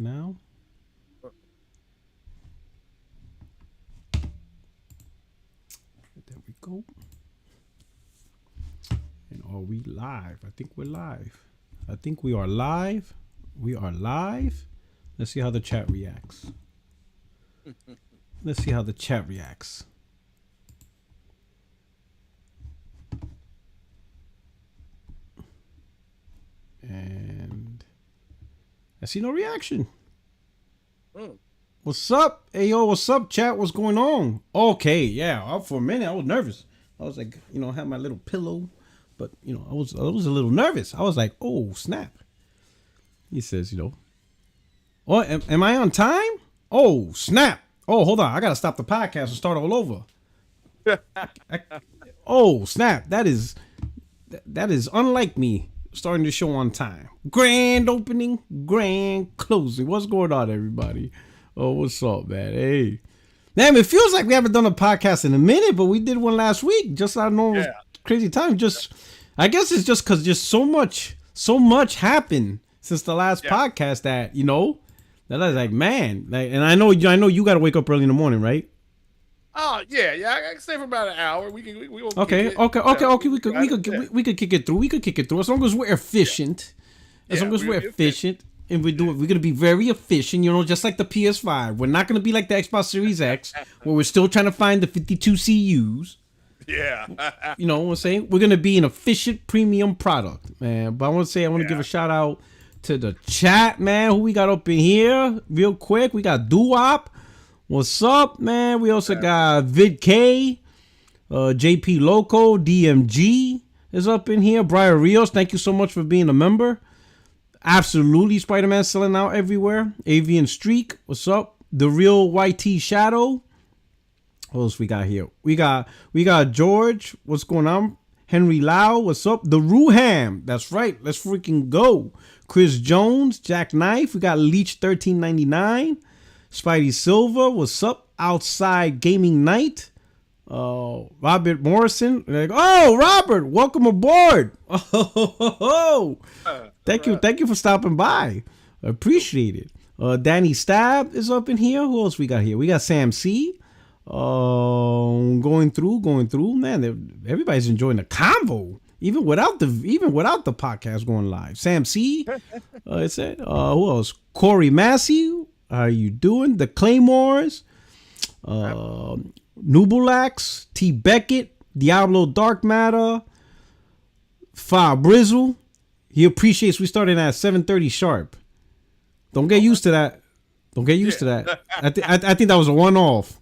Now. There we go. And are we live? I think we're live. I think we are live. We are live. Let's see how the chat reacts. Let's see how the chat reacts. And I see no reaction. What's up? Hey, yo, what's up, chat? What's going on? Okay, yeah. For a minute, I was nervous. I was like, I had my little pillow, but I was a little nervous. I was like, oh snap. He says, oh, am I on time? Oh snap. Oh, hold on. I gotta stop the podcast and start all over. Oh snap. That is unlike me. Starting the show on time. Grand opening, grand closing. What's going on, everybody? Oh, what's up, man? Hey. Damn, it feels like we haven't done a podcast in a minute, but we did one last week. Just our normal crazy time. I guess it's just because just so much happened since the last podcast that, that I was like, man. And I know you got to wake up early in the morning, right? Oh yeah. I can stay for about an hour. We will. Okay. We could kick it through. We could kick it through as long as we're efficient. As long as we're efficient, and we do it. We're gonna be very efficient. Just like the PS5. We're not gonna be like the Xbox Series X, where we're still trying to find the 52 CUs. Yeah. You know what I'm saying? We're gonna be an efficient premium product, man. But I want to give a shout out to the chat, man. Who we got up in here? Real quick, we got Duop. What's up, man? We also got Vid K, JP Loco, DMG is up in here. Brian Rios, thank you so much for being a member. Absolutely, Spider-Man selling out everywhere. Avian Streak, what's up? The Real YT Shadow. What else we got here? We got George, what's going on? Henry Lau, what's up? The Ruham, that's right. Let's freaking go. Chris Jones, Jack Knife. We got Leech 1399. Spidey Silva, what's up? Outside Gaming Night. Robert Morrison. Like, oh, Robert, welcome aboard. Thank you for stopping by. Appreciate it. Danny Stab is up in here. Who else we got here? We got Sam C. Going through. Man, everybody's enjoying the convo. Even without the podcast going live. Sam C. It said. Who else? Corey Massey. How are you doing? The Claymores, Nubulax, T. Beckett, Diablo Dark Matter, Brizzle. He appreciates we started at 7:30 sharp. Don't get used to that. I think that was a one-off.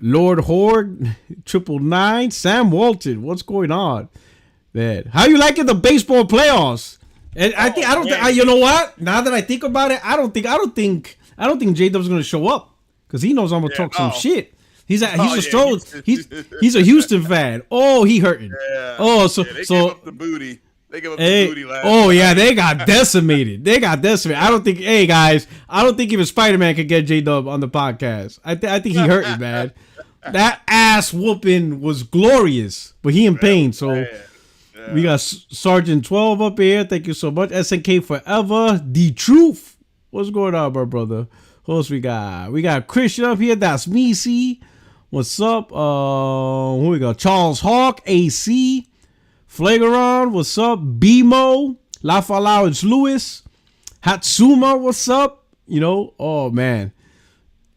Lord Horde, 999, Sam Walton. What's going on, man? How you liking the baseball playoffs? And you know what? Now that I think about it, I don't think J-Dub's gonna show up because he knows I'm gonna talk some shit. He's a Houston fan. Oh, he hurting. Yeah. Oh, they gave up the booty. They gave up the booty last. Oh yeah, they got decimated. I don't think. Hey guys, I don't think even Spider-Man could get J-Dub on the podcast. I think he hurting, man. That ass whooping was glorious, but he in pain. So. Man. We got Sergeant 12 up here. Thank you so much. SNK Forever. The Truth. What's going on, my brother? Who else we got? We got Christian up here. That's me, C. What's up? Who we got? Charles Hawk. AC. Flagaron. What's up? BMO. La Falao. Lewis. Hatsuma. What's up? Oh, man.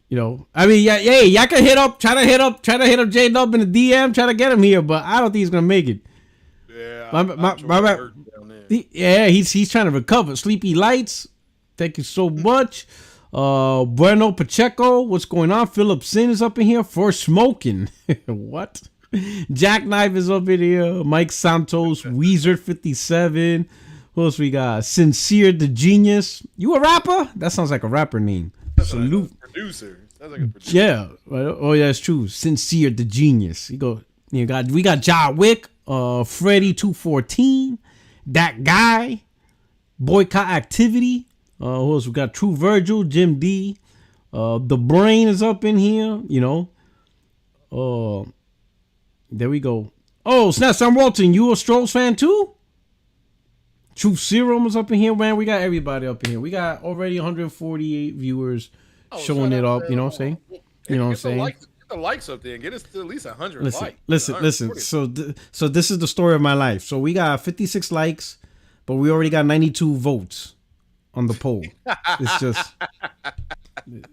Y'all can try to hit up J-Dub in the DM. Try to get him here, but I don't think he's going to make it. Yeah, he's trying to recover. Sleepy Lights, thank you so much. Bueno Pacheco, what's going on? Philip Sin is up in here for smoking. What? Jackknife is up in here. Mike Santos, Weezer57. Who else we got? Sincere the Genius. You a rapper? That sounds like a rapper name. Salute. Like a producer. Sounds like a producer. Yeah. Oh yeah, it's true. Sincere the Genius. We got John Wick. Freddy 214, that guy, boycott activity. Who else? We got True Virgil, Jim D. The Brain is up in here. There we go. Oh, snap! Sam Walton, you a Strolls fan too? Truth Serum is up in here, man. We got everybody up in here. We got already 148 viewers showing it up. You know what I'm saying? You know what I'm saying? Get the likes up there and get us to at least 100 Listen, likes. listen. So this is the story of my life. So we got 56 likes, but we already got 92 votes on the poll. It's just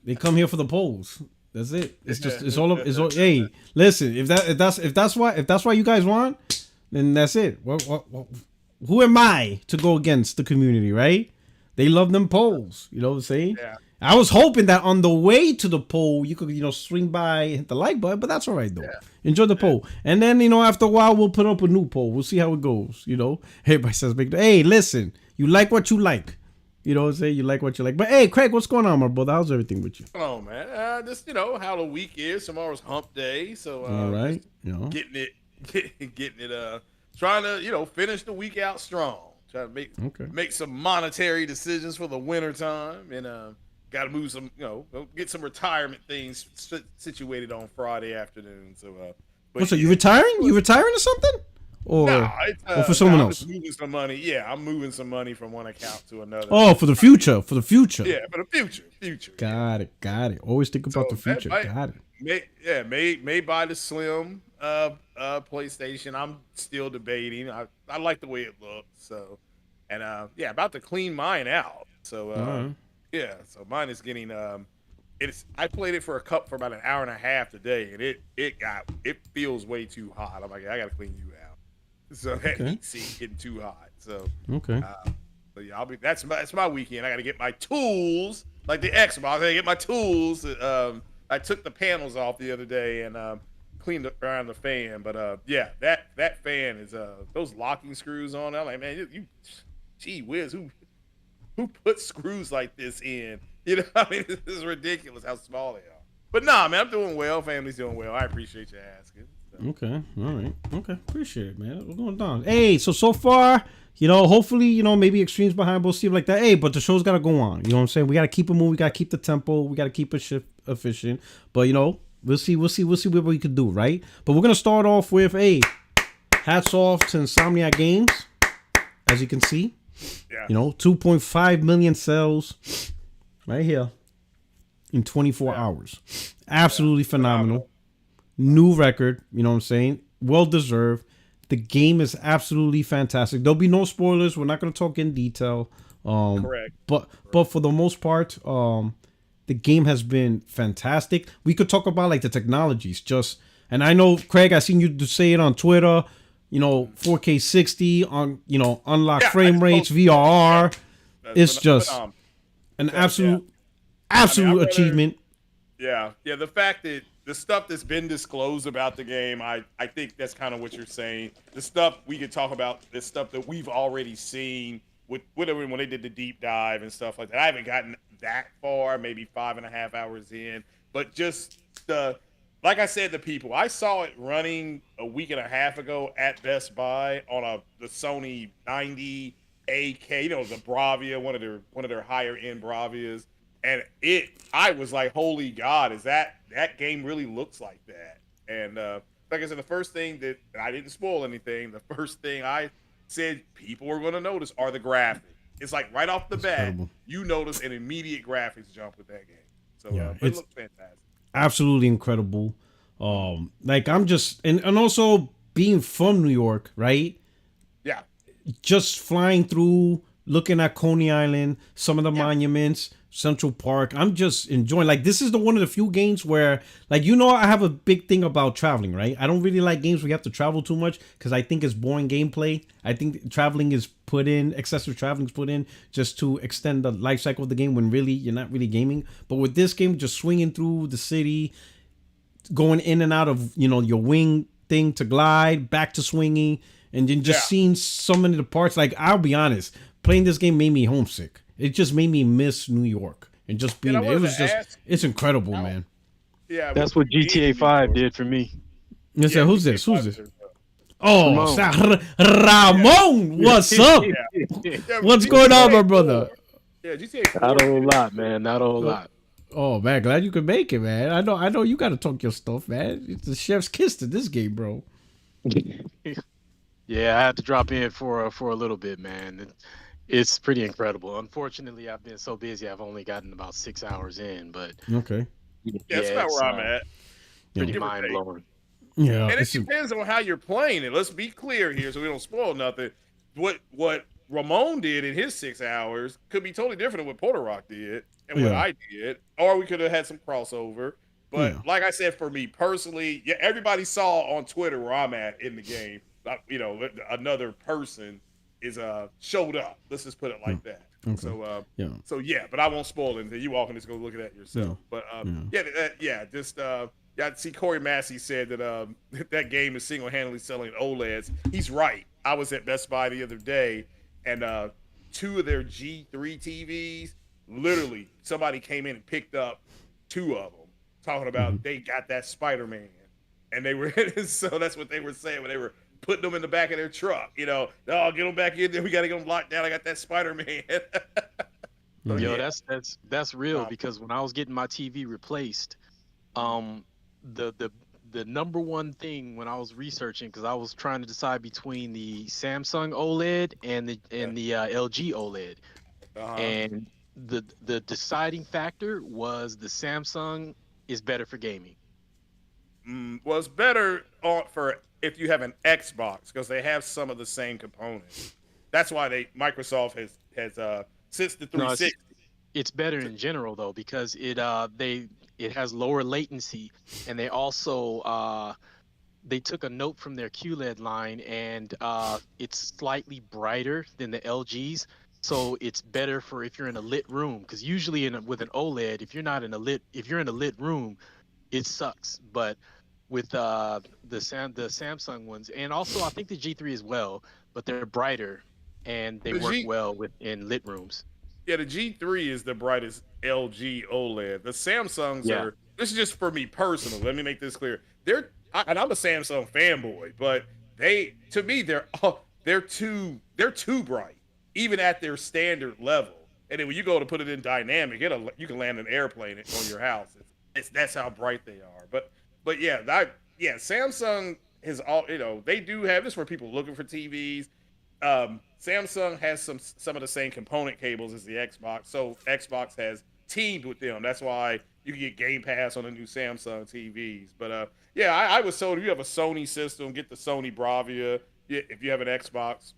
they come here for the polls. That's it. It's all. Hey, listen. If that's why you guys want, then that's it. Who am I to go against the community, right? They love them polls. You know what I'm saying? Yeah. I was hoping that on the way to the poll, you could, swing by and hit the like button, but that's all right, though. Yeah. Enjoy the poll. And then, after a while, we'll put up a new poll. We'll see how it goes, Everybody says, hey, listen, you like what you like. You know what I'm saying? You like what you like. But, hey, Craig, what's going on, my brother? How's everything with you? Oh, man. Just, how the week is. Tomorrow's hump day. So, all right. Getting it, trying to, finish the week out strong. Trying to make some monetary decisions for the winter time. And, got to move some, get some retirement things situated on Friday afternoon. So, so you retiring? You retiring or something? Or for someone else? I'm moving some money. Yeah, I'm moving some money from one account to another. Oh, for the future. For the future. Yeah, for the future. Got it. Always think about the future. Got it. May buy the slim PlayStation. I'm still debating. I like the way it looks. So, and about to clean mine out. So, yeah, so mine is getting I played it for about an hour and a half today, and it feels way too hot. I'm like, I gotta clean you out. So that heat sink getting too hot. So so yeah, that's my weekend. I gotta get my tools, like the Xbox. I gotta get my tools. I took the panels off the other day and cleaned around the fan, but that fan is those locking screws on. I'm like, man, you gee whiz, who puts screws like this in? I mean, this is ridiculous how small they are. But nah, man, I'm doing well. Family's doing well. I appreciate you asking. So. Okay, all right. Okay, appreciate it, man. We're going down. Hey, so far, hopefully, maybe Extremes behind both Steve like that. Hey, but the show's got to go on. You know what I'm saying? We got to keep it moving. We got to keep the tempo. We got to keep it shift efficient. But, we'll see what we can do, right? But we're going to start off with, hats off to Insomniac Games, as you can see. Yeah. 2.5 million sales right here in 24 hours. Absolutely phenomenal. New record, you know what I'm saying? Well deserved. The game is absolutely fantastic. There'll be no spoilers. We're not going to talk in detail. Correct. But for the most part, the game has been fantastic. We could talk about like the technologies and I know, Craig, I seen you say it on Twitter. 4K 60 on, unlock frame rates, VRR. It's just an absolute achievement. Yeah. The fact that the stuff that's been disclosed about the game, I think that's kind of what you're saying. The stuff we could talk about, the stuff that we've already seen with whatever when they did the deep dive and stuff like that. I haven't gotten that far, maybe 5.5 hours in, but just like I said to people, I saw it running a week and a half ago at Best Buy on the Sony 90 AK, the Bravia, one of their higher end Bravias, and I was like, holy God, is that game really looks like that? And like I said, the first thing that I didn't spoil anything. The first thing I said people were going to notice are the graphics. It's like right off the bat, you notice an immediate graphics jump with that game. So it looks fantastic. Absolutely incredible. Like I'm just and also being from New York, right? Yeah. Just flying through, looking at Coney Island, some of the monuments, Central Park. I'm just enjoying. Like this is one of the few games where, like, I have a big thing about traveling, right? I don't really like games where you have to travel too much because I think it's boring gameplay. I think excessive traveling is put in just to extend the life cycle of the game when really you're not really gaming. But with this game, just swinging through the city, going in and out of your wing thing to glide, back to swinging, and then just seeing so many of the parts. Like I'll be honest, playing this game made me homesick. It just made me miss New York and just being there. It's incredible, man. Yeah, that's what GTA 5 did for me. Who's this? Oh, Ramon, what's up? What's going on, my brother? Yeah, GTA 4. Not a whole lot, man. Not a whole lot. Oh man, glad you could make it, man. I know you got to talk your stuff, man. It's the chef's kiss to this game, bro. Yeah, I had to drop in for a little bit, man. It's pretty incredible. Unfortunately, I've been so busy, I've only gotten about 6 hours in, but Okay. Yeah, yeah, that's about it's where I'm at. pretty Give or mind take. blowing. Yeah. And it depends on how you're playing it. Let's be clear here, so we don't spoil nothing. What Ramon did in his 6 hours could be totally different than what Porter Rock did and what Yeah. I did, or we could have had some crossover. But Yeah. like I said, for me personally, yeah, everybody saw on Twitter where I'm at in the game. Another person is showed up. Let's just put it like that. Okay. So so yeah, but I won't spoil anything. You all can just go look at that yourself. But I see Corey Massey said that that game is single handedly selling OLEDs. He's right. I was at Best Buy the other day, and two of their G3 TVs, literally somebody came in and picked up two of them, talking about they got that Spider-Man, and they were so that's what they were saying when they were putting them in the back of their truck. Oh, get them back in there. We got to get them locked down. I got that Spider-Man. Yo, that's real because when I was getting my TV replaced, the number one thing when I was researching, because I was trying to decide between the Samsung OLED and the LG OLED, and the deciding factor was the Samsung is better for gaming. Well, it's better for if you have an Xbox because they have some of the same components. That's why Microsoft has since the 360. It's better in general though because it has lower latency, and they also they took a note from their QLED line, and it's slightly brighter than the LGs, so it's better for if you're in a lit room. Because usually with an OLED, if you're in a lit room, it sucks. But with the Samsung ones, and also I think the G3 as well, but they're brighter and they work well in lit rooms. Yeah, the G3 is the brightest LG OLED. The Samsungs are. This is just for me personally. Let me make this clear. And I'm a Samsung fanboy, but to me they're too bright, even at their standard level. And then when you go to put it in dynamic, you can land an airplane on your house. That's how bright they are. But yeah, Samsung is all they do have this where people looking for TVs. Samsung has some of the same component cables as the Xbox, so Xbox has teamed with them. That's why you can get Game Pass on the new Samsung TVs. But I was told if you have a Sony system, get the Sony Bravia. If you have an Xbox,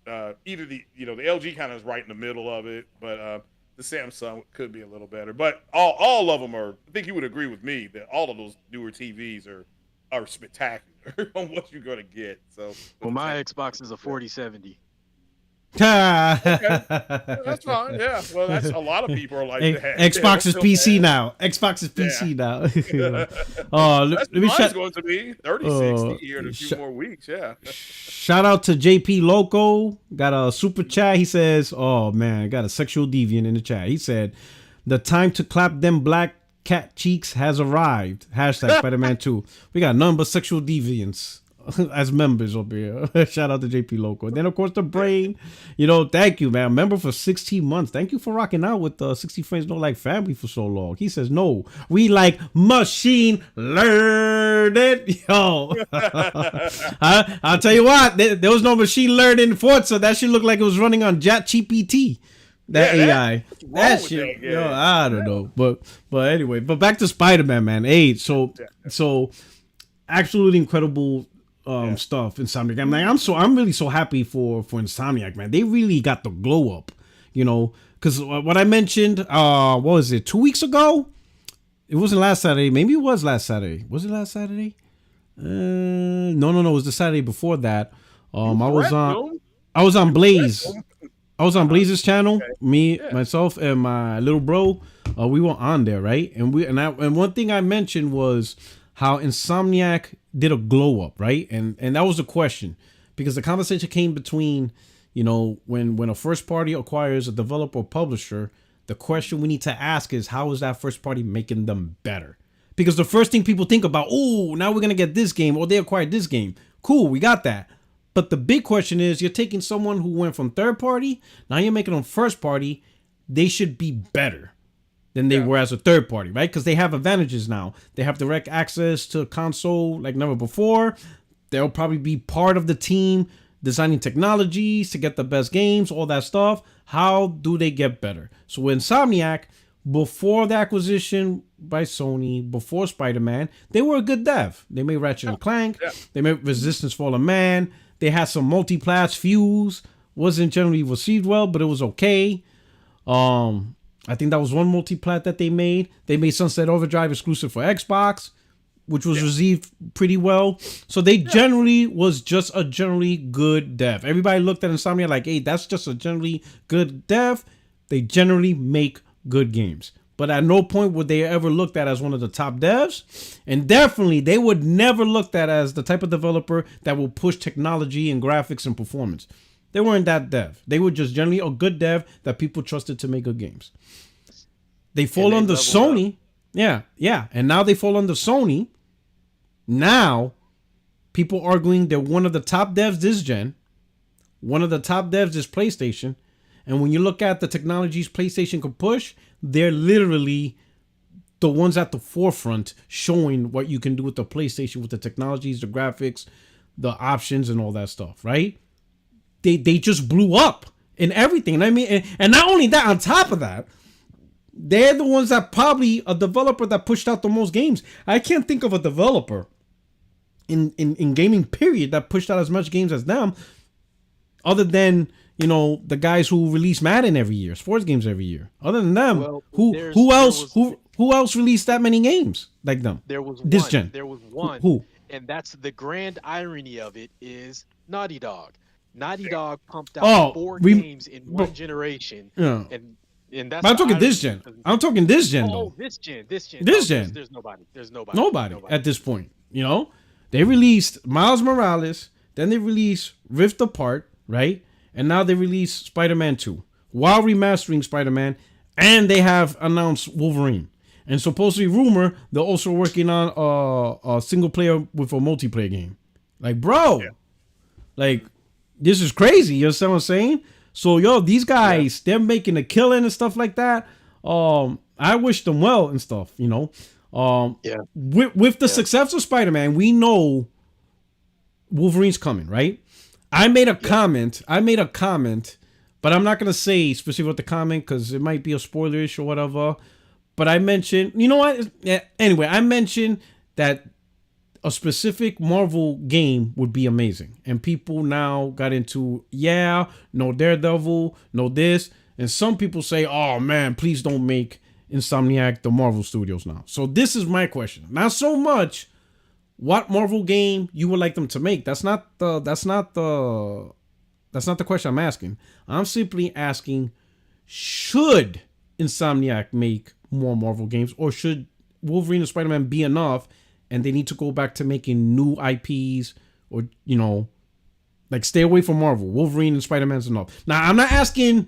either the LG kind of is right in the middle of it, but the Samsung could be a little better. But all of them are. I think you would agree with me that all of those newer TVs are spectacular on what you're gonna get. So my Xbox is a 4070. Okay. That's fine. Yeah. Well, that's a lot of people are like that. Xbox is PC now. Xbox is PC now. Mine's going to be 3060 here in a few more weeks. Yeah. Shout out to JP Loco. Got a super chat. He says, "Oh man, got a sexual deviant in the chat." He said, "The time to clap them black cat cheeks has arrived." Hashtag Spider-Man 2. We got none but sexual deviants as members up here. Shout out to JP Loco. And then of course the brain, thank you, man. Member for 16 months. Thank you for rocking out with 60 Friends Don't Like Family for so long. He says, "No, we like machine learning." Yo. I'll tell you what, there was no machine learning in Forza. That shit looked like it was running on ChatGPT. That AI. That shit. I don't know. But anyway, but back to Spider-Man, man. Hey, so absolutely incredible stuff. Insomniac. I'm really so happy for Insomniac, man. They really got the glow up, because what I mentioned, what was it, 2 weeks ago? It wasn't last Saturday. Maybe it was last Saturday. Was it last Saturday? No. It was the Saturday before that. I was on Blaze. I was on Blaze's channel. Me, myself, and my little bro. We were on there, right? And one thing I mentioned was how Insomniac did a glow up, right? And that was the question, because the conversation came between, when a first party acquires a developer or publisher, the question we need to ask is, how is that first party making them better? Because the first thing people think about, oh, now we're going to get this game, or they acquired this game. Cool, we got that. But the big question is, you're taking someone who went from third party, now you're making them first party. They should be better than they were as a third party, right? Because they have advantages now. They have direct access to console like never before. They'll probably be part of the team designing technologies to get the best games, all that stuff. How do they get better? So Insomniac, before the acquisition by Sony, before Spider-Man, they were a good dev. They made Ratchet and Clank. Yeah. They made Resistance Fallen Man. They had some multi-class Fuse. Wasn't generally received well, but it was okay. I think that was one multi-plat that they made. They made Sunset Overdrive exclusive for Xbox, which was received pretty well. So they generally was just a generally good dev. Everybody looked at Insomniac like, hey, that's just a generally good dev. They generally make good games. But at no point would they ever looked at as one of the top devs. And definitely, they would never looked at as the type of developer that will push technology and graphics and performance. They weren't that dev. They were just generally a good dev that people trusted to make good games. They fall under Sony. Yeah. And now they fall under Sony. Now, people arguing they're one of the top devs this gen. One of the top devs is PlayStation. And when you look at the technologies PlayStation can push, they're literally the ones at the forefront showing what you can do with the PlayStation, with the technologies, the graphics, the options, and all that stuff, right? They just blew up in everything. I mean, and not only that, on top of that, they're the ones that probably a developer that pushed out the most games. I can't think of a developer in gaming period that pushed out as much games as them, other than, you know, the guys who release Madden every year, sports games every year. Other than them, who else released that many games like them? There was this one. gen. There was one. Who? And that's the grand irony of it is Naughty Dog. Naughty Dog pumped out 4 games in one generation. Yeah. And that's but I'm talking this gen. I'm talking this gen though. This gen. There's nobody. Nobody at this point. You know, they released Miles Morales, then they released Rift Apart, right? And now they released Spider-Man 2 while remastering Spider-Man, and they have announced Wolverine. And supposedly, rumor, they're also working on a single player with a multiplayer game. Like, bro, like, this is crazy. You understand what I'm saying? So, yo, these guys, they're making a killing and stuff like that. I wish them well and stuff, you know. With the success of Spider-Man, we know Wolverine's coming, right? I made a comment, but I'm not going to say specifically what the comment because it might be a spoilerish or whatever. But I mentioned, you know what? Anyway, I mentioned that a specific Marvel game would be amazing. And people now got into, no Daredevil, no this. And some people say, oh man, please don't make Insomniac the Marvel Studios now. So this is my question. Not so much what Marvel game you would like them to make. That's not the question I'm asking. I'm simply asking, should Insomniac make more Marvel games, or should Wolverine and Spider-Man be enough and they need to go back to making new IPs, or, you know, like stay away from Marvel. Wolverine and Spider-Man's enough. Now, I'm not asking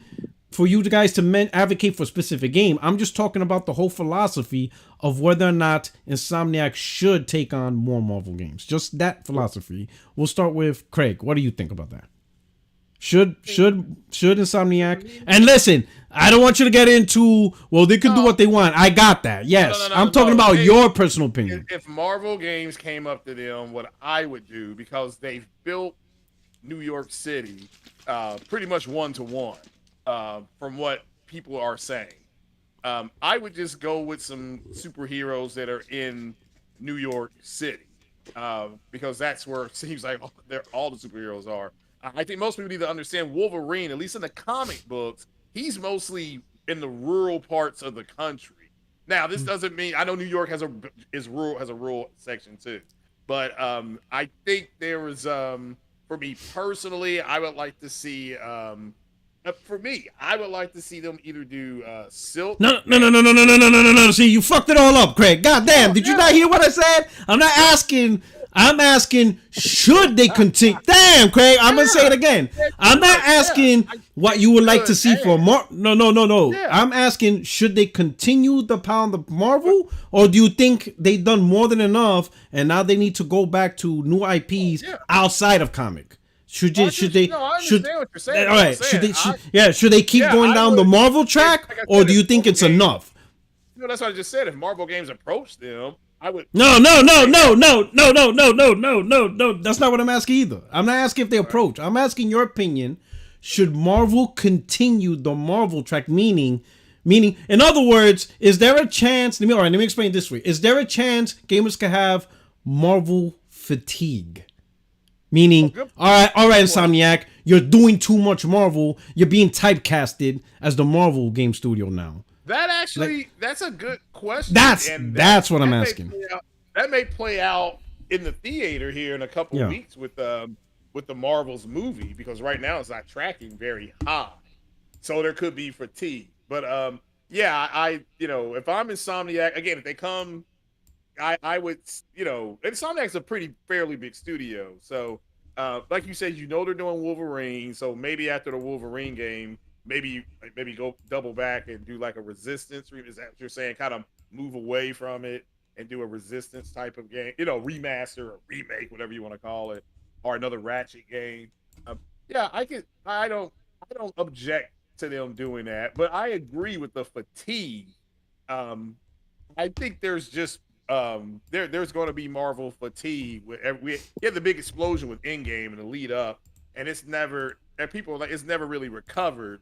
for you guys to advocate for a specific game. I'm just talking about the whole philosophy of whether or not Insomniac should take on more Marvel games. Just that philosophy. We'll start with Craig. What do you think about that? Should Insomniac? And listen, I don't want you to get into, well, they can do what they want. I got that. Yes. I'm talking about your personal opinion. If Marvel games came up to them, what I would do, because they've built New York City pretty much one-to-one from what people are saying. I would just go with some superheroes that are in New York City because that's where it seems like all the superheroes are. I think most people need to understand Wolverine, at least in the comic books, he's mostly in the rural parts of the country. Now, this doesn't mean, I know New York has a rural section too, but I think there is, for me personally, I would like to see, I would like to see them either do Silk. No. See, you fucked it all up, Craig. God damn, did you not hear what I said? I'm asking, should they continue? Damn, Craig, I'm going to say it again. I'm not asking what you would like to see for more. No. Yeah. I'm asking, should they continue the pound of Marvel? Or do you think they've done more than enough and now they need to go back to new IPs outside of comic? Should they? No, I understand what you're saying. All right. Should they keep going down the Marvel track, or do you think it's enough? That's what I just said. If Marvel games approach them, I would. No. That's not what I'm asking either. I'm not asking if they approach. I'm asking your opinion. Should Marvel continue the Marvel track? Meaning, in other words, is there a chance? Let me explain it this way. Is there a chance gamers could have Marvel fatigue? Meaning, all right, Insomniac, you're doing too much Marvel. You're being typecasted as the Marvel game studio now. That actually, that's a good question. That's what I'm asking. That may play out in the theater here in a couple of weeks with the Marvel's movie, because right now it's not tracking very high, so there could be fatigue. But I if I'm Insomniac again, if they come. I would, Insomniac's a fairly big studio. So, like you said, they're doing Wolverine. So maybe after the Wolverine game, maybe go double back and do like a Resistance. Is that what you're saying? Kind of move away from it and do a Resistance type of game, remaster or remake, whatever you want to call it, or another Ratchet game. I don't object to them doing that, but I agree with the fatigue. I think there's just there's going to be Marvel fatigue. We had the big explosion with Endgame and the lead up, and it's never really recovered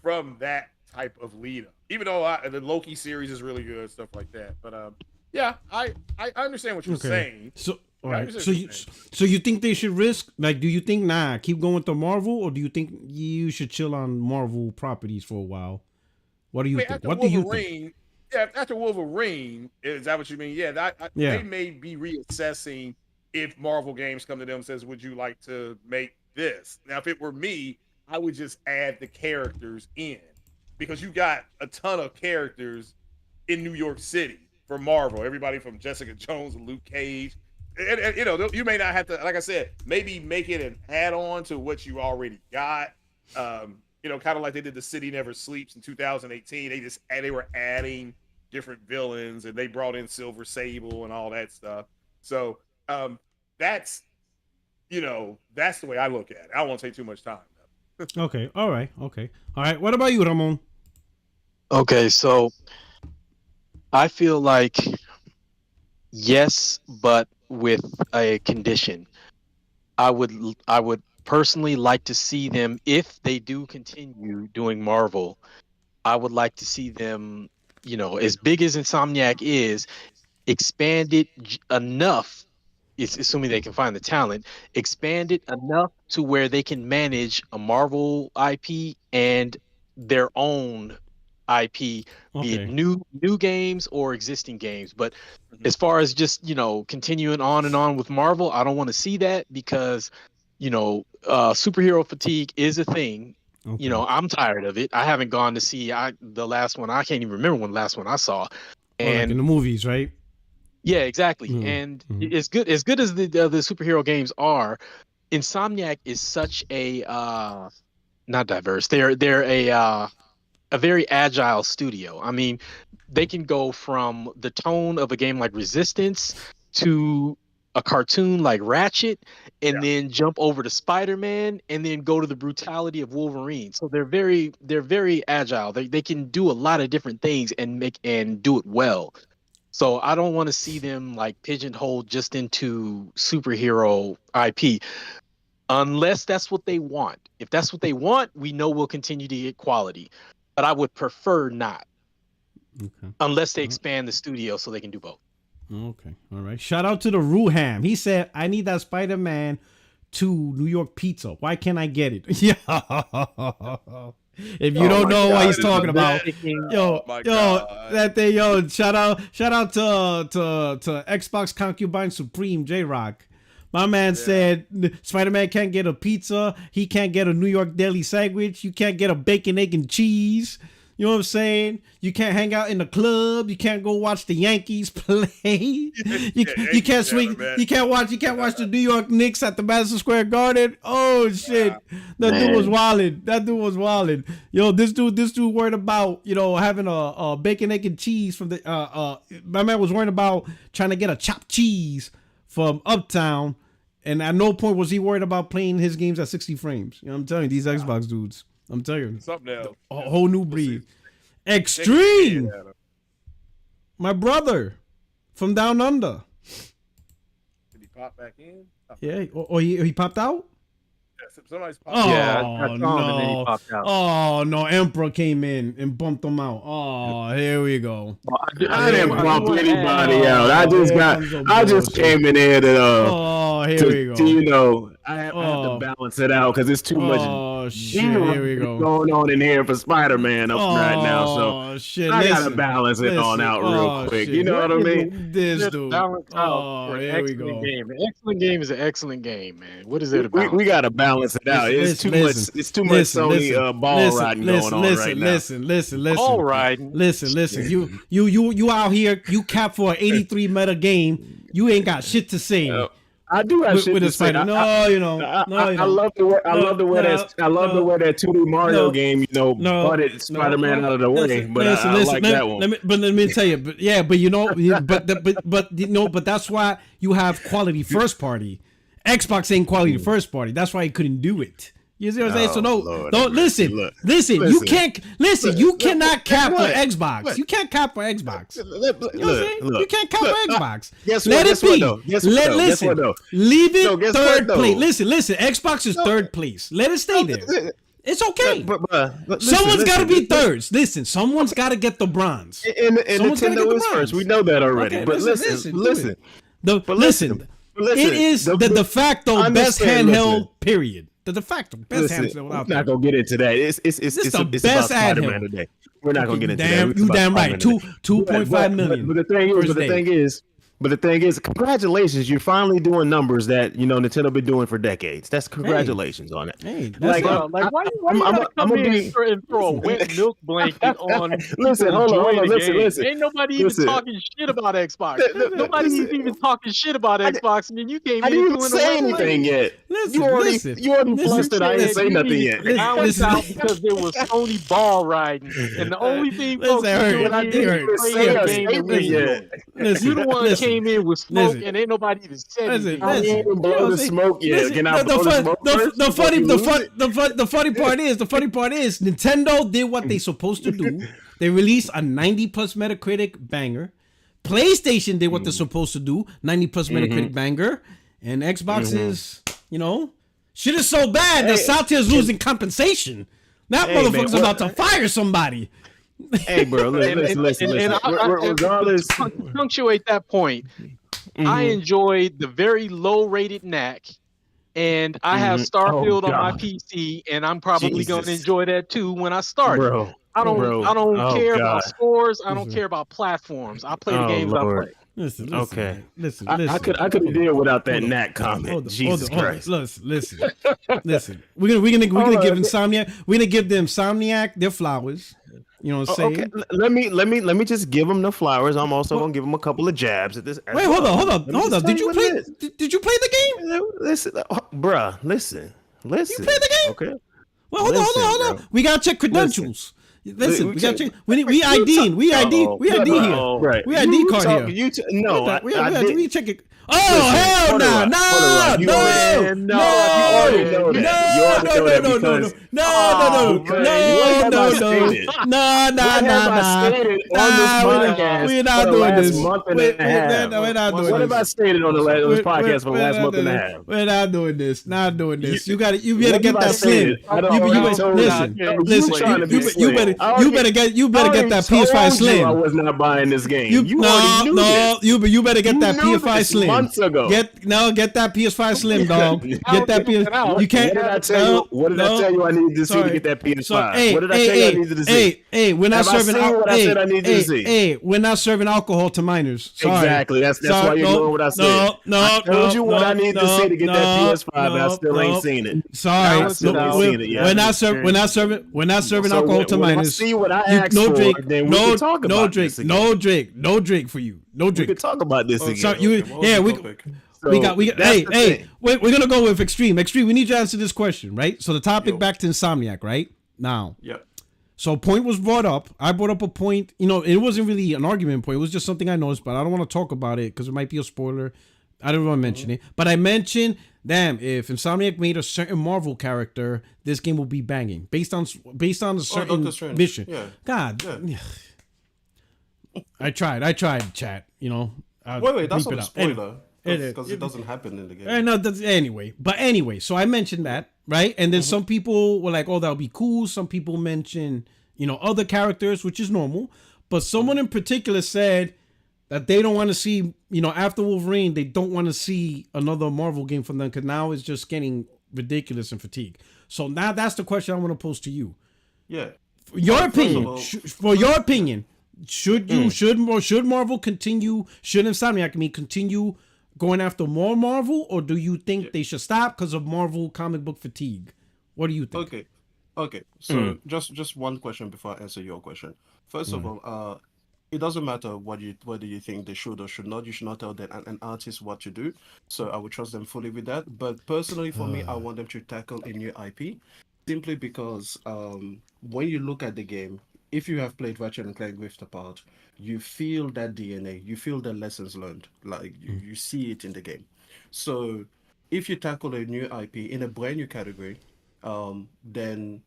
from that type of lead up. Even though the Loki series is really good, stuff like that. But I understand what you're saying. So all right, so you think they should risk? Like, do you think keep going with the Marvel, or do you think you should chill on Marvel properties for a while? What do you think? What do you think? Yeah, after Wolverine, is that what you mean? Yeah, they may be reassessing if Marvel games come to them and says, would you like to make this? Now, if it were me, I would just add the characters in, because you got a ton of characters in New York City for Marvel. Everybody from Jessica Jones and Luke Cage. And you may not have to, like I said, maybe make it an add-on to what you already got. Kind of like they did the City Never Sleeps in 2018. They were adding different villains, and they brought in Silver Sable and all that stuff. So that's the way I look at it. I won't take too much time. Okay. All right. What about you, Ramon? Okay, so I feel like yes, but with a condition. I would personally like to see them, if they do continue doing Marvel, I would like to see them, as big as Insomniac is, expand it enough, assuming they can find the talent, expand it enough to where they can manage a Marvel IP and their own IP, be it new games or existing games. But as far as just, continuing on and on with Marvel, I don't want to see that, because superhero fatigue is a thing. Okay. I'm tired of it. I haven't gone to see the last one. I can't even remember when the last one I saw. And like in the movies, right? Yeah, exactly. Mm-hmm. And as good as the superhero games are, Insomniac is such a not diverse. They're a very agile studio. I mean, they can go from the tone of a game like Resistance to a cartoon like Ratchet, and then jump over to Spider-Man, and then go to the brutality of Wolverine. So they're very agile. They can do a lot of different things and do it well. So I don't want to see them like pigeonholed just into superhero IP, unless that's what they want. If that's what they want, we know we'll continue to get quality. But I would prefer not, unless they expand the studio so they can do both. Okay, all right. Shout out to the Ruham. He said, "I need that Spider-Man 2 New York pizza. Why can't I get it?" Yeah. If you don't know what he's talking about, that thing, shout out to Xbox Concubine Supreme J-Rock. My man said Spider-Man can't get a pizza. He can't get a New York deli sandwich. You can't get a bacon, egg, and cheese. You know what I'm saying? You can't hang out in the club. You can't go watch the Yankees play. You can't swing. You can't watch the New York Knicks at the Madison Square Garden. Oh shit, that dude was wilding. Yo, this dude worried about having a bacon, egg, and cheese from the. My man was worried about trying to get a chopped cheese from Uptown, and at no point was he worried about playing his games at 60 frames. I'm telling you, these Xbox dudes. I'm telling you, something else. A whole new breed. Extreme. My brother. from down under. Did he pop back in? Yeah, or he popped out. Somebody's popped. Oh I saw him and then he no! popped out. Oh no! Emperor came in and bumped him out. Oh, here we go. I didn't bump anybody out. I just came in here to Oh, here we go. you know, I have to balance it out because it's too much. Oh shit! Here we go. Going on in here for Spider-Man right now, so shit! I gotta balance it on out real quick. Shit. You know what I mean? This dude. Oh, here we go. Game. An excellent game is an excellent game, man. What is it about? We gotta balance it out. It's too much. It's too much Sony ball riding going on right now. Listen. Ball riding. Listen. You out here. You cap for an 83 meta game. You ain't got shit to say. I do have shit to say. I love the way that 2D Mario game, butted Spider-Man out of the way. But I like that one. Let me tell you. But that's why you have quality first party. Xbox ain't quality first party. That's why he couldn't do it. You see what I'm saying? So don't listen. Listen. You can't listen. You cannot cap for Xbox. You can't cap for Xbox. You can't cap for Xbox. Let it be. Listen. Leave it third place. Listen. Xbox is third place. Let it stay there. It's okay. Someone's got to be thirds. Listen, someone's got to get the bronze. And Nintendo is first. We know that already. Okay, but listen. It is the de facto best handheld. Period. The de facto best handheld. We're not gonna get into that. It's the best about Spider-Man today. We're not gonna get into that. You damn right. 2.5 million. But the thing is, congratulations! You're finally doing numbers that Nintendo been doing for decades. That's congratulations on it. Hey, why you gotta come in and throw a wet milk blanket on? Listen, hold on. Listen. Ain't nobody even talking shit about Xbox. Nobody's even talking shit about Xbox, and then you came in. I didn't even say anything yet. You already flustered. I didn't say nothing yet. I was out because there was Sony ball riding, and the only thing folks doing is you the one came in with smoke, and ain't nobody even said anything. I ain't even blow the smoke yet. Can I blow the smoke first? The funny part is Nintendo did what they supposed to do. They released a 90 plus Metacritic banger. PlayStation did what they're supposed to do, 90 plus Metacritic banger, and Xbox is, shit is so bad that Satya's losing compensation. That motherfucker's about to fire somebody. Hey, bro, listen. Regardless, to punctuate that point, I enjoyed the very low-rated knack, and I have Starfield on my PC, and I'm probably going to enjoy that too when I start. I don't care about scores. I don't care about platforms. I play the games I play. Listen. I could deal without that knack comment. Jesus Christ. Listen. We're gonna give Insomniac. We're gonna give them Insomniac their flowers. You know what I'm saying? Okay. Let me just give them the flowers. I'm also gonna give them a couple of jabs at this. Wait, hold on. Did you play the game? Listen, bruh. Listen. You played the game? Okay. Well, hold on. We gotta check credentials. Listen, we gotta check. We ID here. Right. We ID card here. We check it. Oh hell no! You already know that. We're not doing this. What have I stated on the last podcast for the last month and a half? We're not doing this. You better get that slim. You better get that PS5 Slim. I was not buying this game. You better get that PS5 Slim. Months ago. Get that PS5 Slim, dog. Get that PS. You can't. What did I tell you I needed to see to get that PS5? What did I tell you I needed to see? Hey, we're not serving alcohol. I said I needed to see. Hey, we're not serving alcohol to minors. Sorry. Exactly. That's why you're doing what I said. I told you what I needed to see to get that PS5, and I still ain't seen it. Sorry. We're not serving alcohol to minors. See what I asked for, then we can talk about this again. No drink for you. No drink. We can talk about this again. Sorry, we got. Hey, we're gonna go with Extreme. We need you to answer this question, right? So the topic back to Insomniac, right? Now. Yeah. So a point was brought up. I brought up a point. It wasn't really an argument point. It was just something I noticed, but I don't want to talk about it because it might be a spoiler. I don't want to mention it, but I mentioned, damn, if Insomniac made a certain Marvel character, this game will be banging based on a certain mission. Yeah. God. Yeah. I tried, chat. Wait, that's bleep not it a out. spoiler Anyway, because it doesn't happen in the game. No, anyway, so I mentioned that, right? And then some people were like, "Oh, that'll be cool." Some people mentioned, other characters, which is normal. But someone in particular said that they don't want to see, after Wolverine, they don't want to see another Marvel game from them because now it's just getting ridiculous and fatigue. So now that's the question I want to pose to you. Yeah. For your opinion, all- should Marvel continue? Should Insomniac continue going after more Marvel, or do you think they should stop because of Marvel comic book fatigue? What do you think? Okay. So just one question before I answer your question. First of all, it doesn't matter whether you think they should or should not. You should not tell an artist what to do. So I would trust them fully with that. But personally, for me, I want them to tackle a new IP, simply because when you look at the game, if you have played Ratchet and Clank Rift Apart, you feel that DNA, you feel the lessons learned, like you see it in the game. So if you tackle a new IP in a brand new category, then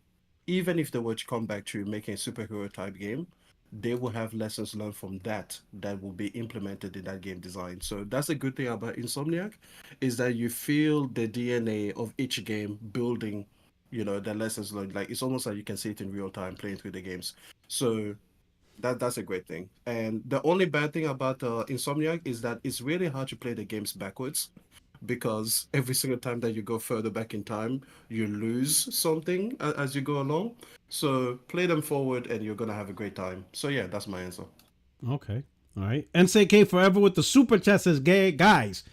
even if they were to come back to making a superhero type game, they will have lessons learned from that will be implemented in that game design. So that's a good thing about Insomniac, is that you feel the DNA of each game building, the lessons learned. Like it's almost like you can see it in real time playing through the games. So that's a great thing. And the only bad thing about Insomniac is that it's really hard to play the games backwards, because every single time that you go further back in time, you lose something as you go along. So play them forward and you're going to have a great time. So yeah, that's my answer. Okay. All right. NCK Forever with the super chat says, guys,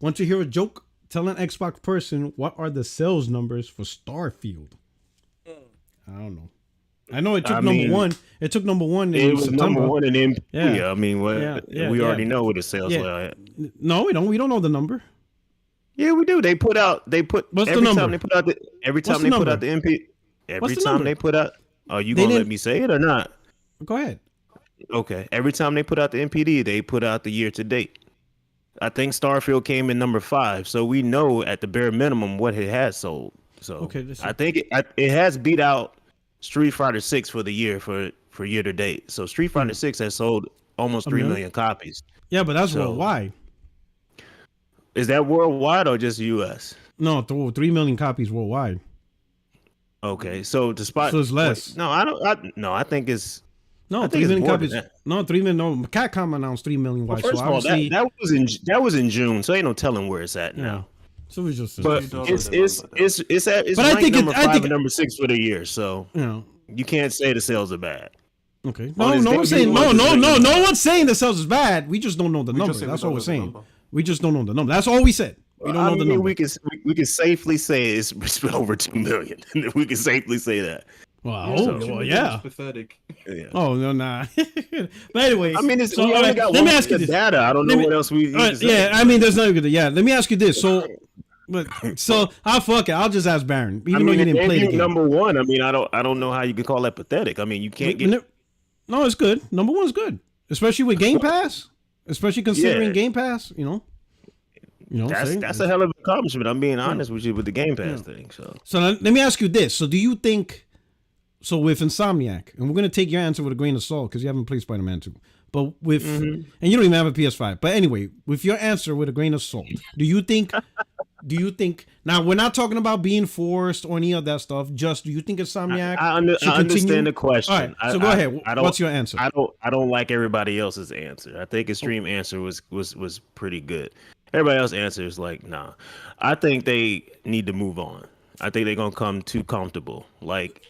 want to hear a joke? Tell an Xbox person what are the sales numbers for Starfield. I don't know. I know it took number one. It took number one in September. Number one in MP. Yeah. I mean, we already know what the sales were at. No, we don't. We don't know the number. Yeah, we do. What's the number? Time they put out the MP. Every time they put out. Are you gonna let me say it or not? Go ahead. Okay. Every time they put out the MPD, they put out the year to date. I think Starfield came in number 5, so we know at the bare minimum what it has sold. So okay, I think it has beat out Street Fighter 6 for the year for year to date. So Street Fighter 6 has sold almost 3 million copies. Yeah, but that's worldwide. Is that worldwide or just US? No, 3 million copies worldwide. Okay, so so it's less. I think it's. No, 3 million copies. No, 3 million. No, Capcom announced 3 million. Well, first of all, that was in June, so ain't no telling where it's at now. So it's just. But it's number 5 and number 6 for the year, so you can't say the sales are bad. Okay. No one's saying no one's saying the sales is bad. We just don't know the number. That's all we're saying. We just don't know the number. That's all we said. We don't know the number. We can safely say it's over 2 million. We can safely say that. Well, yeah. Pathetic. Yeah. Oh no, nah. But anyways, I mean, let me ask you this. Data. I don't know what else we. I mean, there's no good. Yeah, let me ask you this. So I'll fuck it. I'll just ask Baron. Even though you didn't play the game. Number 1. I mean, I don't know how you can call that pathetic. I mean, you can't get. No, it's good. Number 1's good, especially with Game Pass. Especially considering Game Pass. That's a hell of an accomplishment. I'm being honest with you with the Game Pass thing. So let me ask you this. So do you think? So with Insomniac, and we're going to take your answer with a grain of salt because you haven't played Spider-Man 2. But with, and you don't even have a PS5. But anyway, with your answer with a grain of salt, do you think, now we're not talking about being forced or any of that stuff. Just do you think Insomniac I understand the question. All right, so go ahead. What's your answer? I don't like everybody else's answer. I think Extreme answer was pretty good. Everybody else's answer is like, nah. I think they need to move on. I think they're going to come too comfortable. Like,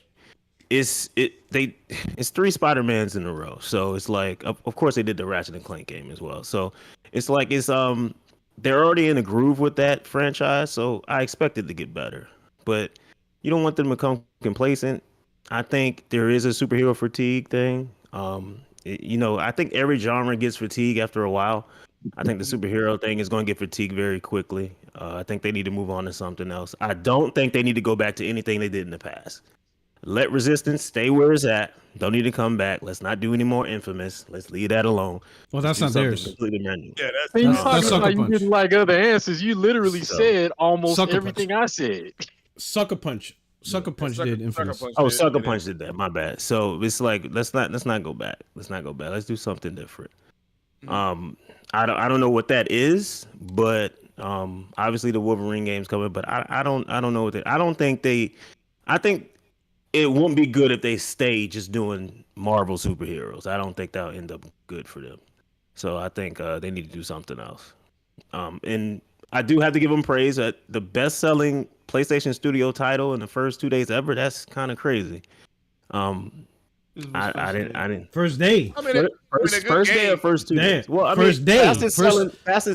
it's 3 Spider-Mans in a row. So it's like, of course they did the Ratchet and Clank game as well. So it's like they're already in a groove with that franchise. So I expect it to get better. But you don't want them to become complacent. I think there is a superhero fatigue thing. I think every genre gets fatigue after a while. I think the superhero thing is going to get fatigued very quickly. I think they need to move on to something else. I don't think they need to go back to anything they did in the past. Let Resistance stay where it's at. Don't need to come back. Let's not do any more Infamous. Let's leave that alone. Well, that's not theirs. Yeah, that's Sucker Punch. You didn't like other answers. You literally said almost everything I said. Sucker Punch. Sucker Punch did Infamous. Sucker Punch did that. My bad. So it's like let's not go back. Let's do something different. I don't know what that is, but obviously the Wolverine game's coming, but I don't know what I don't think I think it won't be good if they stay just doing Marvel superheroes. I don't think that'll end up good for them. So I think they need to do something else. And I do have to give them praise at the best-selling PlayStation Studio title in the first 2 days ever. That's kind of crazy. I didn't. First day. I mean, First day or first 2 days? Well, I first mean, day. Fastest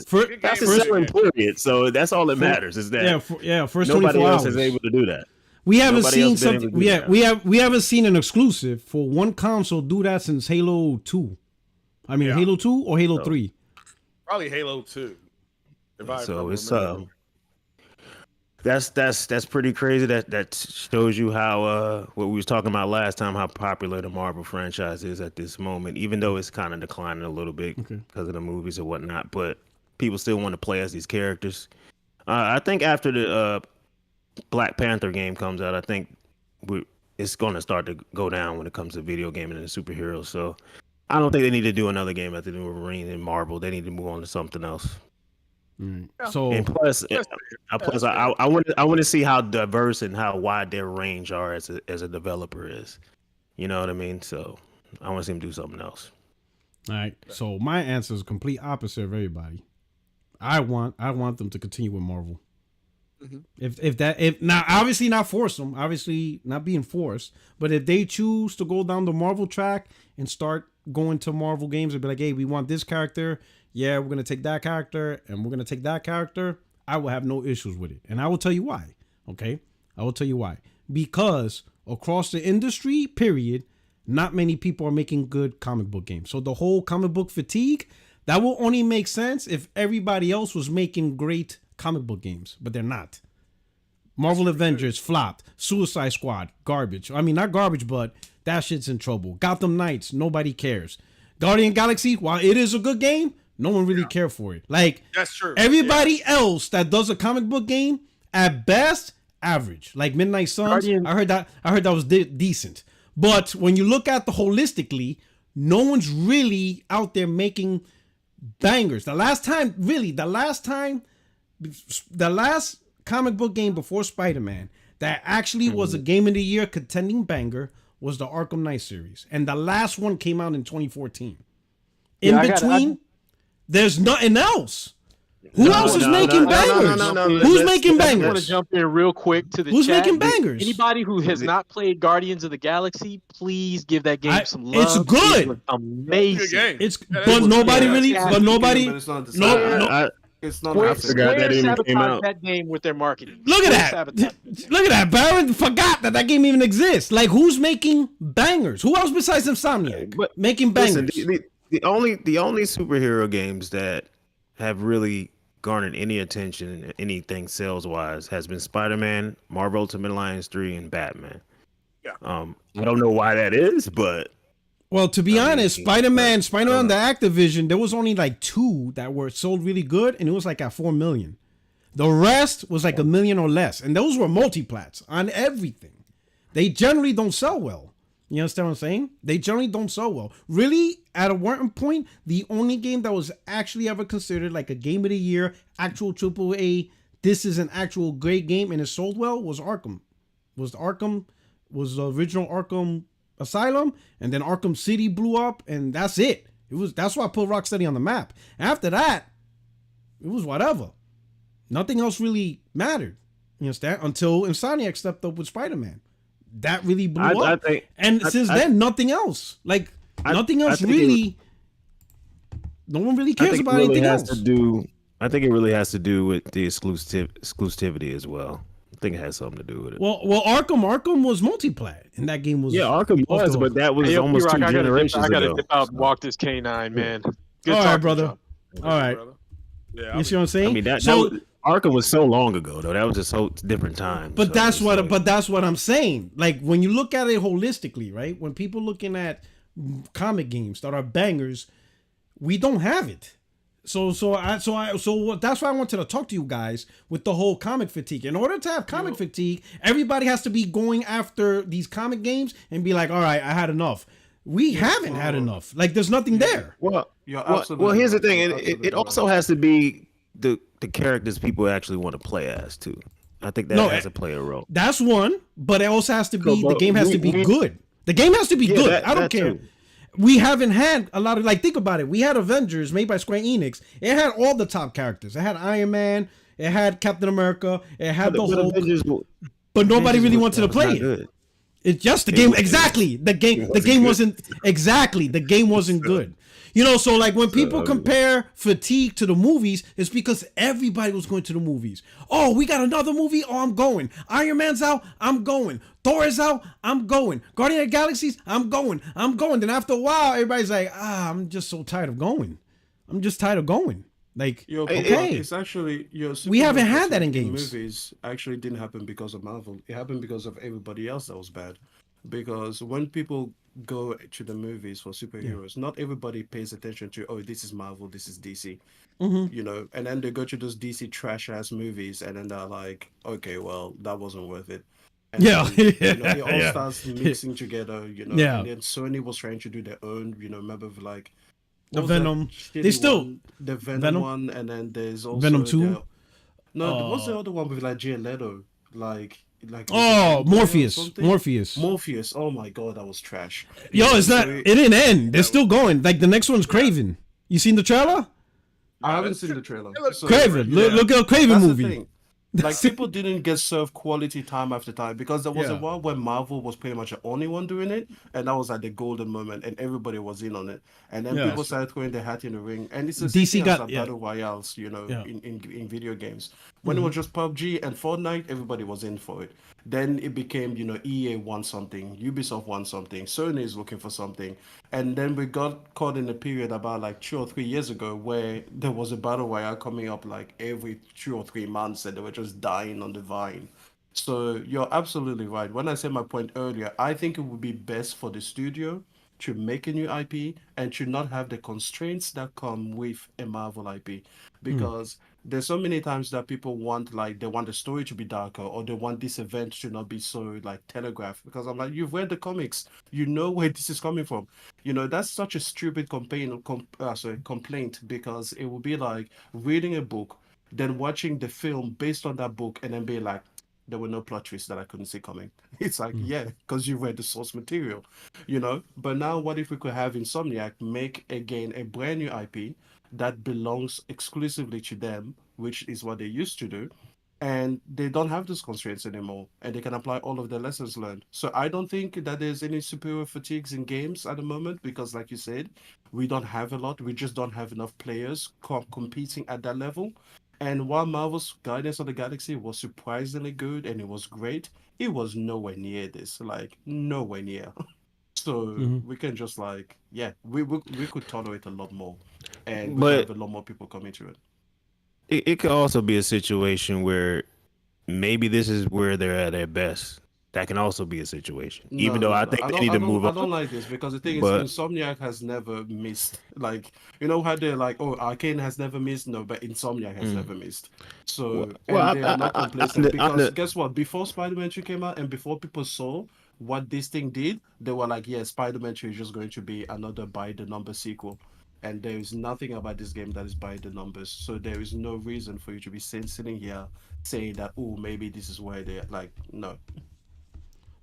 selling period. So that's all that matters. Is that first nobody 24 else hours. is able to do that. We haven't Nobody seen else been able something. to do that. We haven't seen an exclusive for one console do that since Halo 2. I mean, Halo 2 or Halo 3. Probably Halo 2. So it's that's pretty crazy. That shows you how what we was talking about last time, how popular the Marvel franchise is at this moment, even though it's kind of declining a little bit because of the movies and whatnot. But people still want to play as these characters. I think after the Black Panther game comes out, I think it's going to start to go down when it comes to video gaming and superheroes. So I don't think they need to do another game after the Wolverine and Marvel. They need to move on to something else. So and plus, I want to see how diverse and how wide their range are as a developer is. You know what I mean? So I want to see them do something else. All right. So my answer is complete opposite of everybody. I want them to continue with Marvel. If now obviously not force them, obviously not being forced, but if they choose to go down the Marvel track and start going to Marvel games and be like, hey, we want this character. Yeah, we're going to take that character and we're going to take that character. I will have no issues with it. And I will tell you why. Okay. I will tell you why. Because across the industry, period, not many people are making good comic book games. So the whole comic book fatigue, that will only make sense if everybody else was making great comic book games, but they're not. Marvel Avengers flopped. Suicide Squad, garbage. I mean, not garbage, but that shit's in trouble. Gotham Knights, nobody cares. Guardian Galaxy, while it is a good game, no one really cared for it. Like, that's true. Everybody else that does a comic book game, at best, average. Like Midnight Suns, I heard that was decent. But when you look at the holistically, no one's really out there making bangers. The last comic book game before Spider-Man that actually was a game of the year contending banger was the Arkham Knight series. And the last one came out in 2014. In between, there's nothing else. Who else is making bangers? Who's making bangers? I want to jump in real quick to the Who's chat. making bangers? Anybody who has not played Guardians of the Galaxy, please give that game some love. It's good. It was amazing. But nobody really. But nobody. No. It's not. Square sabotaged that game with their marketing. Look at that. Look at that. Baron forgot that game even exists. Like, who's making bangers? Who else besides Insomniac making bangers? Listen, the only superhero games that have really garnered any attention and anything sales wise has been Spider-Man, Marvel Ultimate Alliance 3, and Batman. Yeah. I don't know why that is, but well, to be honest, Spider-Man, the Activision, there was only like 2 that were sold really good, and it was like at 4 million. The rest was like 1 million or less, and those were multiplats on everything. They generally don't sell well. You understand what I'm saying? They generally don't sell well. Really, at a certain point, the only game that was actually ever considered like a game of the year, actual AAA, this is an actual great game and it sold well was Arkham. Was the original Arkham Asylum, and then Arkham City blew up, and that's it. That's why I put Rocksteady on the map. After that, it was whatever. Nothing else really mattered. You understand? Until Insomniac stepped up with Spider-Man. That really blew up. Since then, nothing else. Like, nothing else really. No one really cares about anything else. I think it really has to do with the exclusivity as well. I think it has something to do with it. Well, Arkham was multiplat, and that game was. Yeah, Arkham was, but that was almost 2 generations ago. I gotta dip out and walk this K9, man. Good all right, brother. All right. Yeah, you see what I'm saying? I mean, Arkham was so long ago, though. That was just so different time. But that's what I'm saying. Like, when you look at it holistically, right? When people looking at comic games that are bangers, we don't have it. So that's why I wanted to talk to you guys with the whole comic fatigue. In order to have comic fatigue, everybody has to be going after these comic games and be like, all right, I had enough. we haven't had enough. Like, there's nothing there. Well, You're well, absolutely here's the right. thing. You're It absolutely also right. has to be the characters people actually want to play as too. I think that has to play a role. That's one, but it also has to be, the but game has to be good. The game has to be good. I don't that care. too. We haven't had a lot of, like, think about it. We had Avengers made by Square Enix. It had all the top characters. It had Iron Man. It had Captain America. It had the Hulk. But nobody really wanted to play it. It's just the game. Exactly. The game wasn't exactly. The game wasn't good. You know, so like when people compare fatigue to the movies, it's because everybody was going to the movies. Oh, we got another movie? Oh, I'm going. Iron Man's out? I'm going. Thor is out? I'm going. Guardian of the Galaxies? I'm going. Then after a while, everybody's like, I'm just so tired of going. I'm just tired of going. Like, okay. It's actually we haven't had that in games. Movies actually didn't happen because of Marvel. It happened because of everybody else that was bad. Because when people go to the movies for superheroes, not everybody pays attention to, oh, this is Marvel, this is DC. You know, and then they go to those DC trash ass movies, and then they're like, okay, well, that wasn't worth it. And then, it all starts mixing together, you know. Yeah. And then Sony was trying to do their own, remember, like the Venom. They still the Venom one, and then there's also Venom 2. What's the other one with like Jared Leto? Like Morpheus. Oh my god, that was trash. It's not. It didn't end. They're still going. Like the next one's Craven. You seen the trailer? I haven't seen the trailer. Craven. Look at a Craven movie. Like people didn't get served quality time after time because there was a while when Marvel was pretty much the only one doing it, and that was like the golden moment, and everybody was in on it. And then people started throwing their hat in the ring, and it's a DC got battle royales, you know, in video games. When it was just PUBG and Fortnite, everybody was in for it. Then it became, you know, EA won something, Ubisoft won something, Sony is looking for something, and then we got caught in a period about like 2 or 3 years ago where there was a battle royale coming up like every 2 or 3 months, and they were just dying on the vine. So you're absolutely right. When I said my point earlier, I think it would be best for the studio to make a new IP and to not have the constraints that come with a Marvel IP, because there's so many times that people want, like, they want the story to be darker, or they want this event to not be so like telegraphed, because I'm like, you've read the comics, you know where this is coming from. You know, that's such a stupid complaint, because it would be like reading a book, then watching the film based on that book, and then be like, there were no plot twists that I couldn't see coming. It's like, because you read the source material, you know. But now, what if we could have Insomniac make again a brand new IP that belongs exclusively to them, which is what they used to do, and they don't have those constraints anymore, and they can apply all of their lessons learned. So I don't think that there's any superior fatigues in games at the moment, because like you said, we don't have a lot. We just don't have enough players competing at that level. And while Marvel's Guardians of the Galaxy was surprisingly good and it was great, it was nowhere near this, like nowhere near. So we can just like, we could tolerate a lot more, and we could have a lot more people coming to it. It could also be a situation where maybe this is where they're at their best. That can also be a situation. Even though I think they need to move on. I don't like this, because the thing is, Insomniac has never missed. Like, you know how they're like, oh, Arcane has never missed? No, but Insomniac has never missed. So, they are not complacent. Because guess what? Before Spider-Man 2 came out, and before people saw what this thing did, they were like, yeah, Spider-Man 2 is just going to be another by-the-number sequel. And there is nothing about this game that is by the numbers. So there is no reason for you to be sitting here saying that, oh, maybe this is where they're like, no.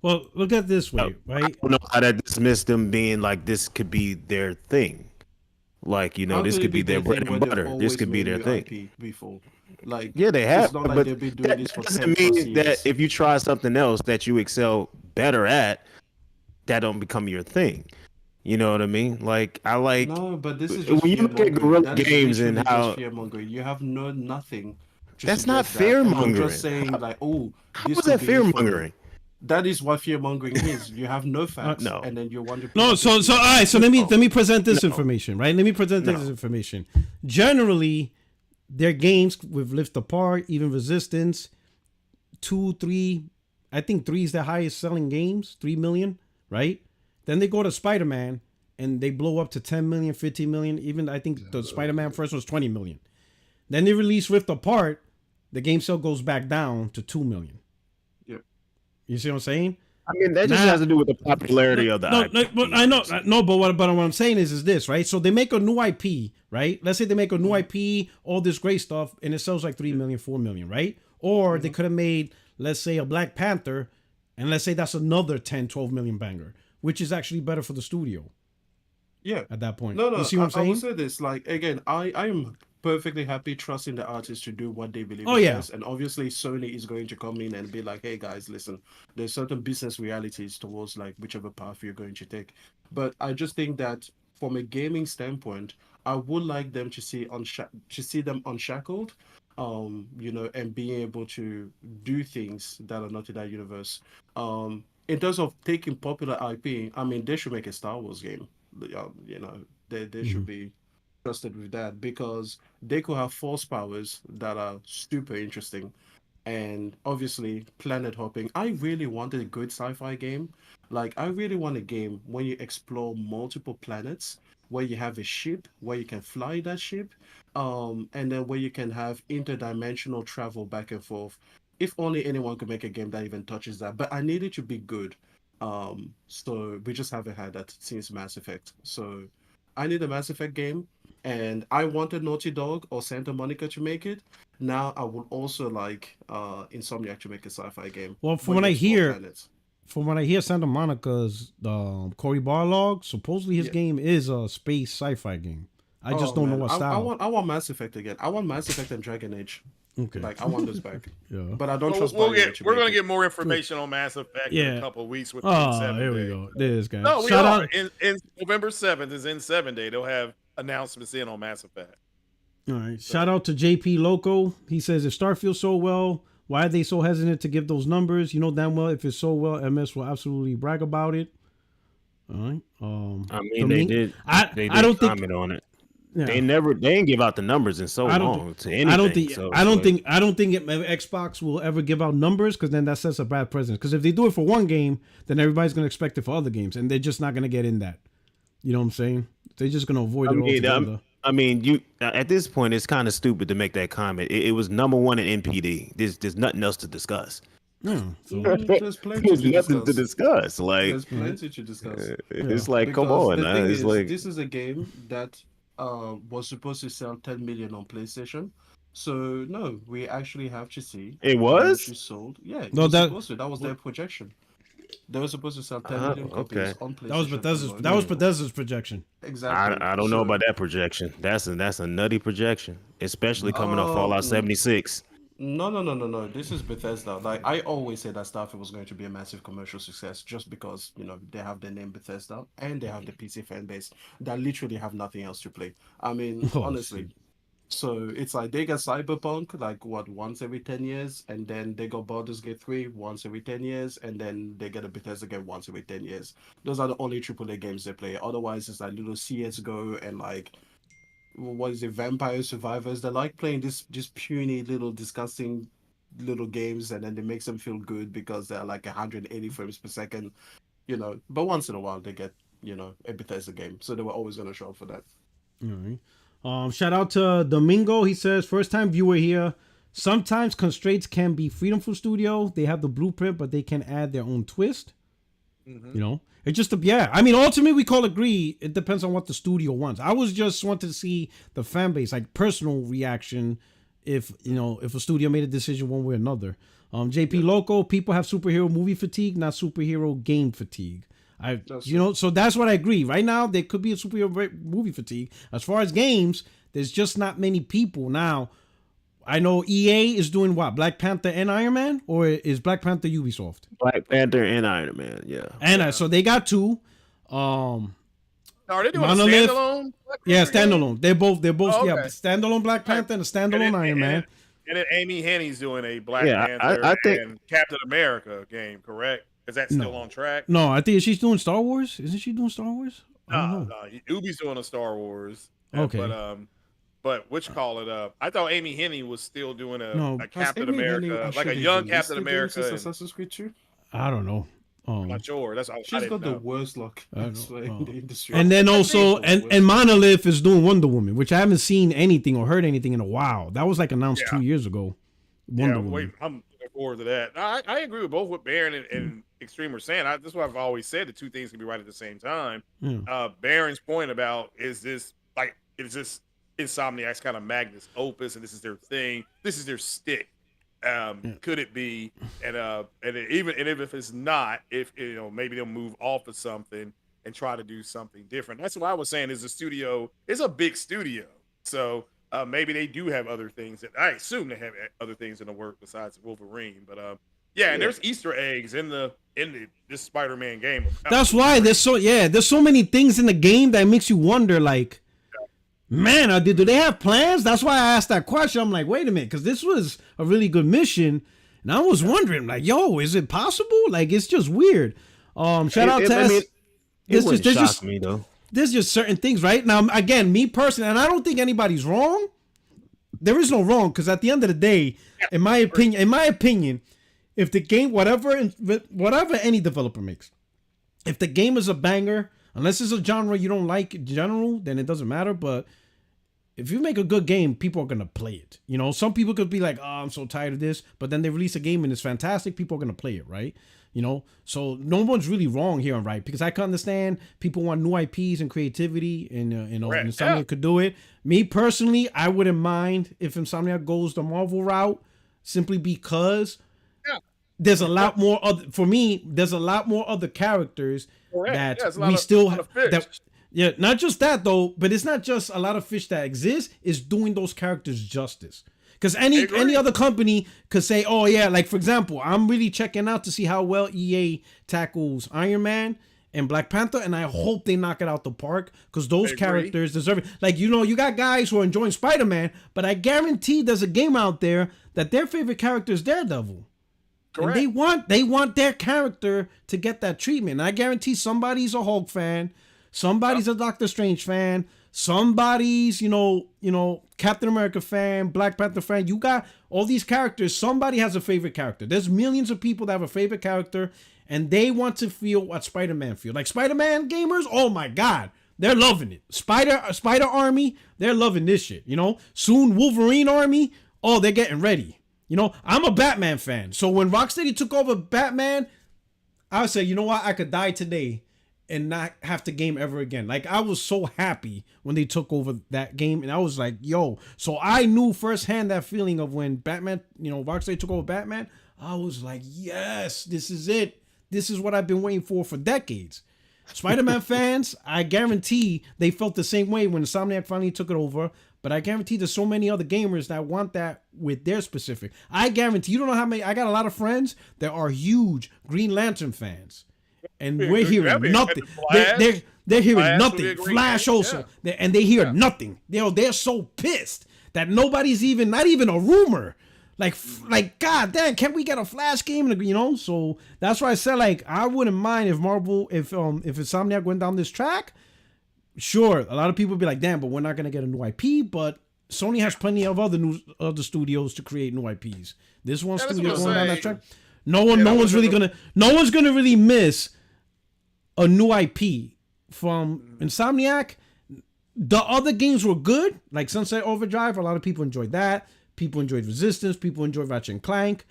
Well, look at it this way, right? I don't know how to dismiss them being like, this could be their thing. Like, you know, this could be their bread and butter. This could be their thing. Before. Like, yeah, they have. It's not like but they've been doing this for doesn't mean that if you try something else that you excel better at, that don't become your thing. You know what I mean? Like, I like. No, but this is just when you look at Guerrilla Games and how fear-mongering. You have nothing. That's not fear-mongering. I'm just saying, like, oh, this is that fear-mongering. That is what fear-mongering is. You have no facts, no. and then you wonder. No, so all right. So let me present this information, right? Let me present this information. Generally, their games with Lift Apart, even Resistance, 2, 3. I think 3 is their highest selling games, 3 million, right? Then they go to Spider-Man and they blow up to 10 million, 15 million. Even I think the Spider-Man first was 20 million. Then they release Rift Apart. The game sale goes back down to 2 million. Yep. You see what I'm saying? I mean, that just has to do with the popularity of the IP. But I know, no, but what I'm saying is this, right? So they make a new IP, right? Let's say they make a new IP, all this great stuff, and it sells like 3 million, 4 million, right? Or they could have made, let's say, a Black Panther, and let's say that's another 10, 12 million banger, which is actually better for the studio. Yeah. At that point. No, You see what I'm saying? I will say this, like, again, I am perfectly happy trusting the artists to do what they believe Oh, is yeah. best. And obviously Sony is going to come in and be like, hey guys, listen, there's certain business realities towards like whichever path you're going to take. But I just think that from a gaming standpoint, I would like them to see them unshackled, and being able to do things that are not in that universe. In terms of taking popular IP, I mean, they should make a Star Wars game. They should be trusted with that because they could have force powers that are super interesting, and obviously planet hopping. I really wanted a good sci-fi game. Like, I really want a game where you explore multiple planets, where you have a ship, where you can fly that ship, and then where you can have interdimensional travel back and forth. If only anyone could make a game that even touches that. But I need it to be good. So we just haven't had that since Mass Effect. So I need a Mass Effect game, and I wanted Naughty Dog or Santa Monica to make it. Now I would also like Insomniac to make a sci-fi game. Well, from what I hear, Santa Monica's Cory Barlog, supposedly his game is a space sci-fi game. I just don't know what style. I want Mass Effect again. I want Mass Effect and Dragon Age. Okay. Like, I want those back. Yeah. But I don't trust. We're going to get more information on Mass Effect in a couple of weeks. With here we go. This guy. No, we are. In November 7th is N7 Day. They'll have announcements in on Mass Effect. All right. So. Shout out to JP Loco. He says, if Starfield so well, why are they so hesitant to give those numbers? You know damn well if it's so well, MS will absolutely brag about it. All right. I mean, they did. I don't comment on it. Yeah. They didn't give out the numbers in so long to anything. I don't think Xbox will ever give out numbers, because then that sets a bad precedent. Because if they do it for one game, then everybody's going to expect it for other games, and they're just not going to get in that. You know what I'm saying? They're just going to avoid it altogether. I mean, you at this point, it's kind of stupid to make that comment. It was number one in NPD. There's nothing else to discuss. Yeah, so there's nothing to discuss. Like, there's plenty to discuss. It's like, come on. It's like, this is a game that was supposed to sell 10 million on PlayStation. So no, we actually have to see. It was sold. Yeah, that was their projection. They were supposed to sell 10 million copies on PlayStation. That was Bethesda's projection. Exactly. I don't know about that projection. That's a nutty projection, especially coming off Fallout 76. No. This is Bethesda. Like, I always said that Starfield was going to be a massive commercial success, just because, they have the name Bethesda and they have the PC fan base that literally have nothing else to play. I mean, honestly. So it's like they get Cyberpunk like once every 10 years, and then they got Baldur's Gate 3 once every 10 years, and then they get a Bethesda game once every 10 years. Those are the only AAA games they play. Otherwise, it's like little CS:GO and like, what is it, Vampire Survivors. They like playing this puny little disgusting little games, and then it makes them feel good because they're like 180 frames per second, but once in a while they get a Bethesda game, so they were always going to show up for that. All right. Shout out to Domingo. He says, first time viewer here. Sometimes constraints can be freedom for studio. They have the blueprint, but they can add their own twist. Mm-hmm. It just, I mean, ultimately we call agree. It depends on what the studio wants. I was just wanted to see the fan base, like personal reaction, if a studio made a decision one way or another. JP Loco, people have superhero movie fatigue, not superhero game fatigue. So that's what I agree. Right now, there could be a superhero movie fatigue. As far as games, there's just not many people. Now, I know EA is doing what? Black Panther and Iron Man? Or is Black Panther Ubisoft? Black Panther and Iron Man, yeah. And so they got two. Are they doing Monolith, a standalone? Yeah, standalone. They're both standalone Black Panther and a standalone Iron Man. And then Amy Henny's doing a Black Panther and Captain America game, correct? Is that still on track? No, I think she's doing Star Wars. Isn't she doing Star Wars? No. Ubi's doing a Star Wars. Okay. But I thought Amy Henny was still doing a Captain America, like a young Captain America. Assassin's Creed 2? I don't know. I'm not sure. She's got the worst luck in the industry. And then also, and Monolith is doing Wonder Woman, which I haven't seen anything or heard anything in a while. That was like announced 2 years ago. Wonder Woman. I'm looking forward to that. I agree with both what Baron and Extreme are saying. That's what I've always said. The two things can be right at the same time. Baron's point about is this Insomniac's kind of magnus opus, and this is their thing. This is their stick. Could it be? And if it's not, if maybe they'll move off of something and try to do something different. That's what I was saying. Is the studio is a big studio, so maybe they do have other things that I assume they have other things in the work besides Wolverine. But and there's Easter eggs in this Spider-Man game. That's why there's so many things in the game that makes you wonder, like, man, do they have plans? That's why I asked that question. I'm like, wait a minute, because this was a really good mission, and I was wondering, like, yo, is it possible? Like, it's just weird. Shout out to it wouldn't shock me though. There's just certain things, right? Now, again, me personally, and I don't think anybody's wrong. There is no wrong, because at the end of the day, in my opinion, if the game, whatever any developer makes, if the game is a banger, unless it's a genre you don't like in general, then it doesn't matter. But if you make a good game, people are gonna play it. Some people could be like, "Oh, I'm so tired of this," but then they release a game and it's fantastic. People are gonna play it, right? So no one's really wrong here, right? Because I can understand people want new IPs and creativity, and Insomniac could do it. Me personally, I wouldn't mind if Insomniac goes the Marvel route, simply because there's a lot more other. For me, there's a lot more other characters that we still have. Not just that though, but it's not just a lot of fish that exist. It's doing those characters justice. Because any other company could say, oh yeah, like for example, I'm really checking out to see how well EA tackles Iron Man and Black Panther, and I hope they knock it out the park, because those characters deserve it. Like, you got guys who are enjoying Spider-Man, but I guarantee there's a game out there that their favorite character is Daredevil. Correct. And they want their character to get that treatment. And I guarantee somebody's a Hulk fan, somebody's a Doctor Strange fan, somebody's, Captain America fan, Black Panther fan. You got all these characters. Somebody has a favorite character. There's millions of people that have a favorite character, and they want to feel what Spider-Man feels. Like Spider-Man gamers, oh my God, they're loving it. Spider Army, they're loving this shit. Soon Wolverine Army, oh, they're getting ready. I'm a Batman fan. So when Rocksteady took over Batman, I would say, you know what? I could die today and not have to game ever again. Like, I was so happy when they took over that game, and I was like, yo. So I knew firsthand that feeling of when Batman, Rocksteady took over Batman. I was like, yes, this is it. This is what I've been waiting for decades. Spider-Man fans, I guarantee they felt the same way when Insomniac finally took it over. But I guarantee there's so many other gamers that want that with their specific. I guarantee, you don't know how many. I got a lot of friends that are huge Green Lantern fans, and we're hearing nothing. They're hearing nothing. Flash also, and they hear nothing. They're so pissed that nobody's not even a rumor. Like God damn, can't we get a Flash game? So that's why I said, like, I wouldn't mind if Insomniac went down this track. Sure, a lot of people would be like, damn, but we're not gonna get a new IP. But Sony has plenty of other studios to create new IPs. This one studio going down that track. No one's gonna really miss a new IP from Insomniac. The other games were good, like Sunset Overdrive. A lot of people enjoyed that. People enjoyed Resistance. People enjoyed Ratchet and Clank.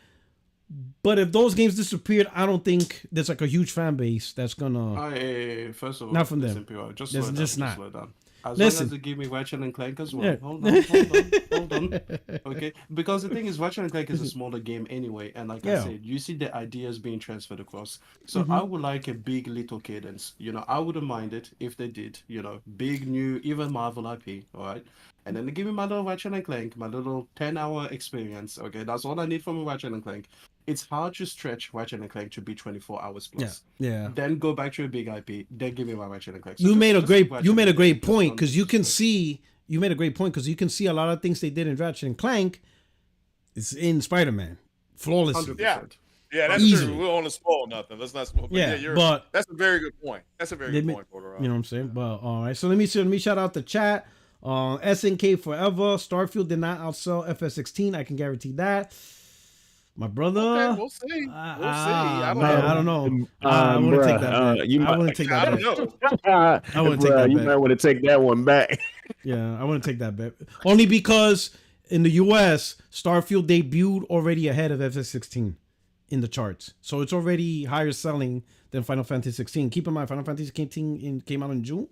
But if those games disappeared, I don't think there's like a huge fan base that's gonna. First of all, not from them. Just slow down. As long as they give me Ratchet and Clank as well. Yeah. Hold on. Okay, because the thing is, Ratchet and Clank is a smaller game anyway, and like I said, you see the ideas being transferred across. So I would like a big little cadence. I wouldn't mind it if they did. Big new, even Marvel IP. All right. And then they give me my little Ratchet and Clank, my little 10-hour experience. Okay, that's all I need from a Ratchet and Clank. It's hard to stretch Ratchet and Clank to be 24 hours plus. Yeah. Then go back to a big IP. Then give me my Ratchet and Clank. So you made a great point, because you can see a lot of things they did in Ratchet and Clank. It's in Spider-Man, flawlessly. 100%. Yeah, that's easily. true. We don't want to spoil nothing. Let's not spoil. But that's a very good point. That's a very good point, Porter. You know what I'm saying? But all right, so let me shout out the chat. SNK forever. Starfield did not outsell FS16. I can guarantee that. My brother. Okay, we'll see. I don't know. I wouldn't take that bet. I wouldn't take that bet. You might want to take that one back. Yeah, I wouldn't take that bet. Only because in the US, Starfield debuted already ahead of FF16 in the charts. So it's already higher selling than Final Fantasy 16. Keep in mind, Final Fantasy 16 came out in June.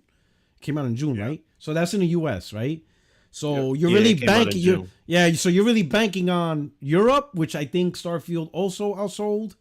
Came out in June, right? So that's in the US, right? So you're really banking. So you're really banking on Europe, which I think Starfield also outsold.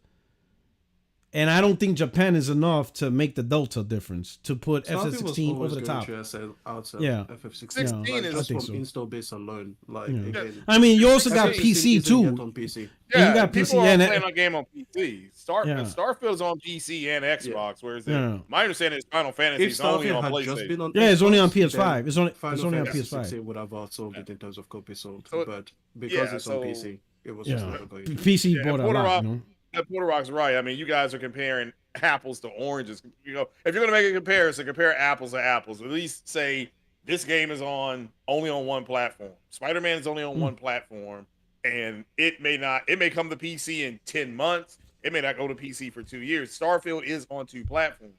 And I don't think Japan is enough to make the delta difference to put FF16 over the top. Yeah, FF16. 16 is just from so. install base alone. Like, again, I mean, you also got PC too. On PC. Yeah, you got people PC are and playing a game on PC. Starfield's on PC and Xbox, whereas my understanding is Final Fantasy is only on PlayStation. It's only on PS5. It's only on Fantasy PS5. 16 would have outsold it in terms of copies sold, but because it's on PC, it was just never going. PC bought a lot, you know. Porter Rock's right. I mean, you guys are comparing apples to oranges. You know, if you're going to make a comparison, compare apples to apples. At least say this game is only on one platform. Spider-Man is only on one platform, and it may come to PC in 10 months. It may not go to PC for 2 years. Starfield is on 2 platforms.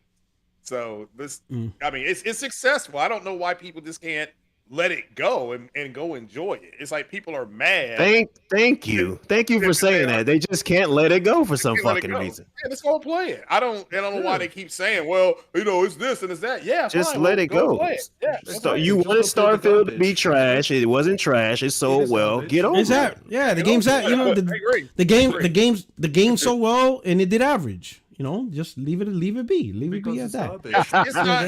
So this, I mean, it's successful. I don't know why people just can't let it go and go enjoy it. It's like people are mad. Thank you for saying that. They just can't let it go for some fucking reason. Yeah, let's go play it. I don't know why they keep saying, well, you know, it's this and it's that. Yeah, just fine, let it go. Play it. Yeah, You wanted Starfield to be trash. It wasn't trash. It sold well. Get over it. Yeah, the game's at, you know, the game so well and it did average. You know, just leave it be. Leave it be at that. It's not.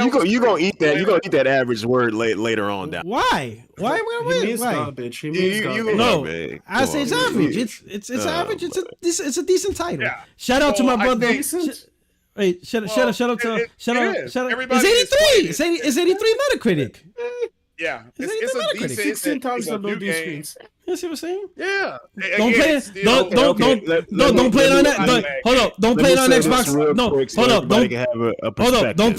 You gonna eat that? You gonna eat that average word later on down? Why? Why? He means garbage. He means garbage. No, I say it's average. It's average. It's a decent title. Yeah. Shout out to my brother. Hey, shout out to It's 83. It's 83 Metacritic. Yeah, it's a decent. 16 times the loading screens. You see what I'm saying? Yeah. Don't play it on that. Hold up. Don't play it on Xbox. No, hold up. Don't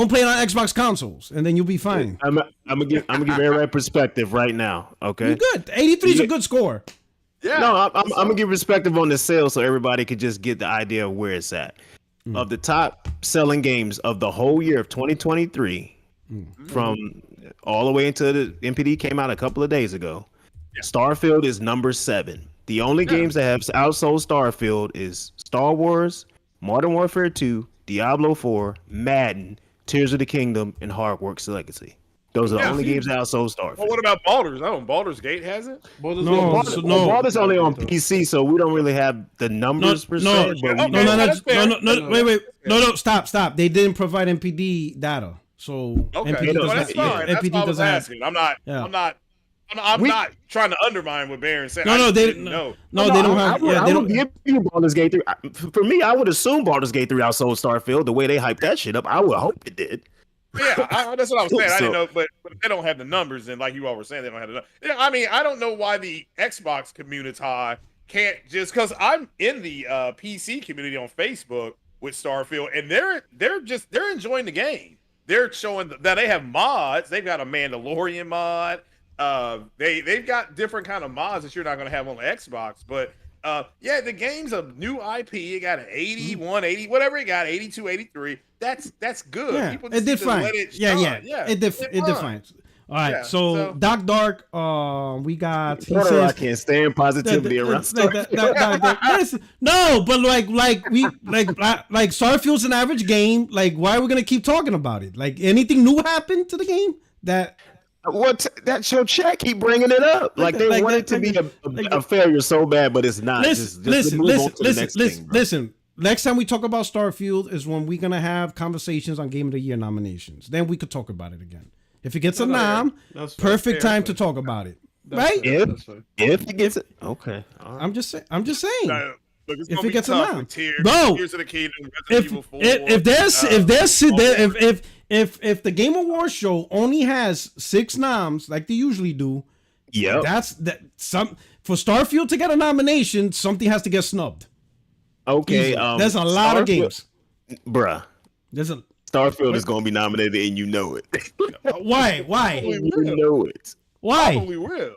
play it on Xbox consoles, and then you'll be fine. I'm gonna give everybody perspective right now. Okay. You're good. 83 is a good score. Yeah. No, I'm gonna give perspective on the sales so everybody could just get the idea of where it's at. Of the top selling games of the whole year of 2023, from all the way into the NPD came out a couple of days ago. Yeah. Starfield is number 7. The only games that have outsold Starfield is Star Wars, Modern Warfare 2, Diablo 4, Madden, Tears of the Kingdom, and Hardworks Legacy. Those are the only games that outsold Starfield. Well, what about Baldur's? No, Baldur's Gate has it? Baldur's only on PC, so we don't really have the numbers per se. No, stop. They didn't provide NPD data. So NPD that's fine. That's what I was asking. I'm not trying to undermine what Baron's saying. They don't have. They don't give you Baldur's Gate 3. For me, I would assume Baldur's Gate 3 outsold Starfield. The way they hyped that shit up, I would hope it did. Yeah, that's what I was saying. I didn't know, but they don't have the numbers, and like you all were saying, they don't have the numbers. Yeah, I mean, I don't know why the Xbox community can't just, because I'm in the PC community on Facebook with Starfield, and they're enjoying the game. They're showing that they have mods. They've got a Mandalorian mod. They've got different kind of mods that you're not going to have on the Xbox. But the game's a new IP. It got an 80, 180, whatever it got, 82, 83. That's good. Yeah, people it did fine. It did fine. All right, so Doc Dark, we got. He says, I can't stand positivity around Starfield. No, but like Starfield's an average game. Like, why are we gonna keep talking about it? Like, anything new happened to the game that? That's your chat. Keep bringing it up. Like they want it to be a failure so bad, but it's not. Listen. Next time we talk about Starfield is when we're gonna have conversations on Game of the Year nominations. Then we could talk about it again. If it gets a nom, perfect time to talk about it, right? If it gets it, okay. Right. I'm just saying. If it gets a nom, bro. If the Game Awards show only has 6 noms like they usually do, that's for Starfield to get a nomination, something has to get snubbed. Okay, there's a lot of games, bruh. Starfield is going to be nominated, and you know it. Why? You know it. Why? Probably will.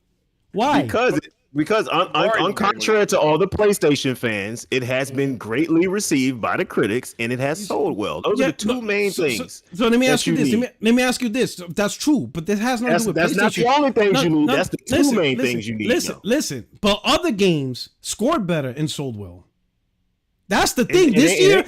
Why? Because on contrary to all the PlayStation fans, it has been greatly received by the critics and it has sold well. Those are the two main things. So let me ask you this. Let me ask you this. That's true, but that has nothing to do with PlayStation. That's not the only things you need. That's the two main things you need. Listen. But other games scored better and sold well. This year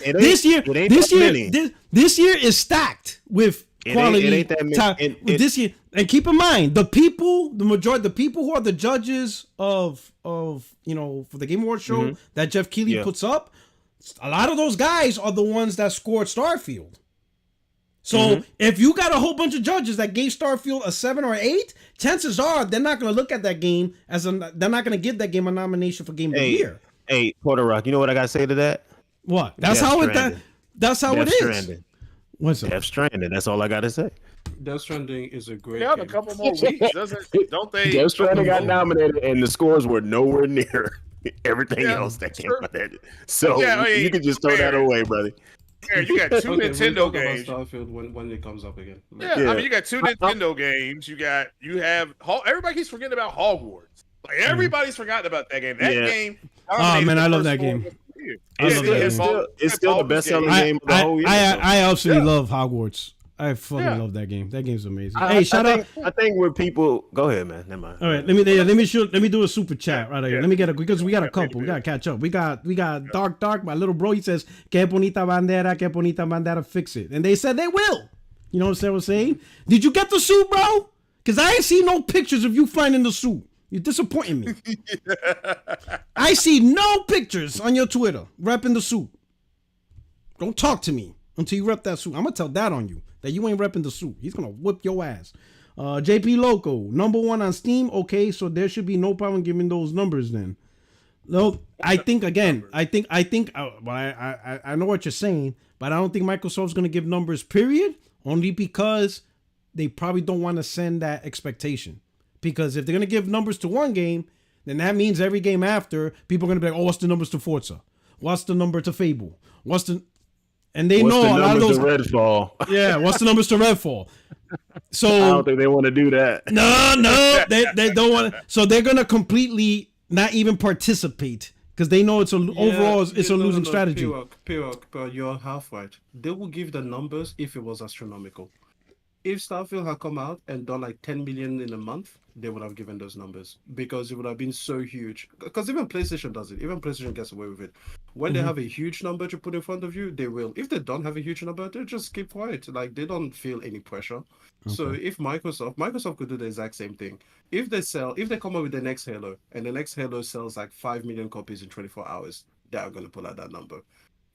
is stacked with quality. It ain't that many. This year, and keep in mind, the people who are the judges of for the Game Awards show that Jeff Keighley puts up, a lot of those guys are the ones that scored Starfield. So if you got a whole bunch of judges that gave Starfield a 7 or 8, chances are they're not going to look at that game they're not going to give that game a nomination for Game of the Year. Hey, Porter Rock, you know what I got to say to that? What? That's how it is. Stranding. What's up? Death Stranding. That's all I got to say. Death Stranding is a great They got game. a couple more weeks, don't they? Death Stranding got nominated, and the scores were nowhere near everything else that came out there. So you can just throw that away, brother. Yeah, you got two Nintendo games. Starfield when it comes up again. Yeah, I mean, you got two Nintendo games. You have everybody keeps forgetting about Hogwarts. Like everybody's forgotten about that game. That game. Oh man, I love that game. It's still the best-selling game of the whole year. I absolutely love Hogwarts. I fucking love that game. That game's amazing. Hey, shout out. I think where people go ahead, man. Never mind. All right, let me do a super chat right here. Let me get because we got a couple. We gotta catch up. We got Dark. My little bro. He says, "Que bonita bandera, fix it." And they said they will. You know what I'm saying? Did you get the suit, bro? Because I ain't seen no pictures of you flying in the suit. You're disappointing me. I see no pictures on your Twitter repping the suit. Don't talk to me until you rep that suit. I'm gonna tell Dad on you that you ain't repping the suit. He's gonna whip your ass. JP Loco, #1 on Steam. Okay, so there should be no problem giving those numbers then. No, I think again. I think. I know what you're saying, but I don't think Microsoft's gonna give numbers. Period. Only because they probably don't want to send that expectation. Because if they're gonna give numbers to one game, then that means every game after, people are gonna be like, "Oh, what's the numbers to Forza? What's the number to Fable? And they know a lot of those. Redfall. Yeah, what's the numbers to Redfall? So I don't think they want to do that. No, they don't want. So they're gonna completely not even participate because they know it's a losing strategy. But you're half right. They will give the numbers if it was astronomical. If Starfield had come out and done like 10 million in a month, they would have given those numbers because it would have been so huge. Because even PlayStation does it. Even PlayStation gets away with it. When they have a huge number to put in front of you, they will. If they don't have a huge number, they just keep quiet. Like they don't feel any pressure. Okay. So if Microsoft could do the exact same thing. If they come up with the next Halo and the next Halo sells like 5 million copies in 24 hours, they are going to pull out that number.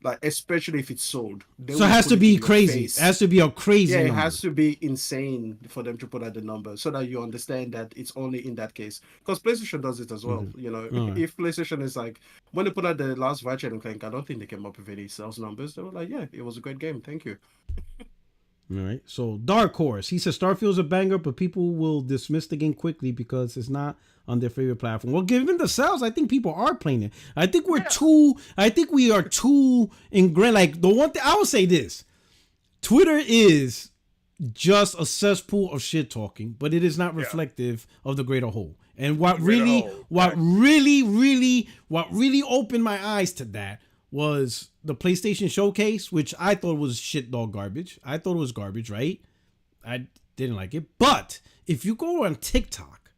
Like, especially if it's sold. So it has to be crazy. It has to be a crazy number. It has to be insane for them to put out the number so that you understand that it's only in that case. Because PlayStation does it as well. You know, if PlayStation is like, when they put out the last Ratchet and Clank, I don't think they came up with any sales numbers. They were like, yeah, it was a great game. Thank you. All right. So Dark Horse, he says Starfield's a banger, but people will dismiss the game quickly because it's not on their favorite platform. Well, given the sales, I think people are playing it. I think we are too ingrained. Like the one thing I would say this, Twitter is just a cesspool of shit talking, but it is not reflective of the greater whole. And what really opened my eyes to that was the PlayStation Showcase, which I thought was shit dog garbage. I thought it was garbage, right? I didn't like it. But if you go on TikTok,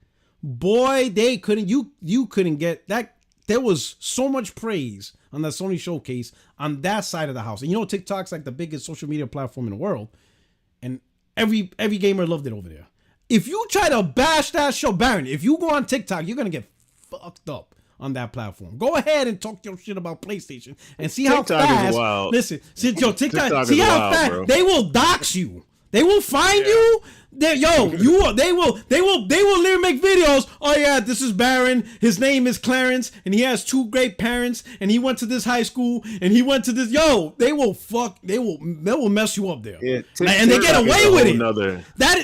boy, they couldn't. You couldn't get that. There was so much praise on that Sony Showcase on that side of the house. And you know, TikTok's like the biggest social media platform in the world, and every gamer loved it over there. If you try to bash that show, Baron, if you go on TikTok, you're gonna get fucked up on that platform. Go ahead and talk your shit about PlayStation and see how fast. Listen, TikTok see how fast bro. They will dox you. They will find you. They will literally make videos. Oh yeah, this is Baron. His name is Clarence, and he has 2 great parents, and he went to this high school, and he went to this. They will mess you up there, and they get away with it. That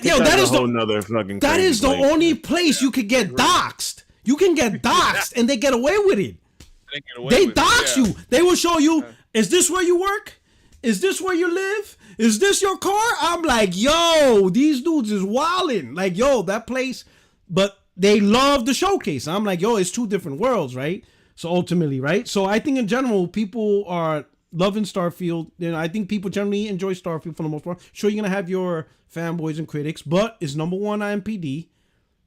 is the only place you could get doxxed. You can get doxxed, and they get away with it. They dox you. They will show you. Is this where you work? Is this where you live? Is this your car? I'm like, yo, these dudes is wildin'. Like, yo, that place. But they love the showcase. I'm like, yo, it's two different worlds, right? So ultimately, right? So I think in general, people are loving Starfield. I think people generally enjoy Starfield for the most part. Sure, you're gonna have your fanboys and critics, but it's number one IMPD,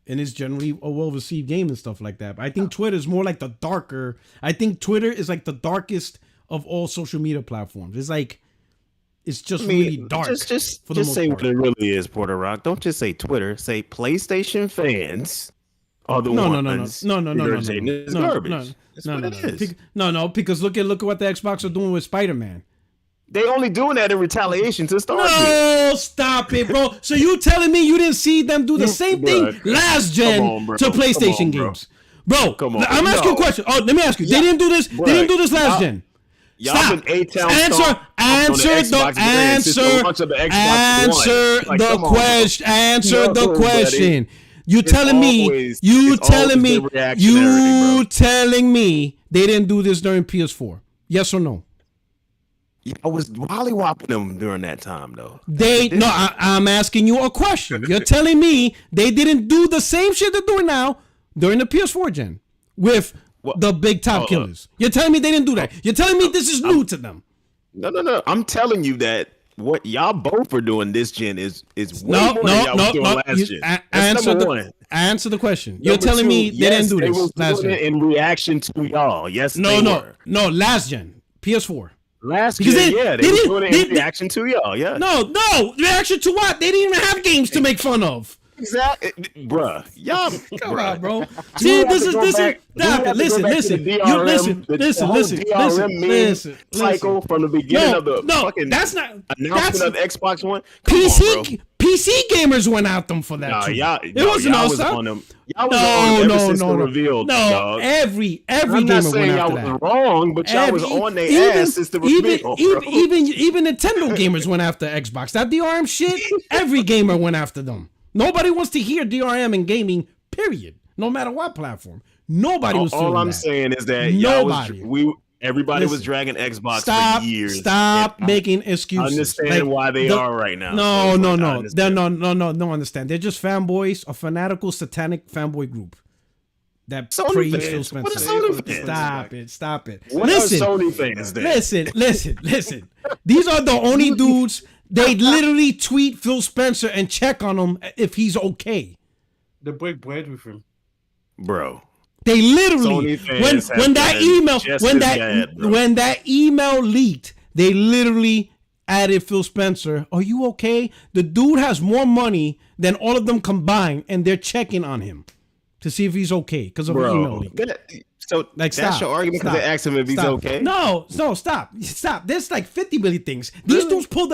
and it's generally a well-received game and stuff like that. But I think Twitter is more like the darker. I think Twitter is like the darkest of all social media platforms. It's like it's just really dark. Just say what it really is, Porter Rock. Don't just say Twitter. Say PlayStation fans are the ones. No. It's garbage. That's what it is. No, because look at what the Xbox are doing with Spider-Man. They only doing that in retaliation to Starfield. No, stop it, bro. So you telling me you didn't see them do the same thing last gen to PlayStation games? Bro, come on. I'm asking you a question. Oh, let me ask you. They didn't do this. They didn't do this last gen. Stop. Answer the question. You telling me they didn't do this during PS4? Yes or no? I was wollywopping them during that time, though. I'm asking you a question. You're telling me they didn't do the same shit they're doing now during the PS4 gen with the big top killers. You're telling me they didn't do that. You're telling me this is new to them. No. I'm telling you that what y'all both are doing this gen is way more than y'all was doing last gen. That's number one. Answer the question. You're telling me they didn't do this last gen in reaction to y'all. Yes, no, last gen PS4. Last gen, they were doing it in reaction to y'all. Yeah. No, reaction to what? They didn't even have games to make fun of. Exactly, bruh. Y'all, come on, bro. See, this is. Listen. Cycle from the beginning of the fucking announcement of the Xbox One. PC gamers went at them for that too. It wasn't us. Y'all was on ever since the reveal. No, every gamer went after that. I'm not saying y'all was wrong, but y'all was on their ass since the reveal. Even Nintendo gamers went after Xbox. That DRM shit, every gamer went after them. Nobody wants to hear DRM in gaming, period. No matter what platform. Nobody was feeling that. All I'm saying is that everybody was dragging Xbox for years. Stop making excuses. I understand why they are right now. No, understand. They're just fanboys, a fanatical, satanic fanboy group that praise Phil Spencer. What are Sony fans? Stop it. What are Sony fans then? Listen. These are the only dudes. They literally tweet Phil Spencer and check on him if he's okay. They break bread with him, bro. They literally when that email leaked, they literally added Phil Spencer. Are you okay? The dude has more money than all of them combined, and they're checking on him to see if he's okay because of the email leak. So that's your argument because they asked him if he's okay? No, stop. There's like 50 million things. These dudes pulled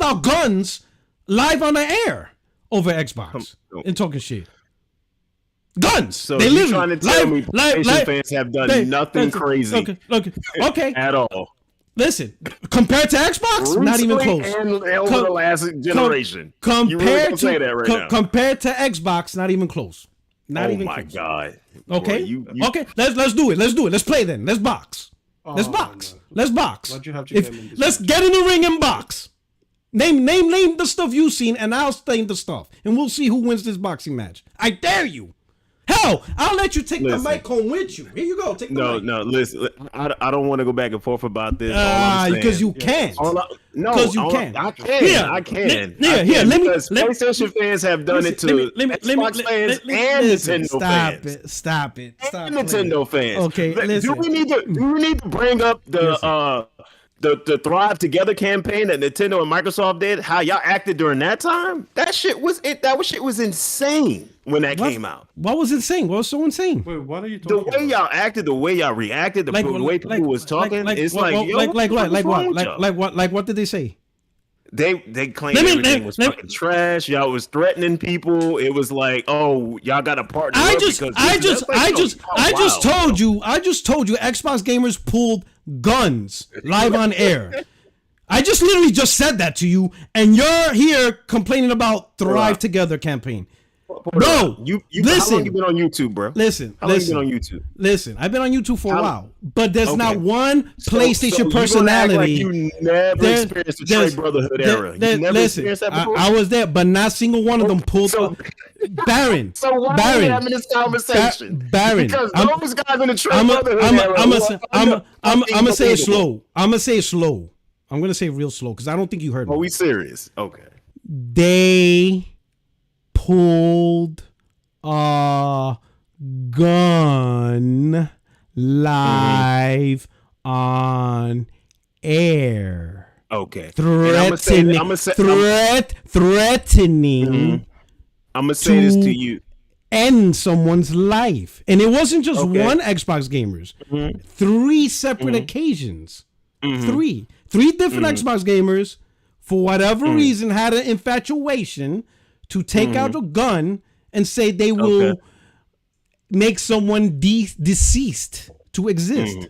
out guns live on the air over Xbox and talking shit. Guns. So they literally trying to tell me PlayStation fans have done nothing crazy. Okay. At all. Listen, compared to Xbox, not even close. And over the last generation. Compared to Xbox, not even close. Not even close. Oh my god. Okay. Boy, okay. Let's do it. Let's play then. Let's box. Let's box. Why'd you have to let's get in the ring and box. Name the stuff you've seen, and I'll name the stuff, and we'll see who wins this boxing match. I dare you. Hell, I'll let you take the mic home with you. Here you go. Take the mic. No, listen. I don't want to go back and forth about this. Because you can't. Because you can. I can. Here, let me. PlayStation fans have done it to Xbox fans and Nintendo fans. Stop it. And Nintendo fans. Okay, listen. Do we need to bring up the Thrive Together campaign that Nintendo and Microsoft did? How y'all acted during that time? That shit was insane when that came out. What was insane? What was so insane? Wait, what are you talking about? The way y'all acted, the way y'all reacted, the way people was talking. It's what did they say? They claimed everything was fucking trash. Y'all was threatening people. It was like, oh, y'all got to partner. I just told you Xbox gamers pulled guns live on air. I just literally just said that to you, and you're here complaining about Thrive Together campaign. Bro, you listen. How long you been on YouTube, bro? Listen, How long you been on YouTube? Listen, I've been on YouTube for a while, but there's not one PlayStation so personality. You never experienced the Trade Brotherhood era. You never experienced that before? I was there, but not single one of them pulled up. Baron. So why are we having this conversation? Baron. Because those guys in the Trade Brotherhood era. I'm gonna say it slow. I'm gonna say it slow. I'm gonna say it real slow because I don't think you heard me. Are we serious? Okay. They pulled a gun live on air. Okay. Threatening. I'm gonna say this to you. End someone's life. And it wasn't just one Xbox gamers. 3 separate occasions. Three different Xbox gamers, for whatever reason, had an infatuation to take out a gun and say they will make someone deceased to exist.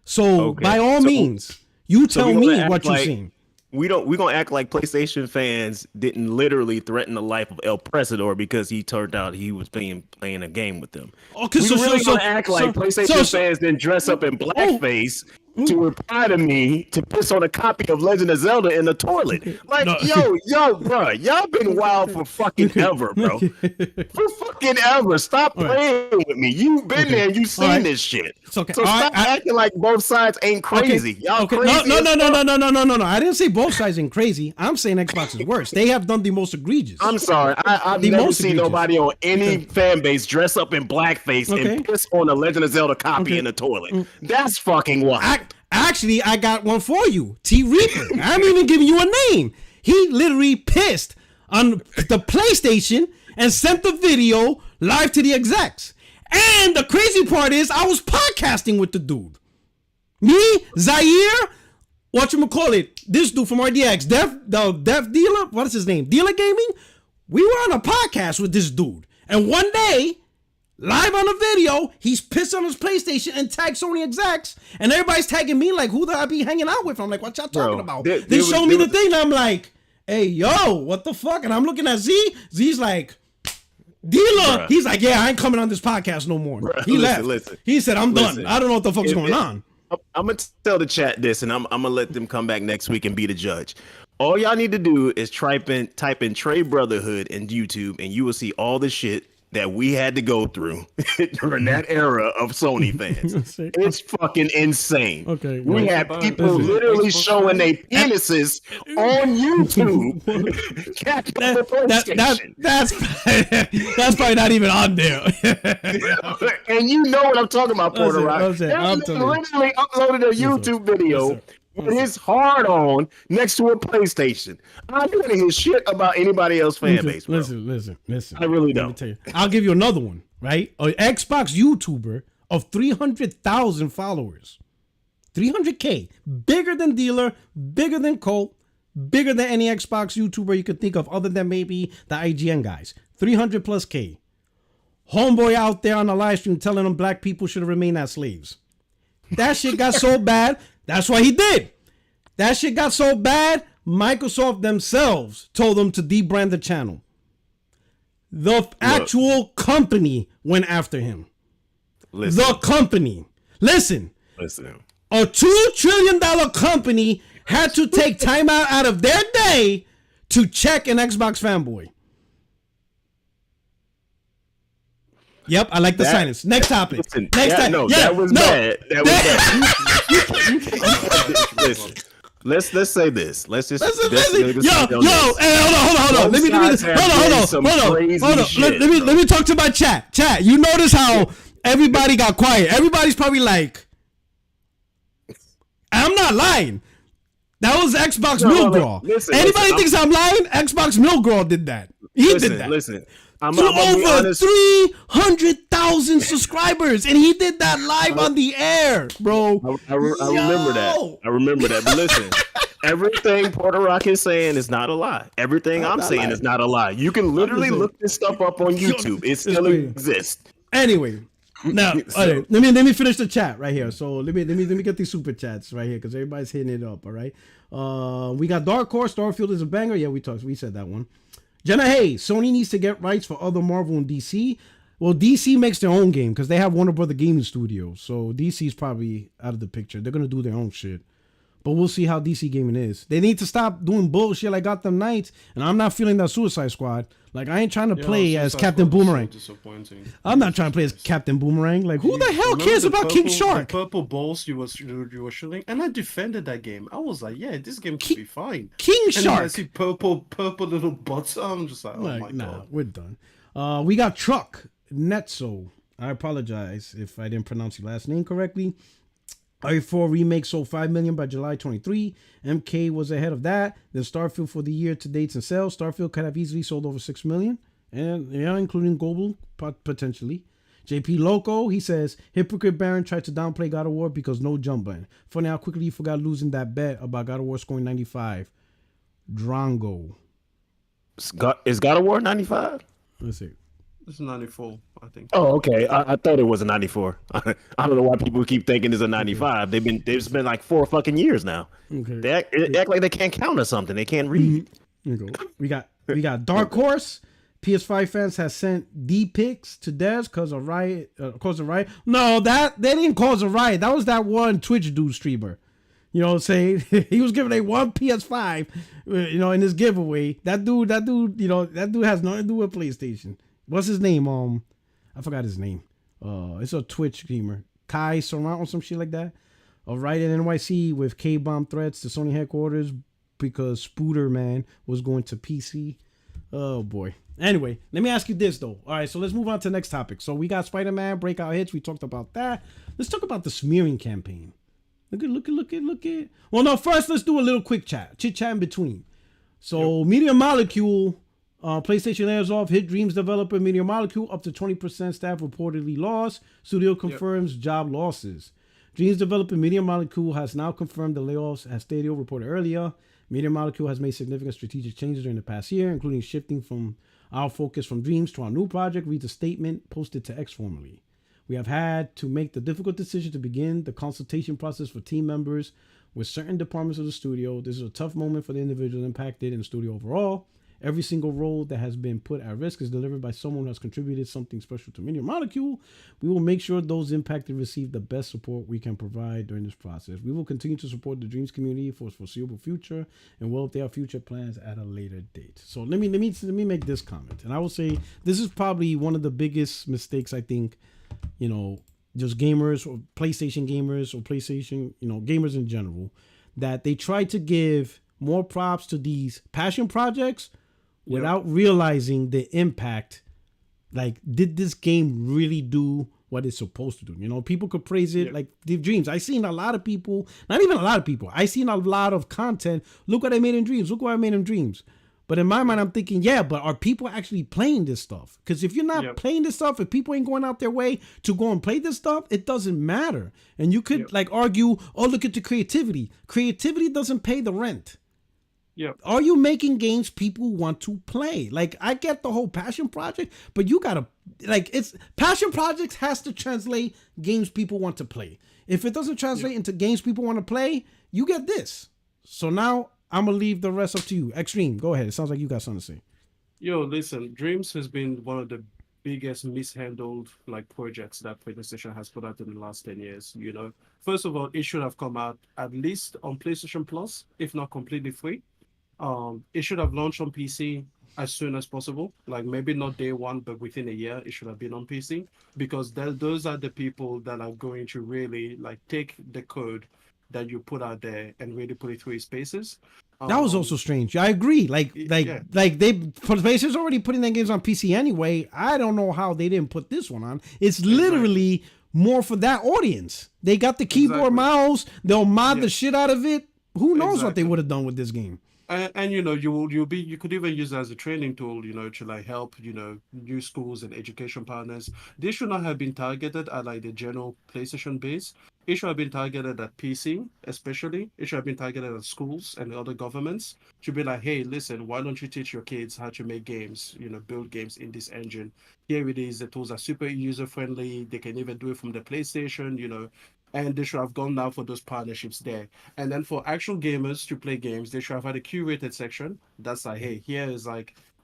So by all means, you tell me what you've seen. We're gonna act like PlayStation fans didn't literally threaten the life of El Presidor because he turned out he was playing a game with them. Okay, We're gonna act like PlayStation fans didn't dress up in blackface to reply to me to piss on a copy of Legend of Zelda in the toilet. Like, yo, bro, y'all been wild for fucking ever, bro. For fucking ever. Stop playing with me. You've been there and you've seen this shit. So stop acting like both sides ain't crazy. Y'all crazy. No. I didn't say both sides ain't crazy. I'm saying Xbox is worse. They have done the most egregious. I'm sorry. I've never seen nobody on any fan base dress up in blackface and piss on a Legend of Zelda copy in the toilet. That's fucking wild. Actually, I got one for you. T Reaper. I'm even giving you a name. He literally pissed on the PlayStation and sent the video live to the execs. And the crazy part is I was podcasting with the dude. Me, Zaire, whatchamacallit, this dude from RDX, Def Dealer, what is his name? Dealer Gaming? We were on a podcast with this dude. And one day, live on the video, he's pissed on his PlayStation and tagged Sony execs, and everybody's tagging me like, who the I be hanging out with? I'm like, what y'all talking about? They show me the thing, and I'm like, hey, yo, what the fuck? And I'm looking at Z. Z's like, Dealer. He's like, yeah, I ain't coming on this podcast no more. He left. He said, I'm done. I don't know what the fuck's going on. I'm going to tell the chat this, and I'm going to let them come back next week and be the judge. All y'all need to do is type in Trade Brotherhood in YouTube, and you will see all the shit that we had to go through during that era of Sony fans. It's fucking insane. Okay, we had people literally showing their penises on YouTube. That's probably not even on there. And you know what I'm talking about, Porter Rock. They literally uploaded a YouTube video with his hard on next to a PlayStation. I'm not gonna hear shit about anybody else fan base. Bro. Listen. I really don't. Tell you. I'll give you another one, right? An Xbox YouTuber of 300,000 followers. 300K. Bigger than Dealer, bigger than Colt, bigger than any Xbox YouTuber you could think of other than maybe the IGN guys. 300 plus K. Homeboy out there on the live stream telling them black people should remain as slaves. That shit got so bad. That's what he did. That shit got so bad, Microsoft themselves told them to debrand the channel. The actual company went after him. The company. Listen. A $2 trillion company had to take time out of their day to check an Xbox fanboy. Yep, I like the silence. Next topic. That was bad. Listen, let's say this. Let's just listen. Yo, hey, hold on. Let me talk to my chat. Chat, you notice how everybody got quiet. Everybody's probably like, I'm not lying. That was Xbox Milgirl. Anybody thinks I'm lying? Xbox Milgirl did that. He did that. Listen. I'm over 300,000 subscribers, and he did that live on the air, bro. I remember that. But listen, everything Porter Rock is saying is not a lie. Everything I'm saying is not a lie. You can literally look this stuff up on YouTube. It still exists. Anyway, now let me finish the chat right here. So let me get these super chats right here because everybody's hitting it up. All right. We got Dark Horse. Starfield is a banger. Yeah, we said that one. Jenna Hayes, Sony needs to get rights for other Marvel and DC. Well, DC makes their own game because they have Warner Brother Gaming Studios. So DC's probably out of the picture. They're going to do their own shit. But we'll see how DC Gaming is. They need to stop doing bullshit like Gotham Knights. And I'm not feeling that Suicide Squad. Like, I ain't trying to play as Captain Boomerang. So I'm not trying to play as Captain Boomerang. Like, who the hell cares about King Shark? The purple balls you were shooting, and I defended that game. I was like, yeah, this game could be fine. King Shark. And I see purple little butts. I'm just like, oh my god. We're done. We got Truck Netso. I apologize if I didn't pronounce your last name correctly. RE4 remake sold 5 million by July 23. MK was ahead of that. Then Starfield for the year to dates and sales. Starfield could have easily sold over 6 million. And yeah, including global potentially. JP Loco, he says, Hypocrite Baron tried to downplay God of War because no jump button. Funny how quickly he forgot losing that bet about God of War scoring 95. Drongo. Is God of War 95? Let's see. It's 94, I think. Oh, okay. I thought it was a 94. I don't know why people keep thinking it's a 95. They've spent like 4 fucking years now. Okay. They act like they can't count or something. They can't read. Here you go. We got Dark Horse. PS5 fans have sent D pics to Dez because of riot. Cause a riot. No, they didn't cause a riot. That was that one Twitch dude streamer. You know what I'm saying? He was giving a one PS5. In his giveaway. That dude. That dude has nothing to do with PlayStation. What's his name? I forgot his name. It's a Twitch streamer. Kai Sarant or some shit like that. A riot in NYC with K-bomb threats to Sony headquarters because Spooter Man was going to PC. Oh boy. Anyway, let me ask you this though. All right, so let's move on to the next topic. So we got Spider-Man breakout hits. We talked about that. Let's talk about the smearing campaign. Look at. Well, no, first let's do a little quick chit chat in between. So Media Molecule. PlayStation layers off hit Dreams developer Media Molecule, up to 20% staff reportedly lost. Studio confirms job losses. Dreams developer Media Molecule has now confirmed the layoffs, as Stadio reported earlier. Media Molecule has made significant strategic changes during the past year, including shifting from our focus from Dreams to our new project, reads a statement posted to X formerly. We have had to make the difficult decision to begin the consultation process for team members with certain departments of the studio. This is a tough moment for the individuals impacted in the studio overall. Every single role that has been put at risk is delivered by someone who has contributed something special to Media Molecule. We will make sure those impacted receive the best support we can provide during this process. We will continue to support the Dreams community for its foreseeable future and will update our future plans at a later date. So let me make this comment. And I will say this is probably one of the biggest mistakes I think, just gamers or PlayStation gamers or PlayStation, gamers in general, that they try to give more props to these passion projects without realizing the impact. Like, did this game really do what it's supposed to do? People could praise it like the Dreams. I seen a lot of people, not even a lot of people, I seen a lot of content. Look what I made in Dreams. Look what I made in Dreams. But in my mind, I'm thinking, but are people actually playing this stuff? Because if you're not playing this stuff, if people ain't going out their way to go and play this stuff, it doesn't matter. And you could argue, oh, look at the creativity. Creativity doesn't pay the rent. Yeah. Are you making games people want to play? Like, I get the whole passion project, but you gotta it's passion projects has to translate games people want to play. If it doesn't translate into games people want to play, you get this. So now I'm gonna leave the rest up to you. Extreme, go ahead. It sounds like you got something to say. Yo, listen, Dreams has been one of the biggest mishandled projects that PlayStation has put out in the last 10 years. First of all, it should have come out at least on PlayStation Plus, if not completely free. It should have launched on PC as soon as possible. Like, maybe not day one, but within a year, it should have been on PC, because those are the people that are going to really take the code that you put out there and really put it through its paces. That was also strange. I agree. PlayStation's already putting their games on PC anyway. I don't know how they didn't put this one on. It's literally more for that audience. They got the keyboard, mouse. They'll mod the shit out of it. Who knows what they would have done with this game? And you could even use it as a training tool, to help, new schools and education partners. This should not have been targeted at the general PlayStation base. It should have been targeted at PC, especially. It should have been targeted at schools and other governments to be like, hey, listen, why don't you teach your kids how to make games, build games in this engine? Here it is. The tools are super user friendly. They can even do it from the PlayStation, and they should have gone now for those partnerships there. And then for actual gamers to play games, they should have had a curated section that's like, hey, here is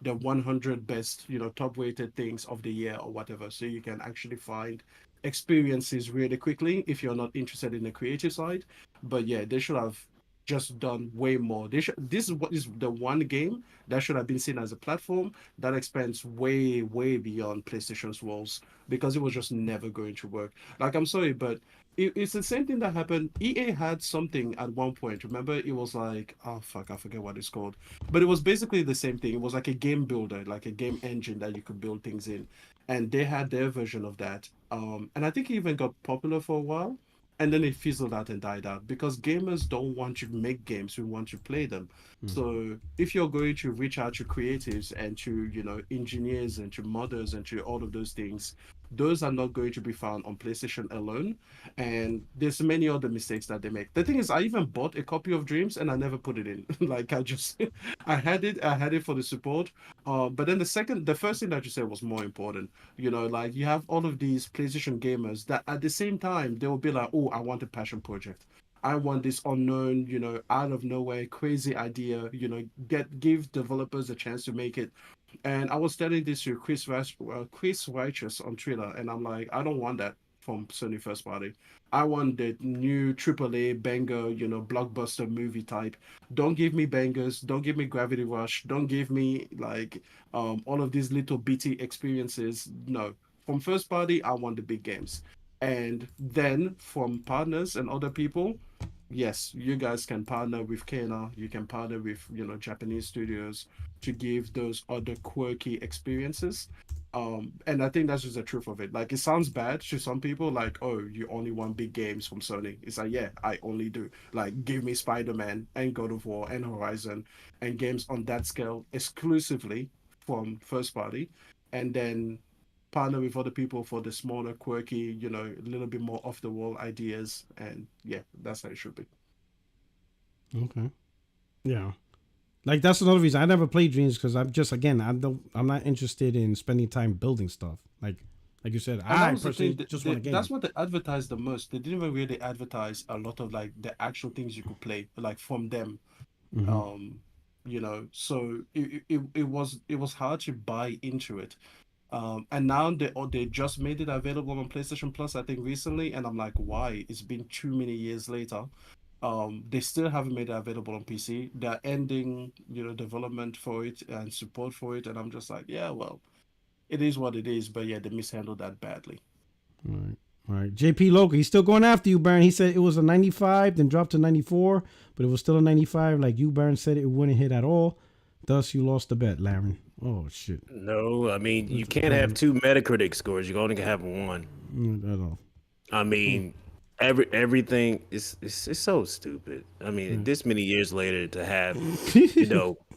the 100 best, top rated things of the year or whatever. So you can actually find experiences really quickly if you're not interested in the creative side. But yeah, they should have just done way more. This is what is the one game that should have been seen as a platform that expands way, way beyond PlayStation's walls, because it was just never going to work. Like, I'm sorry, but it's the same thing that happened. EA had something at one point. Remember, it was like, oh fuck, I forget what it's called. But it was basically the same thing. It was like a game builder, like a game engine that you could build things in. And they had their version of that. And I think it even got popular for a while. And then it fizzled out and died out because gamers don't want to make games, we want to play them. So if you're going to reach out to creatives and to, engineers and to modders and to all of those things, those are not going to be found on PlayStation alone. And there's many other mistakes that they make. The thing is, I even bought a copy of Dreams and I never put it in. Like, I had it for the support. But then the first thing that you said was more important. Like, you have all of these PlayStation gamers that at the same time they will be like, oh, I want a passion project. I want this unknown, out of nowhere, crazy idea, give developers a chance to make it. And I was telling this to Chris Righteous on Twitter, and I'm like, I don't want that from Sony first party. I want the new AAA banger, blockbuster movie type. Don't give me bangers. Don't give me Gravity Rush. Don't give me like all of these little bitty experiences. No, from first party, I want the big games. And then from partners and other people, yes, you guys can partner with Kena, you can partner with, Japanese studios to give those other quirky experiences. And I think that's just the truth of it. Like, it sounds bad to some people, like, oh, you only want big games from Sony. It's like, yeah, I only do. Like, give me Spider-Man and God of War and Horizon and games on that scale exclusively from first party. And then partner with other people for the smaller, quirky, a little bit more off the wall ideas. And yeah, that's how it should be. Okay. Yeah. Like, that's another reason I never played Dreams, because I'm not interested in spending time building stuff. Like you said, I personally just want a game. That's what they advertised the most. They didn't even really advertise a lot of like the actual things you could play, like from them. So it was hard to buy into it. And now they just made it available on PlayStation Plus, I think recently, and I'm like, why? It's been too many years later. They still haven't made it available on PC. They're ending, development for it and support for it, and I'm just like, yeah, well, it is what it is. But yeah, they mishandled that badly. All right. JP Loco, he's still going after you, Baron. He said it was a 95, then dropped to 94, but it was still a 95. Like you, Baron, said it wouldn't hit at all. Thus, you lost the bet, Laren. Oh, shit. No, I mean, you can't have two Metacritic scores. You can only have one. At all. I mean, everything is so stupid. I mean, this many years later to have,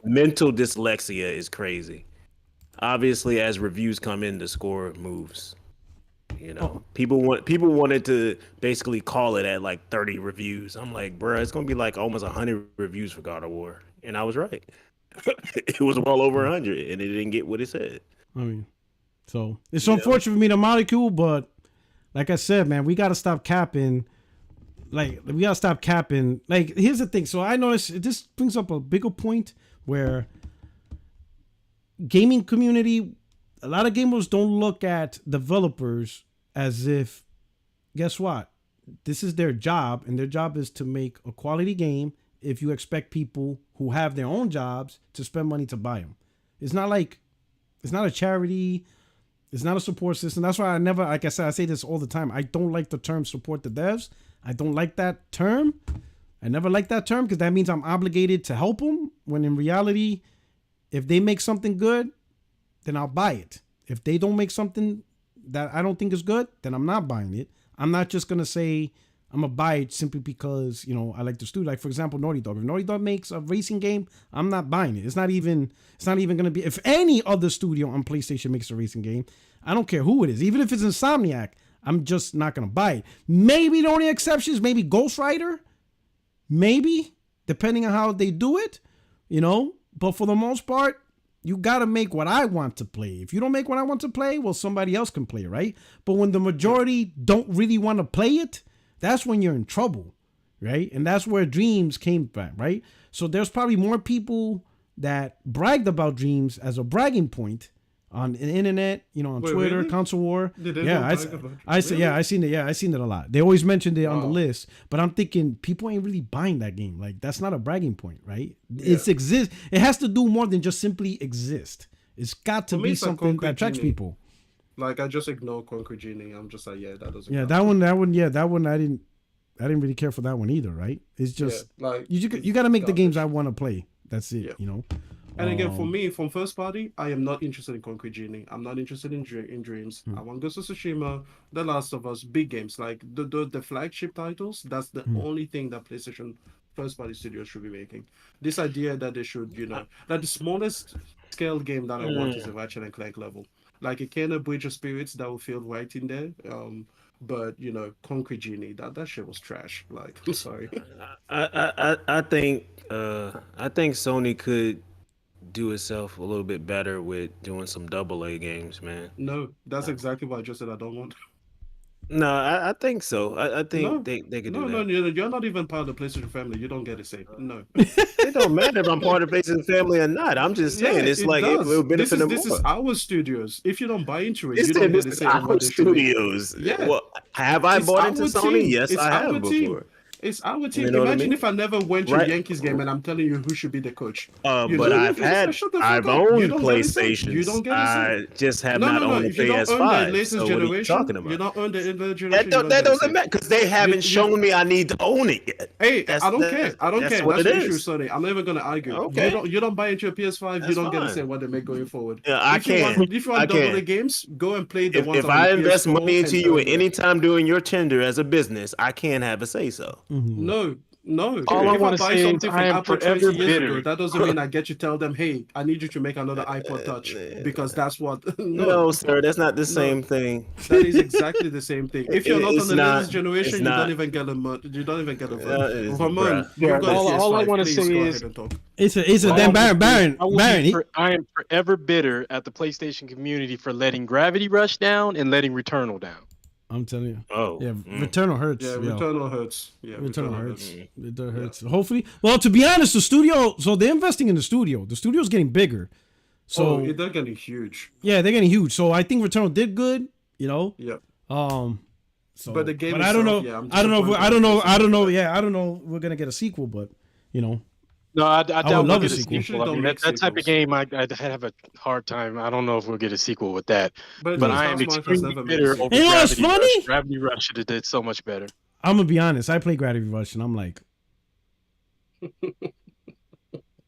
mental dyslexia is crazy. Obviously, as reviews come in, the score moves. People wanted to basically call it at like 30 reviews. I'm like, bro, it's gonna be like almost 100 reviews for God of War, and I was right. It was well over 100, and it didn't get what it said. I mean, so it's unfortunate for me, the molecule, but like I said, man, we gotta stop capping. Like, we gotta stop capping. Like, here's the thing. So I noticed this brings up a bigger point where gaming community, a lot of gamers don't look at developers as if, guess what? This is their job, and their job is to make a quality game. If you expect people who have their own jobs to spend money to buy them, it's not a charity. It's not a support system. That's why like I said, I say this all the time. I don't like the term support the devs. I don't like that term. I never like that term because that means I'm obligated to help them, when in reality, if they make something good, then I'll buy it. If they don't make something that I don't think is good, then I'm not buying it. I'm not just going to say I'm going to buy it simply because, I like the studio. Like, for example, Naughty Dog. If Naughty Dog makes a racing game, I'm not buying it. It's not even going to be, if any other studio on PlayStation makes a racing game, I don't care who it is. Even if it's Insomniac, I'm just not going to buy it. Maybe the only exceptions, maybe Ghost Rider. Maybe, depending on how they do it, But for the most part, you got to make what I want to play. If you don't make what I want to play, well, somebody else can play, right? But when the majority don't really want to play it, that's when you're in trouble, right? And that's where Dreams came from, right? So there's probably more people that bragged about Dreams as a bragging point on the internet, on Twitter, really? Console War. I seen it. Yeah, I seen it a lot. They always mentioned it on the list, but I'm thinking people ain't really buying that game. Like that's not a bragging point, right? Yeah. It has to do more than just simply exist. It's got to be something that attracts people. Like I just ignore Concrete Genie. I'm just like, that doesn't. Yeah, count. that one. I didn't really care for that one either, right? It's just you got to make the games I want to play. That's it, And again, for me, from first party, I am not interested in Concrete Genie. I'm not interested in Dreams. I want Ghost of Tsushima, The Last of Us, big games like the flagship titles. That's the only thing that PlayStation first party studios should be making. This idea that they should, that the smallest scale game that I want is a Ratchet and Clank level. Like a kind of Bridge of Spirits that will feel right in there. But Concrete Genie, that shit was trash. Like, I'm sorry. I think Sony could do itself a little bit better with doing some AA games, man. No, that's exactly what I just said. I don't want. No, I think so. I think they could do that. No, you're not even part of the PlayStation family. You don't get a say. No. It don't matter if I'm part of the PlayStation family or not. I'm just saying it will benefit them more. This is our studios. If you don't buy into it, you don't get a say. Our studios. Yeah. Well, have I bought into Sony? Yes, I have before. It's our team. You know Imagine if I never went to a Yankees game and I'm telling you who should be the coach. But I've owned PlayStation. You don't get I just have not owned the PS5. So what are you talking about? You're not on the generation. That doesn't matter because they haven't shown me I need to own it yet. Hey, I don't care. That's what the it issue, is. Sonny. I'm never gonna argue. Okay. You don't buy into your PS5. You don't get to say what they make going forward. Yeah, If you want double the games, go and play the ones. If I invest money into you at any time during your tender as a business, I can't have a say so. No. All I want to buy say something is from I am Apple 20 forever years bitter. ago, that doesn't mean I get to tell them, hey, I need you to make another iPod Touch because that's what. No, sir, that's not the same thing. That is exactly the same thing. If you're not on the latest generation, you not. don't even get a vote. Ramon, all I want to say is it's a damn Baron. I am forever bitter at the PlayStation community for letting Gravity Rush down and letting Returnal down. I'm telling you. Oh. Yeah, Returnal hurts. Yeah, Returnal hurts. Yeah, Returnal hurts. It hurts. Hopefully. Well, to be honest, the studio, so they're investing in the studio. The studio's getting bigger. So they're getting huge. Yeah, they're getting huge. So I think Returnal did good, Yeah. So but the game I don't know. Yeah, I don't know. Yeah, I don't know we're going to get a sequel, but No, I doubt we'll get a sequel. sequel. I mean, that type of game, I'd have a hard time. I don't know if we'll get a sequel with that. But I am extremely bitter over Gravity Rush. Gravity Rush should have did so much better. I'm going to be honest. I played Gravity Rush, and I'm like... Man,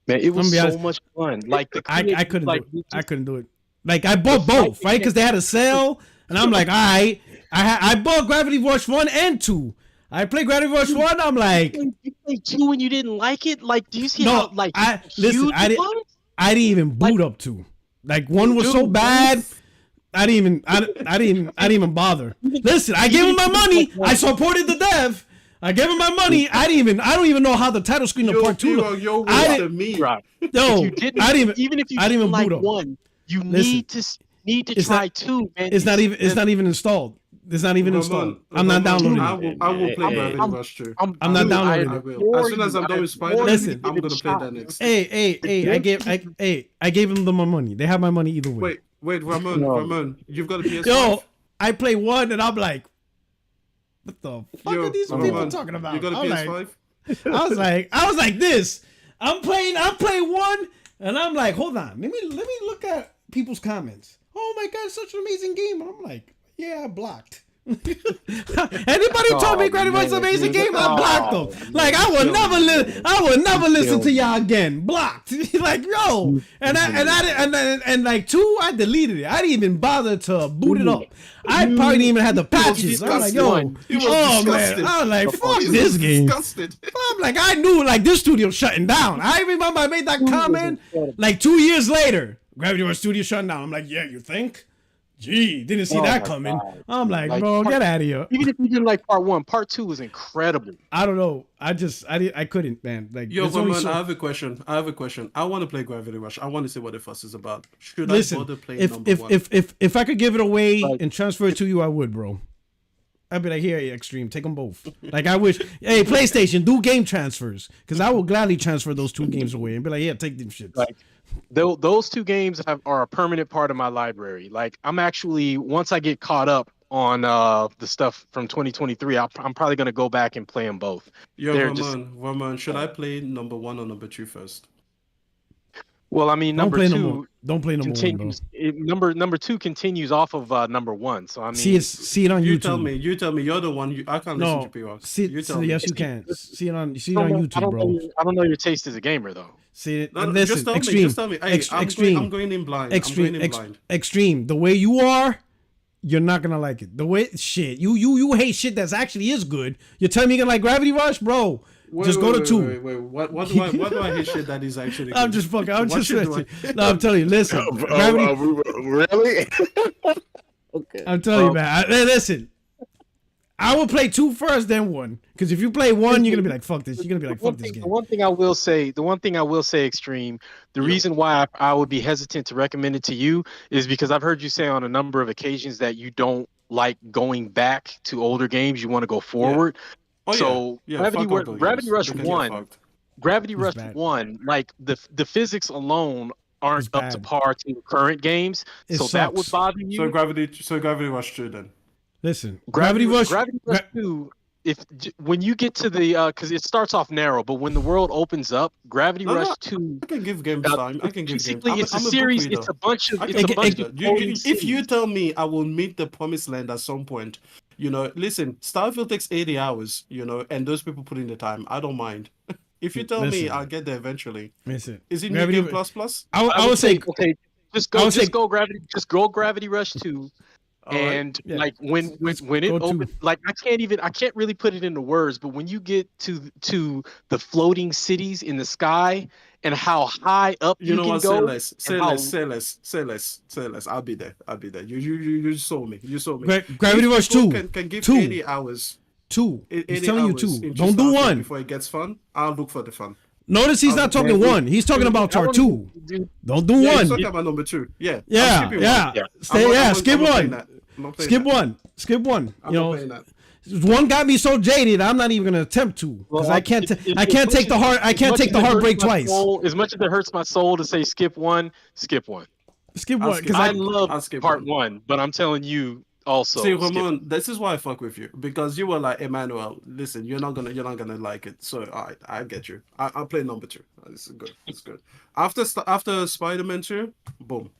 it was so much fun. Like I couldn't do it. I couldn't do it. Like, I bought both, right? Because they had a sale, and I'm like, all right. I bought Gravity Rush 1 and 2. I played Gravity Rush 1, I'm like... You played 2 and you didn't like it? Like, do you see how, like, I didn't even boot up 2. Like, 1 was so bad, I didn't even bother. Listen, I gave him my money. I supported the dev. I gave him my money. I don't even know how the title screen of part 2 looked. I didn't even boot up 1, you need to try 2, man. It's not even installed. It's not even installed. I'm not downloading it. I will play Gravity Rush 2. I'm not downloading it. As soon as I'm done with Spider-Man, I'm gonna play that next. Hey, I gave him my money. They have my money either way. Wait, Ramon, you've got a PS5. Yo, I play 1 and I'm like, what the fuck are these people talking about? You got a PS5? I was like this. I'm playing 1 and I'm like, hold on, let me look at people's comments. Oh my god, it's such an amazing game. And I'm like, yeah, I blocked. Anybody who told me Gravity Rush is an amazing game, I blocked them. Like I will never listen to y'all again. Blocked. Like yo, and like 2, I deleted it. I didn't even bother to boot it up. I probably didn't even have the patches. I'm like yo, man. I was like fuck this game. I'm like I knew like this studio's shutting down. I remember I made that comment like 2 years later. Gravity Rush Studio shutting down. I'm like yeah, you think? Gee, didn't see that coming. God. I'm like, bro, get out of here. Even if you didn't like part 1, part 2 was incredible. I don't know. I couldn't, man. Like, yo, man, I have a question. I want to play Gravity Rush. I want to see what the fuss is about. Should I bother playing number 1? If I could give it away and transfer it to you, I would, bro. I'd be like, here, Extreme, take them both. Like, I wish, hey, PlayStation, do game transfers, because I will gladly transfer those 2 games away and be like, yeah, take them shits. Like, those 2 games are a permanent part of my library. Like, I'm actually, once I get caught up on the stuff from 2023, I'm probably gonna go back and play them both. Yo, Roman, should I play number 1 or number 2 first? Well, I mean, number 2 don't play number continues. 1, Number 2 continues off of number 1. So I mean, see it on YouTube. You tell me. You're the one. I can't listen to P-Rox. Yes, you can. See it on YouTube, bro. I don't know your taste as a gamer, though. See it. No, listen, just tell me. Hey, Extreme. I'm going in blind. Extreme. The way you are, you're not gonna like it. The way you hate shit that's actually is good. You're telling me you're gonna like Gravity Rush, bro? Just go to 2. Wait. What do I hate shit that is actually good? I'm just fucking. I'm I'm telling you. Listen, Really? Okay. I'm telling you, man. Listen. I will play 2 first, then 1. Because if you play 1, you're gonna be like, "Fuck this." You're gonna be like, "Fuck this game." The one thing I will say, Extreme. The reason why I would be hesitant to recommend it to you is because I've heard you say on a number of occasions that you don't like going back to older games. You want to go forward. Yeah. Oh, so yeah. Gravity Rush 1, like the physics alone aren't up to par to current games. That would bother you. So Gravity Rush 2 then. Listen, Gravity Rush 2. When you get to the because it starts off narrow, but when the world opens up, Gravity Rush 2. I can give games time. I can give games. It's a series. It's a bunch of. If you tell me I will meet the promised land at some point, listen, Starfield takes 80 hours, and those people put in the time. I don't mind. If you tell me I'll get there eventually. Listen, is it New Game Plus? I would say okay. Just go Gravity Rush 2. And right. Like when it opens, like I can't really put it into words, but when you get to the floating cities in the sky and how high up you can go, say less. I'll be there. You saw me. Gravity Rush 2 can give 80 hours. 2. He's telling you 2. Don't do 1 before it gets fun. I'll look for the fun. Notice he's not talking 1. He's talking about part 2. Don't do 1. He's talking about number 2. Yeah. Skip 1. Skip 1. You know, 1 got me so jaded. I'm not even gonna attempt to because I can't take the heartbreak twice. As much as it hurts my soul to say skip 1. Skip 1 because I love part 1, but I'm telling you. Also, see, Ramon, this is why I fuck with you because you were like, Emmanuel, listen, you're not gonna like it. So I get you. I'll play number 2. This is good. It's good. After Spider-Man 2, boom,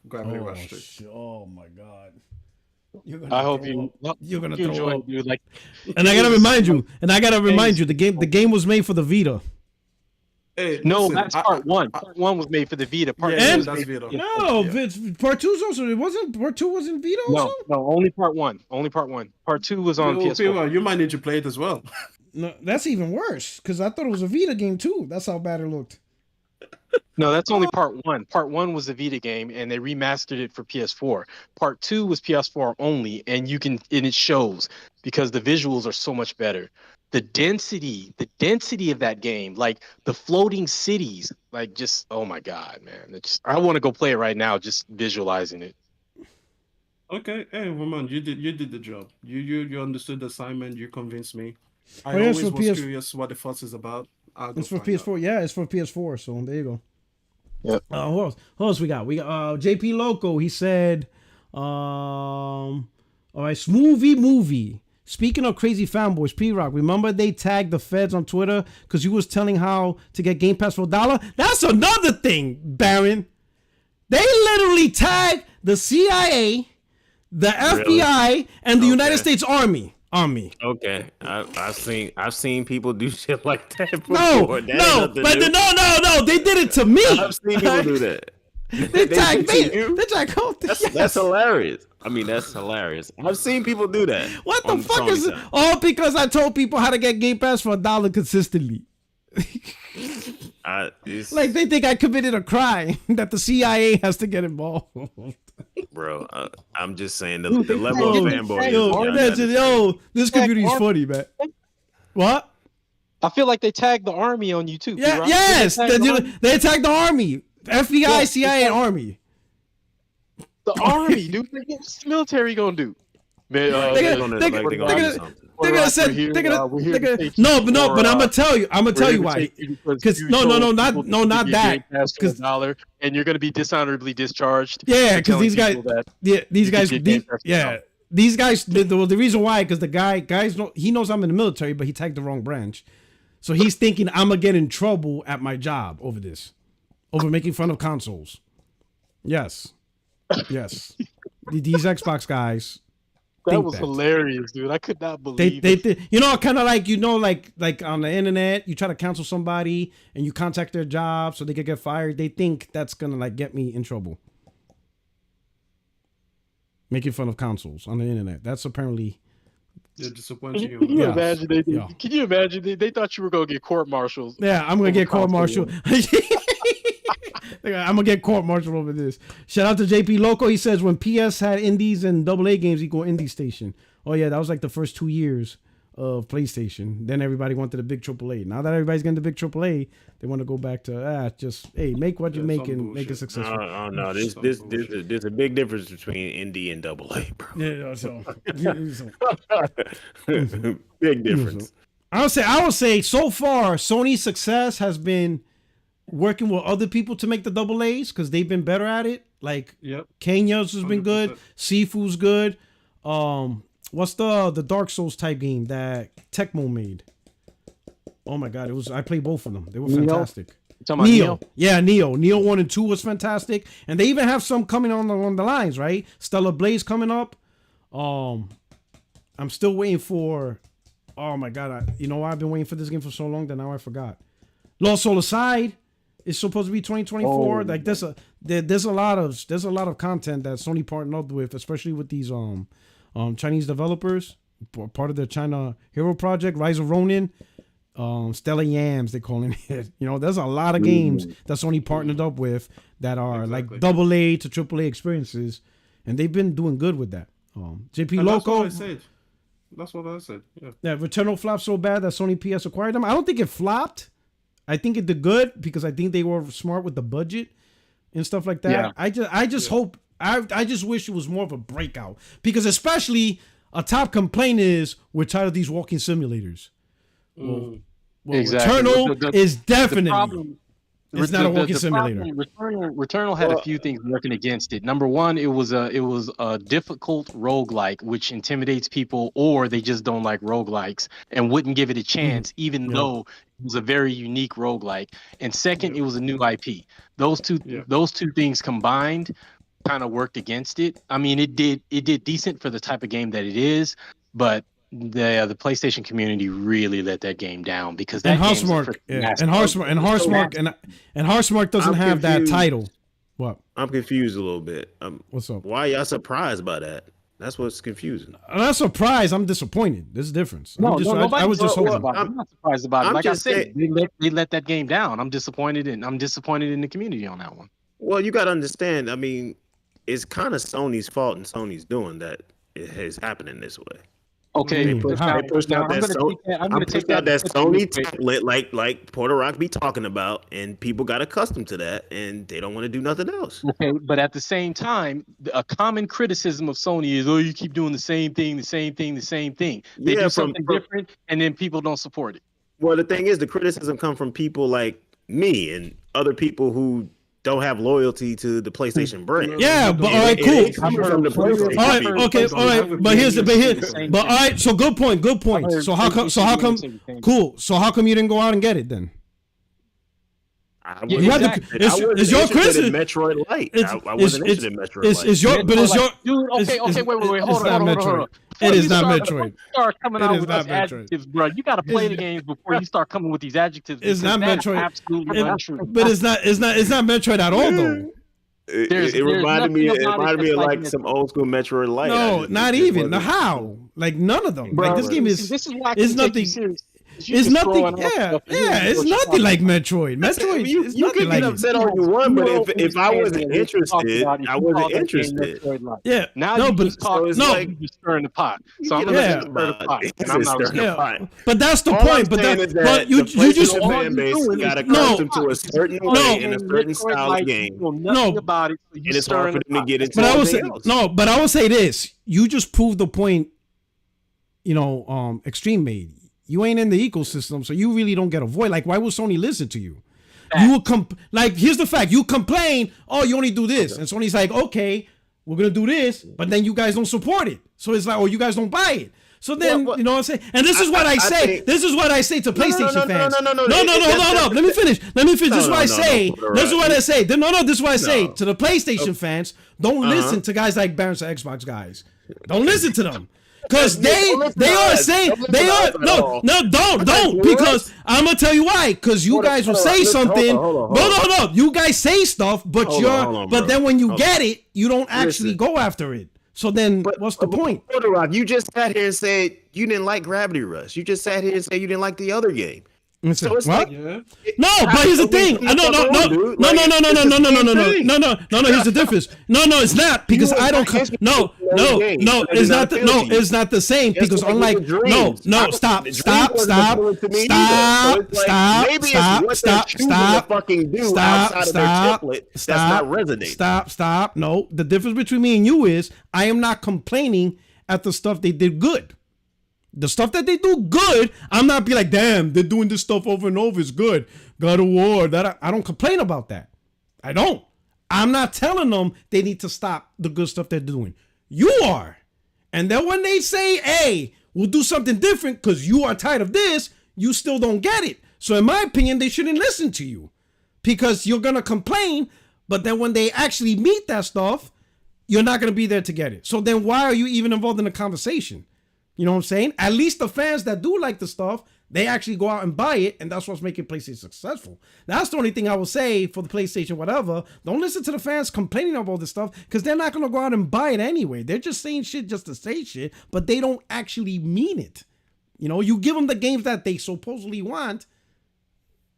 Gravity Rush 2. Oh my god. I hope you're gonna throw up. Dude, like, and I gotta remind you, the game was made for the Vita. Hey, no, listen, that's part 1. Part 1 was made for the Vita. Part 2 that's Vita. No, part 2's also. It wasn't. Part 2 wasn't Vita. Also? No, only part 1. Part 2 was on PS4. You might need to play it as well. No, that's even worse because I thought it was a Vita game too. That's how bad it looked. No, that's only part 1. Part 1 was a Vita game, and they remastered it for PS4. Part 2 was PS4 only, and it shows because the visuals are so much better. The density of that game, like the floating cities, like just oh my god, man! I want to go play it right now, just visualizing it. Okay, hey Roman, you did the job. You understood the assignment. You convinced me. I always was curious what the fuss is about. It's for PS4. Out. Yeah, it's for PS4. So there you go. Yep. Who else we got? We got JP Loco. He said, all right, Smoothie Movie. Speaking of crazy fanboys, P-Rock, remember they tagged the feds on Twitter because you was telling how to get Game Pass for $1? That's another thing, Baron. They literally tagged the CIA, the FBI, and the United States Army. Okay, I've seen people do shit like that before. No, they did it to me. I've seen people do that. They tagged me. They tagged That's hilarious. I mean, that's hilarious. I've seen people do that. What the fuck is it? All because I told people how to get Game Pass for $1 consistently. Like they think I committed a crime that the CIA has to get involved. Bro, I'm just saying the level of fanboy. Yo, this community is funny, man. What? I feel like they tagged the Army on YouTube. Yeah, right? Yes, they tagged the Army, FBI, CIA, and Army. The Army, dude. What's the military gonna do? Man, They're gonna say no, but I'm gonna tell you why. Because not that. Because $1, and you're gonna be dishonorably discharged. Yeah, because these guys, these guys. The reason why, because the guys know, he knows I'm in the military, but he tagged the wrong branch, so he's thinking I'm gonna get in trouble at my job over this, over making fun of consoles. Yes. These Xbox guys. That was hilarious, dude. I could not believe they kind of like on the internet, you try to cancel somebody and you contact their job so they could get fired. They think that's gonna like get me in trouble. Making fun of consoles on the internet. That's apparently. They're disappointing you. Can you imagine? Can you imagine? They thought you were gonna get court-martialed. Yeah, I'm gonna get court-martialed. I'm gonna get court-martialed over this. Shout out to JP Loco. He says when PS had indies and AA games equal indie station. Oh yeah, that was like the first 2 years of PlayStation. Then everybody went to the big AAA. Now that everybody's getting the big AAA, they want to go back to make what you make and make it successful. No, there's a big difference between indie and AA, bro. Big difference. I would say so far Sony's success has been working with other people to make the AA's because they've been better at it. Like Kenya's has been good, Sifu's good. What's the Dark Souls type game that Tecmo made? Oh my god, I played both of them. They were fantastic. Neo. Yeah, Neo 1 and 2 was fantastic, and they even have some coming on the lines, right? Stellar Blaze coming up. I'm still waiting for. Oh my god, I've been waiting for this game for so long that now I forgot. Lost Soul Aside is supposed to be 2024. Like there's a lot of content that Sony partnered up with, especially with these Chinese developers, part of the China Hero Project, Rise of Ronin, Stella Yams, they calling it. There's a lot of games that Sony partnered up with that are like AA to AAA experiences, and they've been doing good with that. JP Loco. That's what I said. Yeah, Returnal flopped so bad that Sony PS acquired them. I don't think it flopped. I think it did good because I think they were smart with the budget and stuff like that. Yeah. I just hope. I just wish it was more of a breakout because especially a top complaint is we're tired of these walking simulators. Well, exactly. Returnal is definitely it's not a walking simulator. Returnal had a few things working against it. Number one, it was a difficult roguelike, which intimidates people, or they just don't like roguelikes and wouldn't give it a chance, even though it was a very unique roguelike. And second, it was a new IP. Those two things combined kind of worked against it. I mean, it did decent for the type of game that it is, but the PlayStation community really let that game down because that Hearthmark doesn't have that title. What? I'm confused a little bit. What's up? Why y'all surprised by that? That's what's confusing. I'm not surprised. I'm disappointed. There's a difference. I was just hoping. I'm not surprised about it. Like I said, they let that game down. I'm disappointed in the community on that one. Well, you got to understand. I mean, it's kind of Sony's fault and Sony's doing that it is happening this way. Okay, they pushed out that Sony tablet like Porter Rock be talking about, and people got accustomed to that, and they don't want to do nothing else. Okay, but at the same time, a common criticism of Sony is, you keep doing the same thing. They do something different, and then people don't support it. Well, the thing is, the criticism comes from people like me and other people who don't have loyalty to the PlayStation brand. Yeah, but all right, cool. All right. But all right. So good point. So how come? Cool. So how come you didn't go out and get it then? It's your criticism. Metroid Light. I wasn't interested in Metroid Light. Wait. Hold on. It is not Metroid. Start coming out with these adjectives, bro. You got to play the games before you start coming with these adjectives. It's not Metroid. Absolutely not true. But it's not Metroid at all, though. It reminded me of like some old school Metroid Light. No, not even. How? Like none of them. Bro, like this game is. This is why it's nothing. It's nothing. Yeah, it's nothing like Metroid. Metroid. You can get upset all you want, but if I wasn't interested, I wasn't interested. Yeah. Now no, you but just talk. No, you just stirring the pot. So I'm gonna Yeah. stir the pot. And I'm not yeah. But that's the All point. I'm But saying that, is that but you just fan base got accustomed to a certain way in a certain style of game. nothing about it. So And it's hard for them to get into But I would say something else. no. But I would say this: you just proved the point. Extreme made. You ain't in the ecosystem, so you really don't get a voice. Like, why would Sony listen to you? You will like, here's the fact: you complain, oh, you only do this, and Sony's like, okay, we're gonna do this, but then you guys don't support it. So it's like, oh, you guys don't buy it. So then, you know what I'm saying? And this is what I say. This is what I say to PlayStation fans. No. Let me finish. This is what I say. This is what I say. No. This is what I say to the PlayStation fans. Don't listen to guys like Barron's Xbox guys. Don't listen to them. Because they are saying don't because I'm gonna tell you why. Because you guys will say something. No. You guys say stuff, but but then when you get it, you don't actually go after it. So then, what's the point? You just sat here and said you didn't like Gravity Rush. You just sat here and said you didn't like the other game. So it's what? No, but here's the thing. No. Here's the difference. No, it's not because I don't. No, it's not. It's not the same because unlike stop. No, the difference between me and you is I am not complaining at the stuff they did good. The stuff that they do good, I'm not be like, damn, they're doing this stuff over and over. It's good. God of War. That I don't complain about that. I don't. I'm not telling them they need to stop the good stuff they're doing. You are. And then when they say, hey, we'll do something different because you are tired of this, you still don't get it. So in my opinion, they shouldn't listen to you because you're going to complain. But then when they actually meet that stuff, you're not going to be there to get it. So then why are you even involved in the conversation? You know what I'm saying? At least the fans that do like the stuff, they actually go out and buy it, and that's what's making PlayStation successful. That's the only thing I will say for the PlayStation, whatever. Don't listen to the fans complaining about all this stuff, because they're not going to go out and buy it anyway. They're just saying shit just to say shit, but they don't actually mean it. You know, you give them the games that they supposedly want,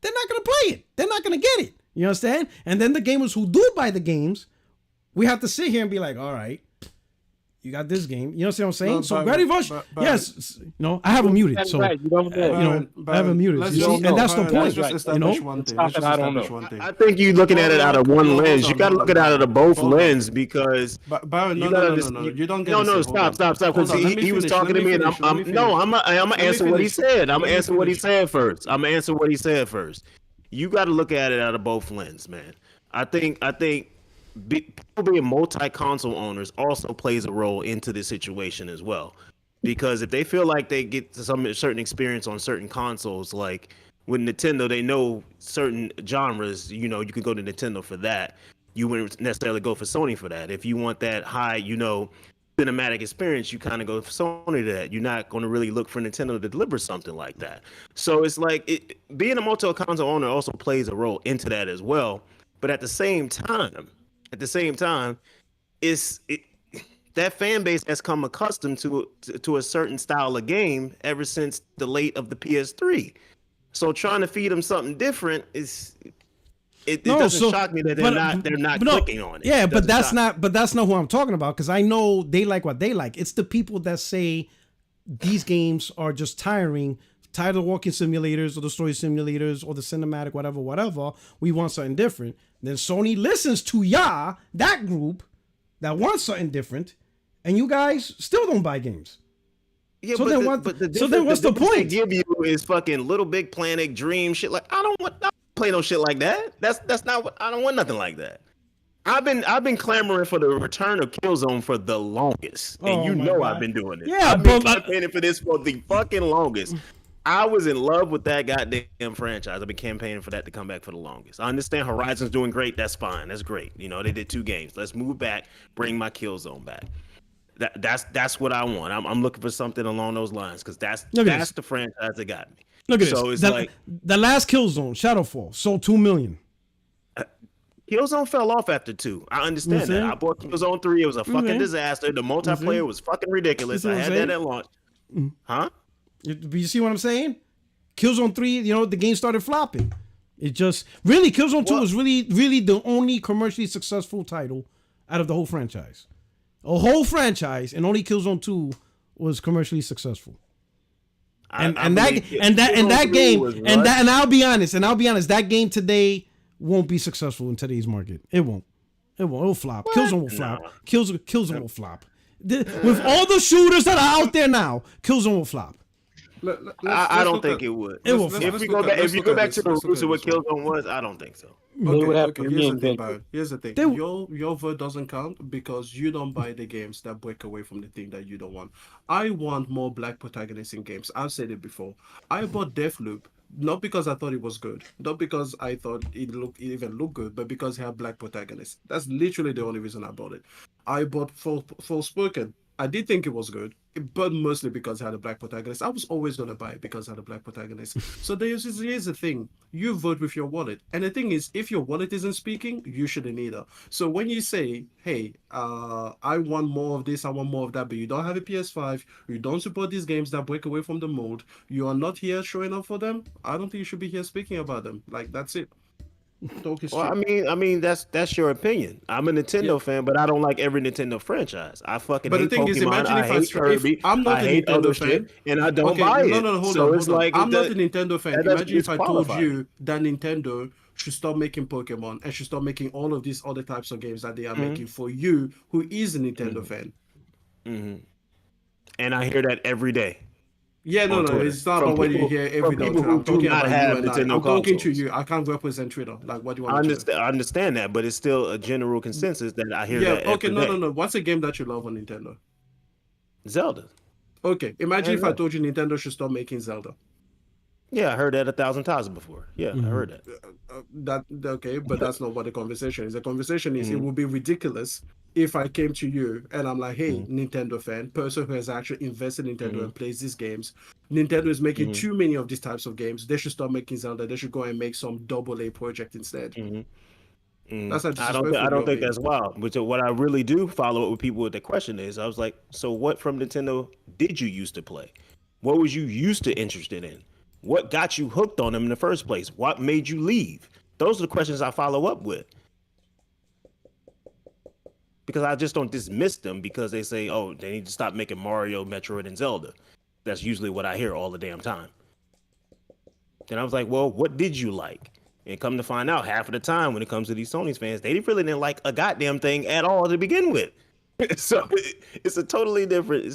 they're not going to play it. They're not going to get it. You understand? And then the gamers who do buy the games, we have to sit here and be like, all right, you got this game. You know what I'm saying? No, so Gravity Rush, yes. No, I have him muted. So right. I have him muted. And that's the point. I think you're looking at it out of one lens. You got to look at it out of the both lens because. Baron, no. You don't get. No, stop. Because he was talking to me, and I'm gonna answer what he said. I'm gonna answer what he said first. You got to look at it out of both lens, man. I think. People being multi-console owners also plays a role into this situation as well, because if they feel like they get some certain experience on certain consoles, like with Nintendo, they know certain genres. You know, you could go to Nintendo for that. You wouldn't necessarily go for Sony for that. If you want that high, cinematic experience, you kind of go for Sony to that. You're not going to really look for Nintendo to deliver something like that. So it's like being a multi-console owner also plays a role into that as well. But at the same time, that fan base has come accustomed to a certain style of game ever since the late of the PS3. So trying to feed them something different doesn't shock me that they're not clicking on it. Yeah, but that's not who I'm talking about, because I know they like what they like. It's the people that say these games are just tired of the walking simulators or the story simulators or the cinematic, whatever. We want something different. Then Sony listens to that group that wants something different, and you guys still don't buy games. Yeah, so then what's the point? They give you is fucking Little Big Planet, Dream shit. Like I don't play no shit like that. That's not what I don't want. Nothing like that. I've been clamoring for the return of Killzone for the longest, and I've been doing it. Yeah, I've been campaigning for this for the fucking longest. I was in love with that goddamn franchise. I've been campaigning for that to come back for the longest. I understand Horizon's doing great. That's fine. That's great. They did 2 games. Let's move back. Bring my Killzone back. That's what I want. I'm looking for something along those lines because that's the franchise that got me. Look at this. It's like the last Killzone, Shadowfall, sold 2 million. Killzone fell off after 2. I understand that. I bought Killzone 3. It was a fucking disaster. The multiplayer was fucking ridiculous. I had that at launch. Huh? You see what I'm saying? Killzone 3, you know, the game started flopping. It just really Killzone 2 was really the only commercially successful title out of the whole franchise. A whole franchise, and only Killzone 2 was commercially successful. And that game today won't be successful in today's market. It won't. It'll flop. What? Killzone will flop. Killzone will flop. With all the shooters that are out there now, Killzone will flop. I don't think it would. It will. If you go back to the roots of what Killzone was, I don't think so. Okay. Here's the thing. Your vote doesn't count because you don't buy the games that break away from the thing that you don't want. I want more black protagonists in games. I've said it before. I bought Deathloop not because I thought it was good, not because I thought it even looked good, but because it had black protagonists. That's literally the only reason I bought it. I bought Forspoken. I did think it was good, but mostly because it had a black protagonist. I was always going to buy it because it had a black protagonist. So here's the thing. You vote with your wallet. And the thing is, if your wallet isn't speaking, you shouldn't either. So when you say, hey, I want more of this, I want more of that, but you don't have a PS5, you don't support these games that break away from the mold, you are not here showing up for them, I don't think you should be here speaking about them. Like, that's it. Well, I mean, that's your opinion. I'm a Nintendo fan, but I don't like every Nintendo franchise. I fucking hate Pokemon. I hate Kirby. I'm not a Nintendo fan, and I don't buy it. No, hold on. I'm not a Nintendo fan. Imagine if I told you that Nintendo should stop making Pokemon and should stop making all of these other types of games that they are making for you, who is a Nintendo fan. And I hear that every day. Yeah, no, it's not about what you hear every day. I'm talking about you and I. I'm talking to you. I can't represent Twitter. Like, what do you want to do? I understand that, but it's still a general consensus that I hear that every day. No. What's a game that you love on Nintendo? Zelda. Okay, imagine if I told you Nintendo should stop making Zelda. Yeah, I heard that 1,000 times before. Yeah, I heard that. Okay, but that's not what the conversation is. The conversation is it would be ridiculous if I came to you and I'm like, hey, Nintendo fan, person who has actually invested in Nintendo and plays these games. Nintendo is making too many of these types of games. They should stop making Zelda. They should go and make some AA project instead. That's I don't think that's wild. But what I really do follow up with people with the question is, I was like, so what from Nintendo did you used to play? What was you used to interested in? What got you hooked on them in the first place? What made you leave? Those are the questions I follow up with. Because I just don't dismiss them because they say, oh, they need to stop making Mario, Metroid, and Zelda. That's usually what I hear all the damn time. Then I was like, well, what did you like? And come to find out, half of the time when it comes to these Sony fans, they really didn't like a goddamn thing at all to begin with. So it's a totally different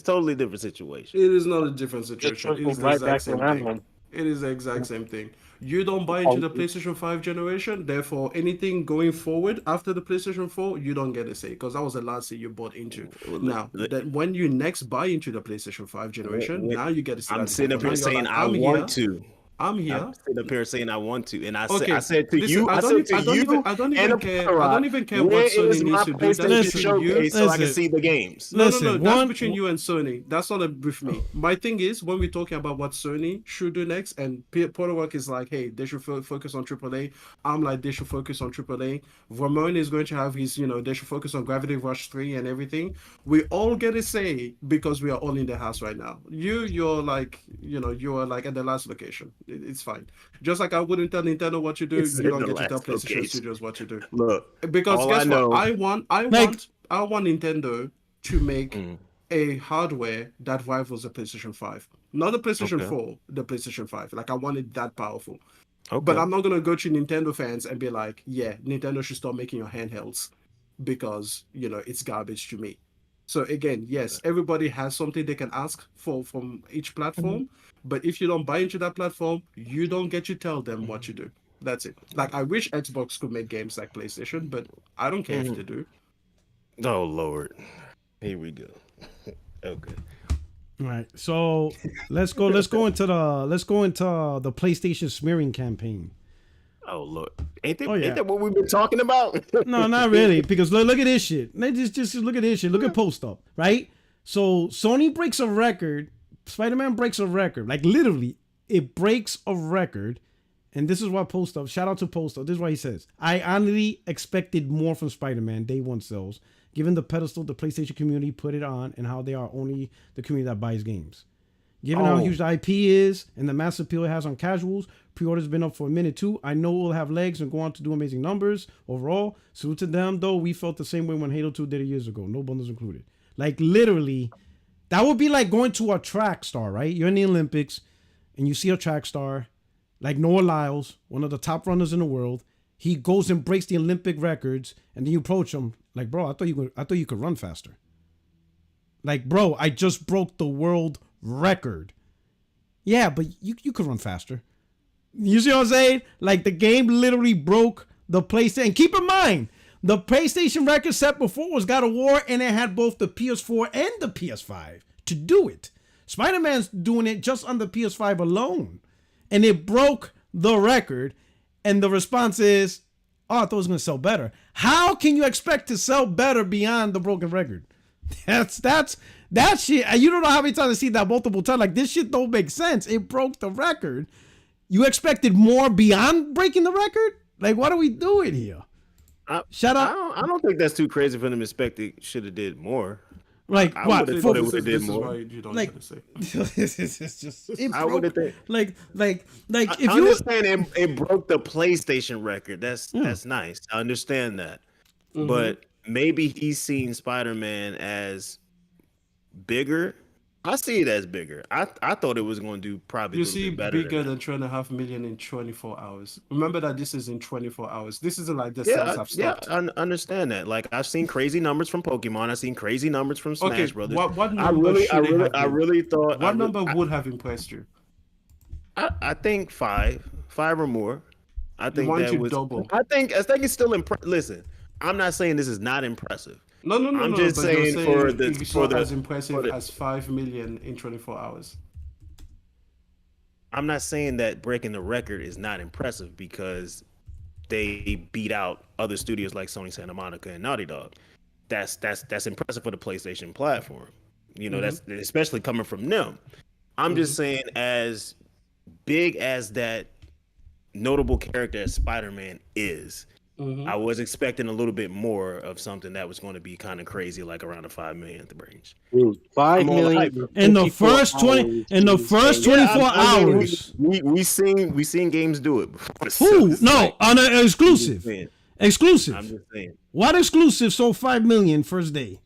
situation. It is not a different situation. It is the exact same thing. It is the exact same thing. You don't buy into the PlayStation 5 generation, therefore anything going forward after the PlayStation 4, you don't get a say because that was the last thing you bought into. Now, that when you next buy into the PlayStation 5 generation, now you get a say. I'm sitting up here saying I want to. I'm here. I'm sitting up here saying I want to, and I said to you, I don't even care. I don't even care what Sony needs to do. That's between you, so I can see the games. No. That's between you and Sony. That's not with me. My thing is when we're talking about what Sony should do next, and Porterwork is like, hey, they should focus on AAA. I'm like, they should focus on AAA. Ramon is going to have his, they should focus on Gravity Rush 3 and everything. We all get a say because we are all in the house right now. You're like, you are like at the last location. It's fine. Just like I wouldn't tell Nintendo what to do, you don't get to tell PlayStation Studios what to do. Look, because guess what? I want Nintendo to make a hardware that rivals the PlayStation 5. Not the PlayStation 4, the PlayStation 5. Like I want it that powerful. Okay. But I'm not gonna go to Nintendo fans and be like, yeah, Nintendo should stop making your handhelds because it's garbage to me. So again, yes, everybody has something they can ask for from each platform, but if you don't buy into that platform, you don't get to tell them what to do. That's it. Like I wish Xbox could make games like PlayStation, but I don't care if they do. Oh Lord, here we go. Okay. All right, so let's go into the PlayStation smearing campaign. Oh look, ain't that what we've been talking about? No, not really. Because look at this shit. Just look at this shit. Look at Post Up, right? So Sony breaks a record. Spider-Man breaks a record. Like literally, it breaks a record. And this is why Post Up. Shout out to Post Up. This is what he says. I honestly expected more from Spider-Man Day One sales, given the pedestal the PlayStation community put it on, and how they are only the community that buys games. Given how huge the IP is and the massive appeal it has on casuals, pre-order's been up for a minute too. I know it will have legs and go on to do amazing numbers overall. Salute to them though. We felt the same way when Halo 2 did it years ago. No bundles included. Like literally, that would be like going to a track star, right? You're in the Olympics and you see a track star like Noah Lyles, one of the top runners in the world. He goes and breaks the Olympic records, and then you approach him like, bro, I thought you could run faster. Like, bro, I just broke the world record. Yeah, but you could run faster. You see what I'm saying? Like, the game literally broke the PlayStation. And keep in mind, the PlayStation record set before was God of War, and it had both the PS4 and the PS5 to do it. Spider-Man's doing it just on the PS5 alone, and it broke the record. And the response is, oh, I thought it was going to sell better. How can you expect to sell better beyond the broken record? That's that shit. You don't know how many times I see that multiple times. Like, this shit don't make sense. It broke the record. You expected more beyond breaking the record? Like, what are we doing here? Shut up. I don't think that's too crazy for them to expect it should have did more. Like, what? I thought it would have did more. You don't Like, say. this is just. I would have think. Like, if I you understand it broke the PlayStation record. That's nice. I understand that, but maybe he's seen Spider-Man as bigger. I see it as bigger. I thought it was going to do probably. You a little see bit better bigger than than 2.5 million in 24 hours. Remember that this is in 24 hours. This isn't like the sales have stopped. I understand that. Like, I've seen crazy numbers from Pokemon. I've seen crazy numbers from Smash Brothers. What number I really thought. What number would have impressed you? I think five or more. I think that was double. I think it's still impressive. Listen, I'm not saying this is not impressive. No. I'm just saying for as impressive as 5 million in 24 hours. I'm not saying that breaking the record is not impressive because they beat out other studios like Sony Santa Monica and Naughty Dog. That's impressive for the PlayStation platform. You know, that's especially coming from them. I'm just saying, as big as that notable character as Spider-Man is, I was expecting a little bit more of something that was going to be kind of crazy, like around the 5 millionth range. 5 million in the first 24 hours. We seen games do it before. Who? No, on an exclusive. Exclusive. I'm just saying. What exclusive sold 5 million first day?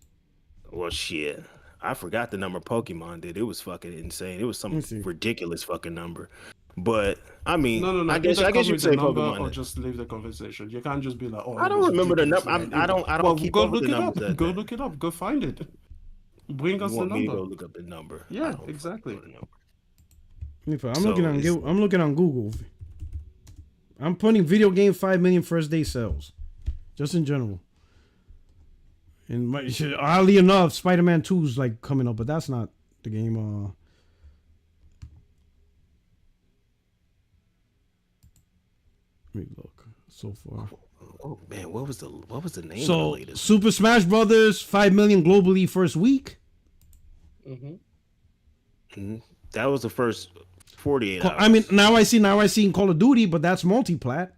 Well, shit. I forgot the number Pokemon did. It was fucking insane. It was some ridiculous fucking number. But I mean, no. I guess you could say Pokemon, or just leave the conversation. You can't just be like, "Oh, I don't remember the number. I don't keep go up with look the it up. numbers. Go look it up. Go find it. Bring us You the want me to number. go look up the number? Yeah, exactly. I'm looking on Google. I'm putting video game 5 million first day sales, just in general. And oddly enough, Spider-Man 2 is like coming up, but that's not the game. Let me look so far. Oh man, what was the name of the So latest? Super Smash Brothers 5 million globally first week. That was the first 48 hours. I mean, now I see Call of Duty, but that's multi-plat.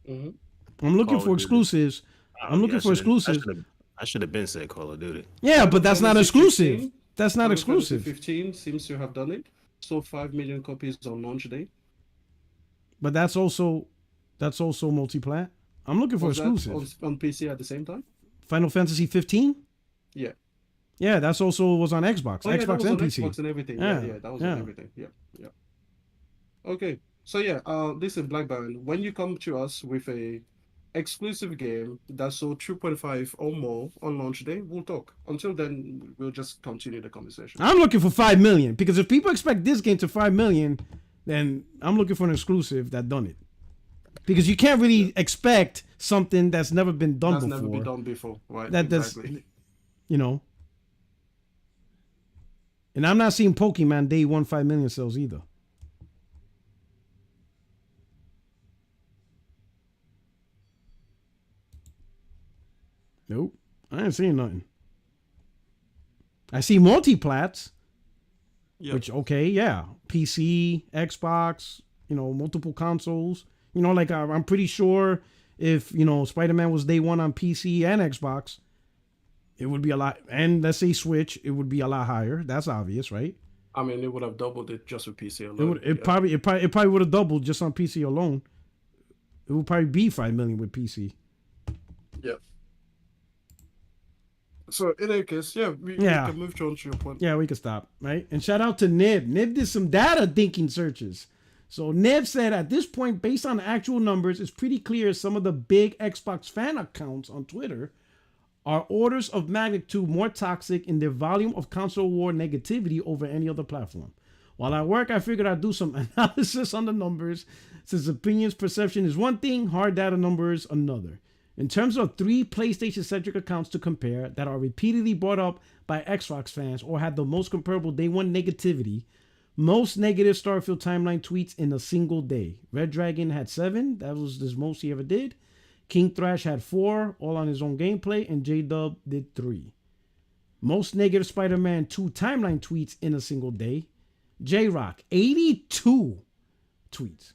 I'm looking for exclusives. I'm looking for exclusives. I should have been said Call of Duty. Yeah, but that's not exclusive. That's not exclusive. 15 seems to have done it. So 5 million copies on launch day. But that's also multi-plat. I'm looking for exclusives. On PC at the same time? Final Fantasy 15? Yeah. Yeah, that's also was on Xbox. Xbox and PC. Xbox and everything. Yeah, that was on everything. Yeah. Okay. So this is Black Baron. When you come to us with a exclusive game that sold 2.5 or more on launch day, we'll talk. Until then, we'll just continue the conversation. I'm looking for 5 million because if people expect this game to 5 million, then I'm looking for an exclusive that done it. Because you can't really expect something that's never been done before. That's never been done before, right? Exactly. You know. And I'm not seeing Pokemon day 1 5 million sales either. Nope. I ain't seeing nothing. I see multi-plats. Yep. Which, okay, yeah. PC, Xbox, multiple consoles. Like I'm pretty sure if, Spider-Man was day 1 on PC and Xbox, it would be a lot. And let's say Switch, it would be a lot higher. That's obvious, right? I mean, it would have doubled it just with PC It alone. would. It probably would have doubled just on PC alone. It would probably be 5 million with PC. Yep. So in any case, we can move on to your point. Yeah, we can stop, right? And shout out to Nib. Nib did some data thinking searches. So Nib said at this point, based on actual numbers, it's pretty clear some of the big Xbox fan accounts on Twitter are orders of magnitude more toxic in their volume of console war negativity over any other platform. While at work, I figured I'd do some analysis on the numbers, since opinions perception is one thing, hard data numbers another. In terms of 3 PlayStation-centric accounts to compare that are repeatedly brought up by Xbox fans or had the most comparable day one negativity, most negative Starfield timeline tweets in a single day. Red Dragon had 7. That was the most he ever did. King Thrash had 4, all on his own gameplay, and J-Dub did 3. Most negative Spider-Man 2 timeline tweets in a single day. J-Rock, 82 tweets.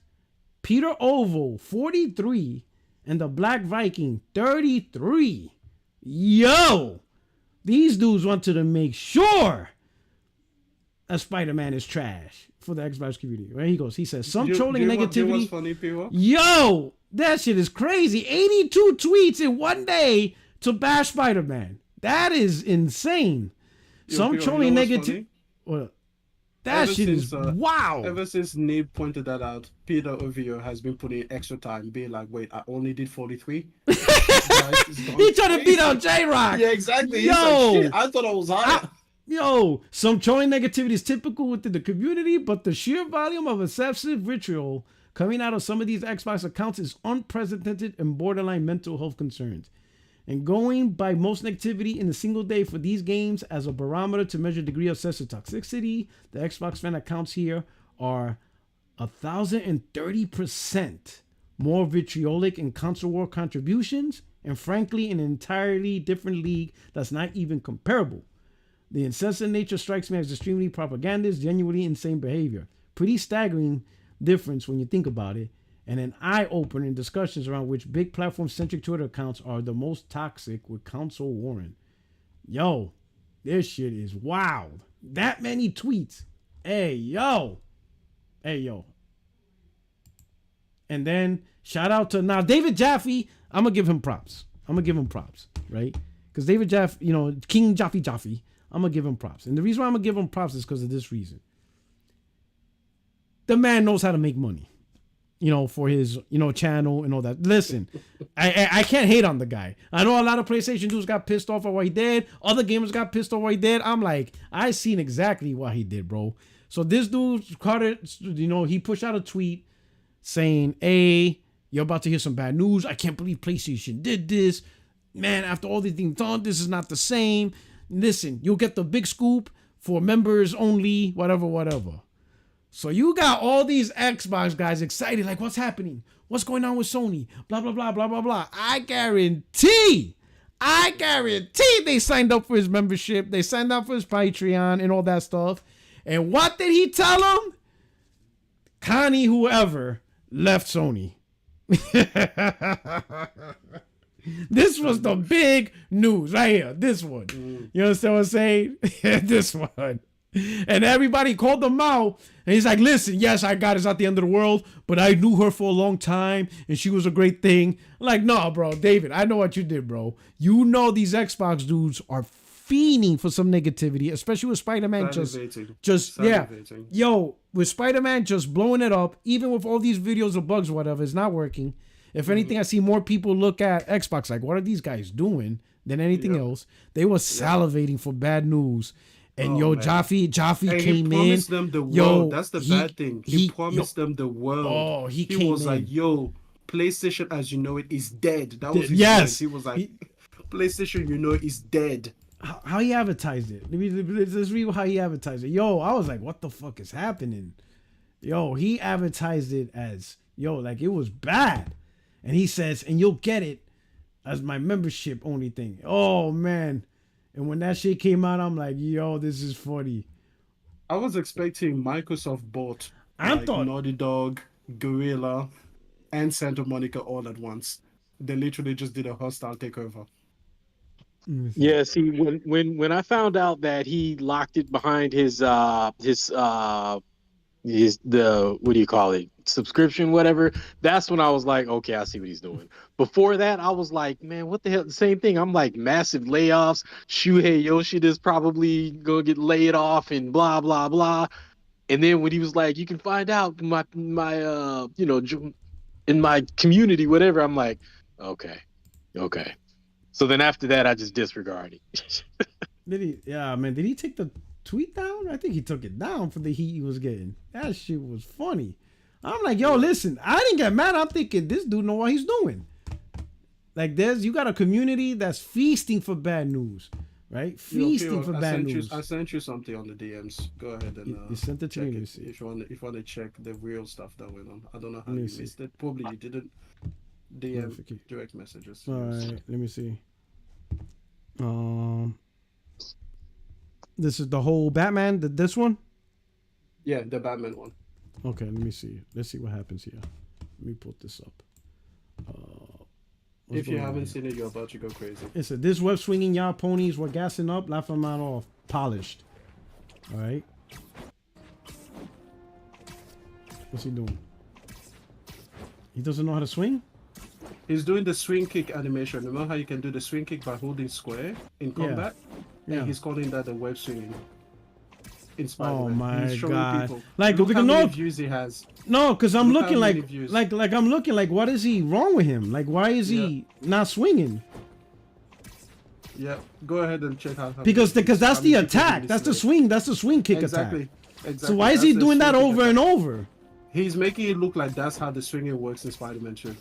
Peter Oval, 43. And the Black Viking, 33. Yo! These dudes wanted to make sure that Spider-Man is trash for the Xbox community. Right? He goes, he says, some trolling negativity. Funny, yo! That shit is crazy. 82 tweets in one day to bash Spider-Man. That is insane. Some trolling negativity. That shit is wow. Ever since Nib pointed that out, Peter Ovio has been putting extra time, being like, wait, I only did 43? He trying to beat out J-Rock. Yeah, exactly. Yo, like, I thought I was higher. Some trolling negativity is typical within the community, but the sheer volume of excessive vitriol coming out of some of these Xbox accounts is unprecedented and borderline mental health concerns. And going by most negativity in a single day for these games as a barometer to measure degree of excessive toxicity, the Xbox fan accounts here are 1,030% more vitriolic in console war contributions, and frankly, in an entirely different league that's not even comparable. The incessant nature strikes me as extremely propagandist, genuinely insane behavior. Pretty staggering difference when you think about it, and an eye-opener in discussions around which big platform-centric Twitter accounts are the most toxic with console warring. Yo, this shit is wild. That many tweets. Hey, yo. And then, shout out to, now, David Jaffe, I'm going to give him props, right? Because David Jaffe, King Jaffe, I'm going to give him props. And the reason why I'm going to give him props is because of this reason. The man knows how to make money. For his, channel and all that. Listen, I can't hate on the guy. I know a lot of PlayStation dudes got pissed off at what he did. Other gamers got pissed off at what he did. I'm like, I seen exactly what he did, bro. So this dude caught it, he pushed out a tweet saying, hey, you're about to hear some bad news. I can't believe PlayStation did this. Man, after all these things done, this is not the same. Listen, you'll get the big scoop for members only, whatever. So you got all these Xbox guys excited, like, what's happening? What's going on with Sony? Blah, blah, blah, blah, blah, blah. I guarantee they signed up for his membership. They signed up for his Patreon and all that stuff. And what did he tell them? Connie, whoever, left Sony. This was the big news right here. This one. You understand what I'm saying? This one. And everybody called him out. And he's like, listen, yes, I got it's not the end of the world, but I knew her for a long time and she was a great thing. I'm like, no, bro, David, I know what you did, bro. You know these Xbox dudes are fiending for some negativity, especially with Spider-Man Salivating. Yo, with Spider-Man just blowing it up, even with all these videos of bugs or whatever, it's not working. If anything, I see more people look at Xbox like, what are these guys doing than anything else. They were salivating for bad news. And Jaffe came in. He promised them the world. That's the bad thing. He promised them the world. Oh, he was like, yo, PlayStation as you know it is dead. That was his point. He was like, PlayStation you know is dead. How he advertised it. Let's read how he advertised it. Yo, I was like, what the fuck is happening? Yo, he advertised it as, like it was bad. And he says, and you'll get it as my membership only thing. Oh, man. And when that shit came out, I'm like, yo, this is funny. I was expecting Microsoft bought Naughty Dog, Guerrilla, and Santa Monica all at once. They literally just did a hostile takeover. Yeah, see, when I found out that he locked it behind his the what do you call it, subscription, whatever, that's when I was like, okay, I see what he's doing. Before that, I was like, man, what the hell? The same thing. I'm like, massive layoffs. Shuhei Yoshida is probably gonna get laid off and blah blah blah. And then when he was like, you can find out my in my community, whatever, I'm like, okay. So then after that, I just disregarded. Did he? Yeah, man. Did he take the tweet down? I think he took it down for the heat he was getting. That shit was funny. I'm like, yo, listen, I didn't get mad. I'm thinking this dude know what he's doing. Like, you got a community that's feasting for bad news, right? Feasting for bad news. I sent you something on the DMs. Go ahead and you sent it to me. If you want to check the real stuff that went on. I don't know how you missed it. Probably you didn't. DM direct messages. All right, let me see. This is the whole Batman. This one. Yeah, the Batman one. Okay, let me see. Let's see what happens here. Let me put this up. If you haven't seen it, you're about to go crazy. It said this web swinging y'all ponies were gassing up, laughing them out off, polished. All right. What's he doing? He doesn't know how to swing? He's doing the swing kick animation. Remember how you can do the swing kick by holding square in combat? Yeah. And he's calling that the web swinging. Oh my god! People. Like, look how many no views he has. No, because I'm looking like I'm looking like, what is he wrong with him? Like, why is he not swinging? Yeah, go ahead and check out. Because that's the attack. That's the swing. That's the swing kick attack. Exactly. So why is he doing that over and over? He's making it look like that's how the swinging works in Spider-Man 2.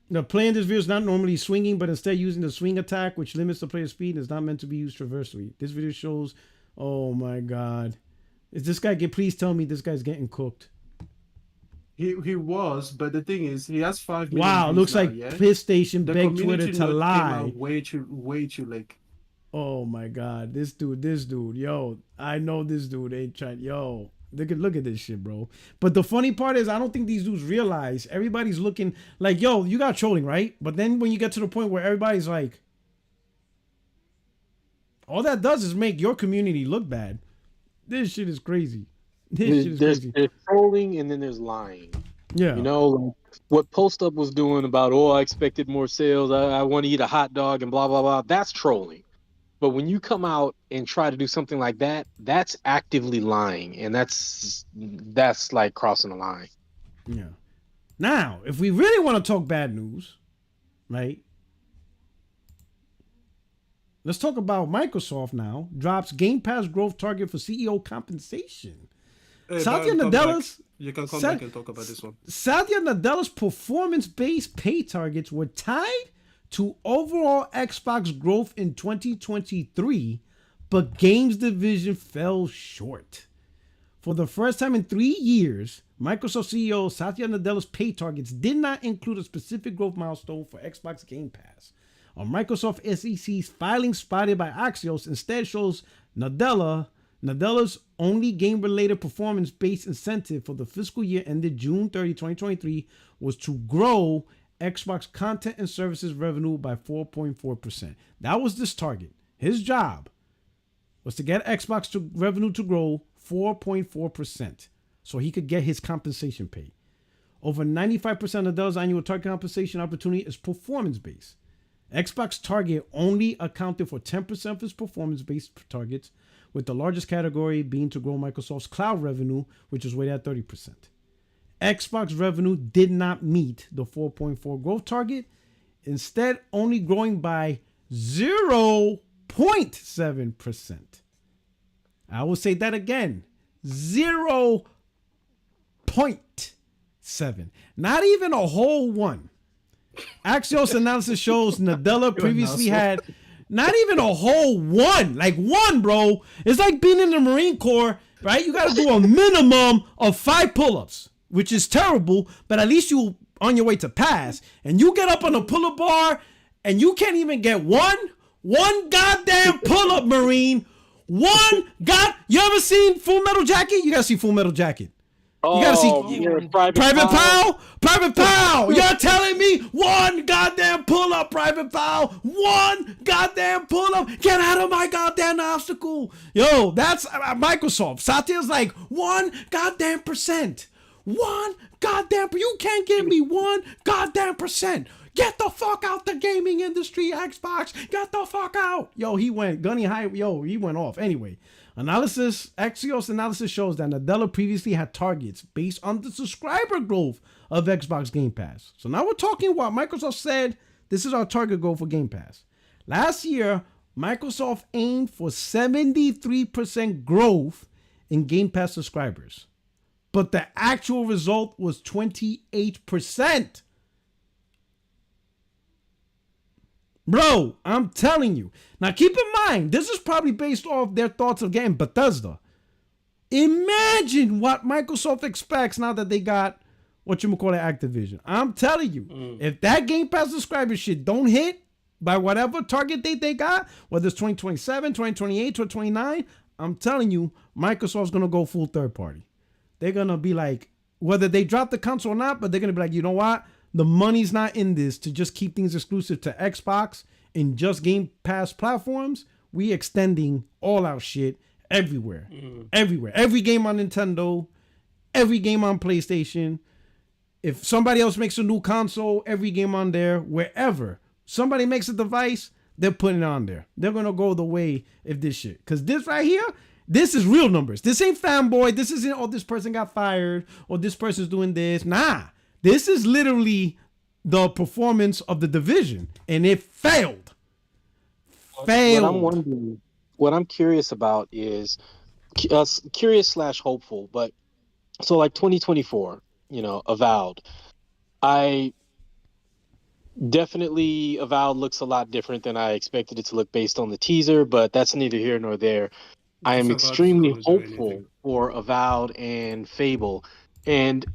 The player in this video is not normally swinging, but instead using the swing attack, which limits the player's speed and is not meant to be used traversely. This video shows, oh my god. Is this guy, please tell me this guy's getting cooked. He was, but the thing is, he has 5 million. Wow, looks now, like PlayStation begged Twitter to lie. Way too late. Oh my god, this dude, yo, I know this dude ain't trying, yo. Look at this shit, bro. But the funny part is, I don't think these dudes realize everybody's looking like, yo, you got trolling, right? But then when you get to the point where everybody's like, all that does is make your community look bad. This shit is crazy. There's trolling and then there's lying. Yeah. You know, what Post Up was doing about, I expected more sales. I want to eat a hot dog and blah, blah, blah. That's trolling. But when you come out and try to do something like that, that's actively lying, and that's like crossing the line. Yeah. Now, if we really want to talk bad news, right? Let's talk about Microsoft now. Drops Game Pass growth target for CEO compensation. Hey, Satya Nadella's you can come back and talk about this one. Satya Nadella's performance-based pay targets were tied to overall Xbox growth in 2023, but games division fell short. For the first time in 3 years, Microsoft CEO Satya Nadella's pay targets did not include a specific growth milestone for Xbox Game Pass. On Microsoft SEC's filing spotted by Axios instead shows Nadella's only game-related performance-based incentive for the fiscal year ended June 30, 2023 was to grow Xbox content and services revenue by 4.4%. That was this target. His job was to get Xbox revenue to grow 4.4% so he could get his compensation pay. Over 95% of Dell's annual target compensation opportunity is performance-based. Xbox target only accounted for 10% of its performance-based targets, with the largest category being to grow Microsoft's cloud revenue, which was weighted at 30%. Xbox revenue did not meet the 4.4 growth target, instead only growing by 0.7%. I will say that again, 0.7. Not even a whole one. Axios analysis shows Nadella previously had not even a whole one. Like one, bro. It's like being in the Marine Corps, right? You got to do a minimum of 5 pull-ups, which is terrible, but at least you on your way to pass. And you get up on a pull-up bar and you can't even get one goddamn pull-up, Marine. You ever seen Full Metal Jacket? You got to see Full Metal Jacket. Oh, You gotta see man, Private Pal. Private Pal. You're telling me one goddamn pull up, Private Pal. One goddamn pull up. Get out of my goddamn obstacle. Yo, that's Microsoft. Satya's like 1% 1%. You can't give me 1%. Get the fuck out the gaming industry, Xbox. Get the fuck out. Yo, he went gunny high. Yo, he went off. Anyway, Axios analysis shows that Nadella previously had targets based on the subscriber growth of Xbox Game Pass. So now we're talking what Microsoft said. This is our target goal for Game Pass. Last year, Microsoft aimed for 73% growth in Game Pass subscribers. But the actual result was 28%. Bro, I'm telling you. Now keep in mind, this is probably based off their thoughts of getting Bethesda. Imagine what Microsoft expects now that they got Activision. I'm telling you, if that Game Pass subscriber shit don't hit by whatever target date they got, whether it's 2027, 2028, 2029, I'm telling you, Microsoft's gonna go full third party. They're gonna be like, whether they drop the console or not, but they're gonna be like, you know what? The money's not in this to just keep things exclusive to Xbox and just Game Pass platforms. We extending all our shit everywhere. Everywhere. Every game on Nintendo, every game on PlayStation. If somebody else makes a new console, every game on there, wherever somebody makes a device, they're putting it on there. They're going to go the way of this shit. Because this right here, this is real numbers. This ain't fanboy. This isn't, oh, this person got fired or this person's doing this. Nah. This is literally the performance of the division, and it failed. What I'm curious about is curious/hopeful, but so like 2024, Avowed. I definitely Avowed looks a lot different than I expected it to look based on the teaser, but that's neither here nor there. I am extremely hopeful for Avowed and Fable.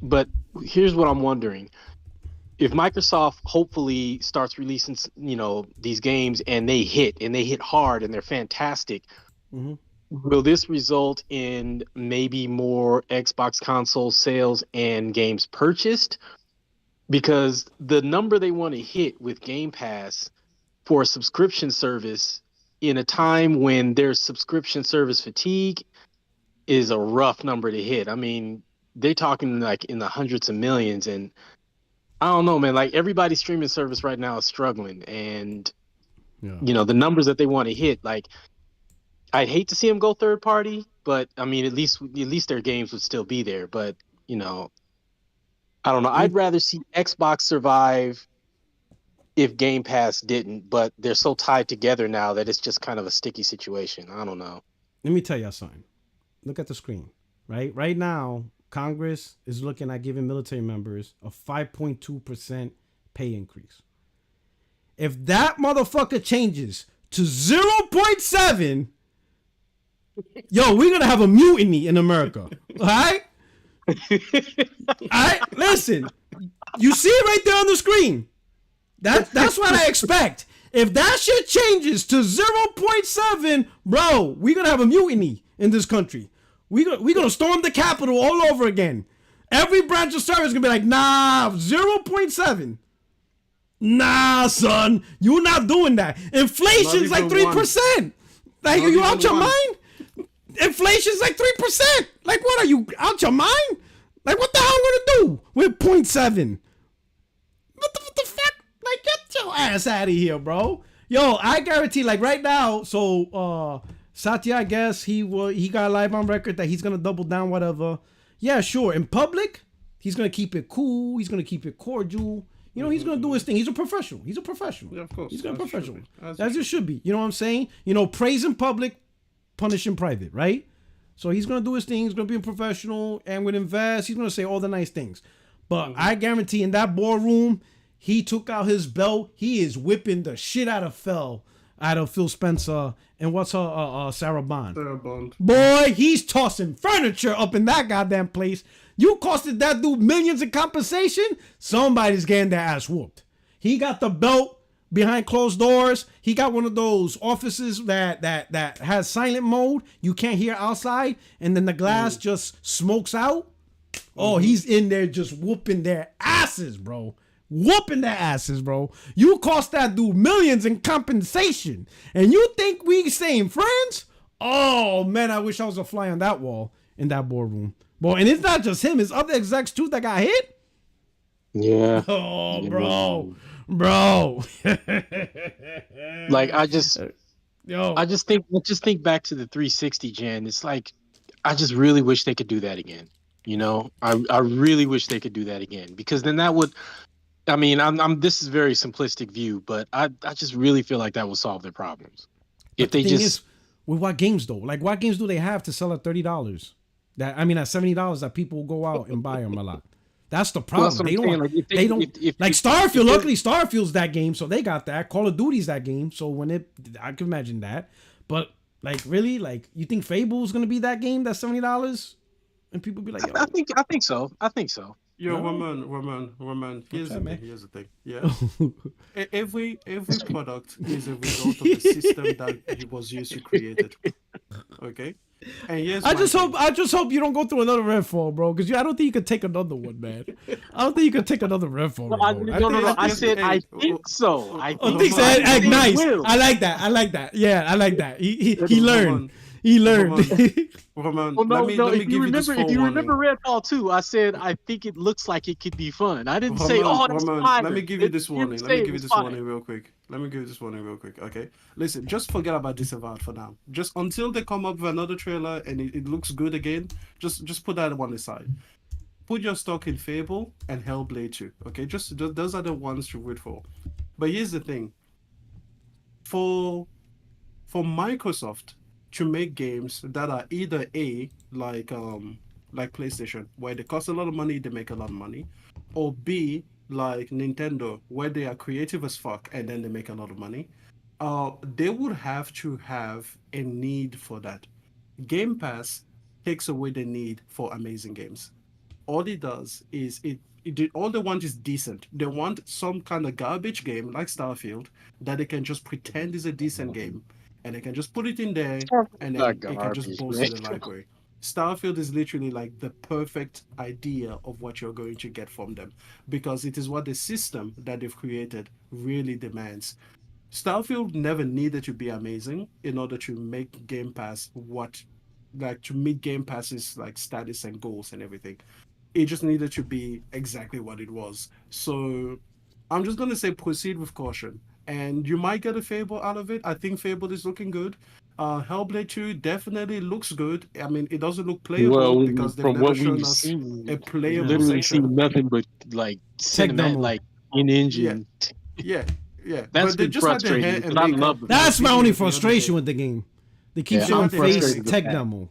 But here's what I'm wondering. If Microsoft hopefully starts releasing, these games and they hit hard and they're fantastic, will this result in maybe more Xbox console sales and games purchased? Because the number they want to hit with Game Pass for a subscription service in a time when there's subscription service fatigue is a rough number to hit. I mean, they're talking like in the hundreds of millions, and I don't know, man. Like everybody's streaming service right now is struggling, and the numbers that they want to hit, like I'd hate to see them go third party, but I mean, at least their games would still be there. But I don't know. I'd rather see Xbox survive if Game Pass didn't, but they're so tied together now that it's just kind of a sticky situation. I don't know. Let me tell y'all something. Look at the screen, right? Right now, Congress is looking at giving military members a 5.2% pay increase. If that motherfucker changes to 0.7, yo, we're going to have a mutiny in America. All right? All right? Listen, you see it right there on the screen. That's what I expect. If that shit changes to 0.7, bro, we're going to have a mutiny in this country. We're going to storm the Capitol all over again. Every branch of service is going to be like, nah, 0.7. Nah, son, you're not doing that. Inflation's like 3%. Like, are you out your mind? Inflation's like 3%. Like, what are you, out your mind? Like, what the hell am I going to do with 0.7? What the fuck? Like, get your ass out of here, bro. Yo, I guarantee, like, right now, so, Satya, I guess he got live on record that he's gonna double down, whatever. Yeah, sure. In public, he's gonna keep it cool. He's gonna keep it cordial. He's gonna do his thing. He's a professional. Yeah, of course. He's gonna be professional. As it should be. You know what I'm saying? Praise in public, punish in private, right? So he's gonna do his thing. He's gonna be a professional, and with Invest, he's gonna say all the nice things. But I guarantee, in that boardroom, he took out his belt. He is whipping the shit out of Phil Spencer, and what's her, Sarah Bond. Boy, he's tossing furniture up in that goddamn place. You costed that dude millions in compensation. Somebody's getting their ass whooped. He got the belt behind closed doors. He got one of those offices that has silent mode. You can't hear outside, and then the glass just smokes out. Oh, he's in there just whooping their asses, bro. Whooping their asses, bro. You cost that dude millions in compensation. And you think we staying friends? Oh, man, I wish I was a fly on that wall in that boardroom. Boy, and it's not just him. It's other execs, too, that got hit. Yeah. Oh, bro. Bro. Like, I just think back to the 360 gen. It's like, I just really wish they could do that again. You know, I really wish they could do that again, because then that would, I mean, this is very simplistic view, but I just really feel like that would solve their problems. If they just, with what games though? Like, what games do they have to sell at $30? At $70 that people will go out and buy them a lot. That's the problem. Well, they don't like Starfield. Luckily, Starfield's that game, so they got that. Call of Duty's that game, so I can imagine that. But like, really, like, you think Fable's gonna be that game that's $70? And people be like, yo. I think so. Yo, Roman. Here's the thing. Yeah, every product is a result of the system that was used to create it. Okay, and here's I just hope you don't go through another Redfall, bro. Because I don't think you could take another one, man. I don't think you could take another Redfall. No. I said I think so. I think so. Nice. I like that. Yeah, I like that. He learned. He learned. Roman, if you remember Redfall 2, I said I think it looks like it could be fun. I didn't say, that's fine. Let me give you this warning. Let me give you this warning real quick. Okay, listen, just forget about Disavowed for now. Just until they come up with another trailer and it looks good again, just put that one aside. Put your stock in Fable and Hellblade 2. Okay, just those are the ones to wait for. But here's the thing. For Microsoft to make games that are either like PlayStation, where they cost a lot of money, they make a lot of money, or B, like Nintendo, where they are creative as fuck and then they make a lot of money, they would have to have a need for that. Game Pass takes away the need for amazing games. All it does is all they want is decent. They want some kind of garbage game like Starfield that they can just pretend is a decent game. And they can just put it in there, and then it can just boast in the library. Starfield is literally like the perfect idea of what you're going to get from them, because it is what the system that they've created really demands. Starfield never needed to be amazing in order to make Game Pass to meet Game Pass's like status and goals and everything. It just needed to be exactly what it was. So I'm just gonna say proceed with caution. And you might get a Fable out of it. I think Fable is looking good. Hellblade 2 definitely looks good. I mean, it doesn't look playable because they've never shown us a playable literally section. seen nothing but like cinematic, like in-engine. Yeah. That's been frustrating. I love That's my only frustration with the game. They keep showing face tech demo.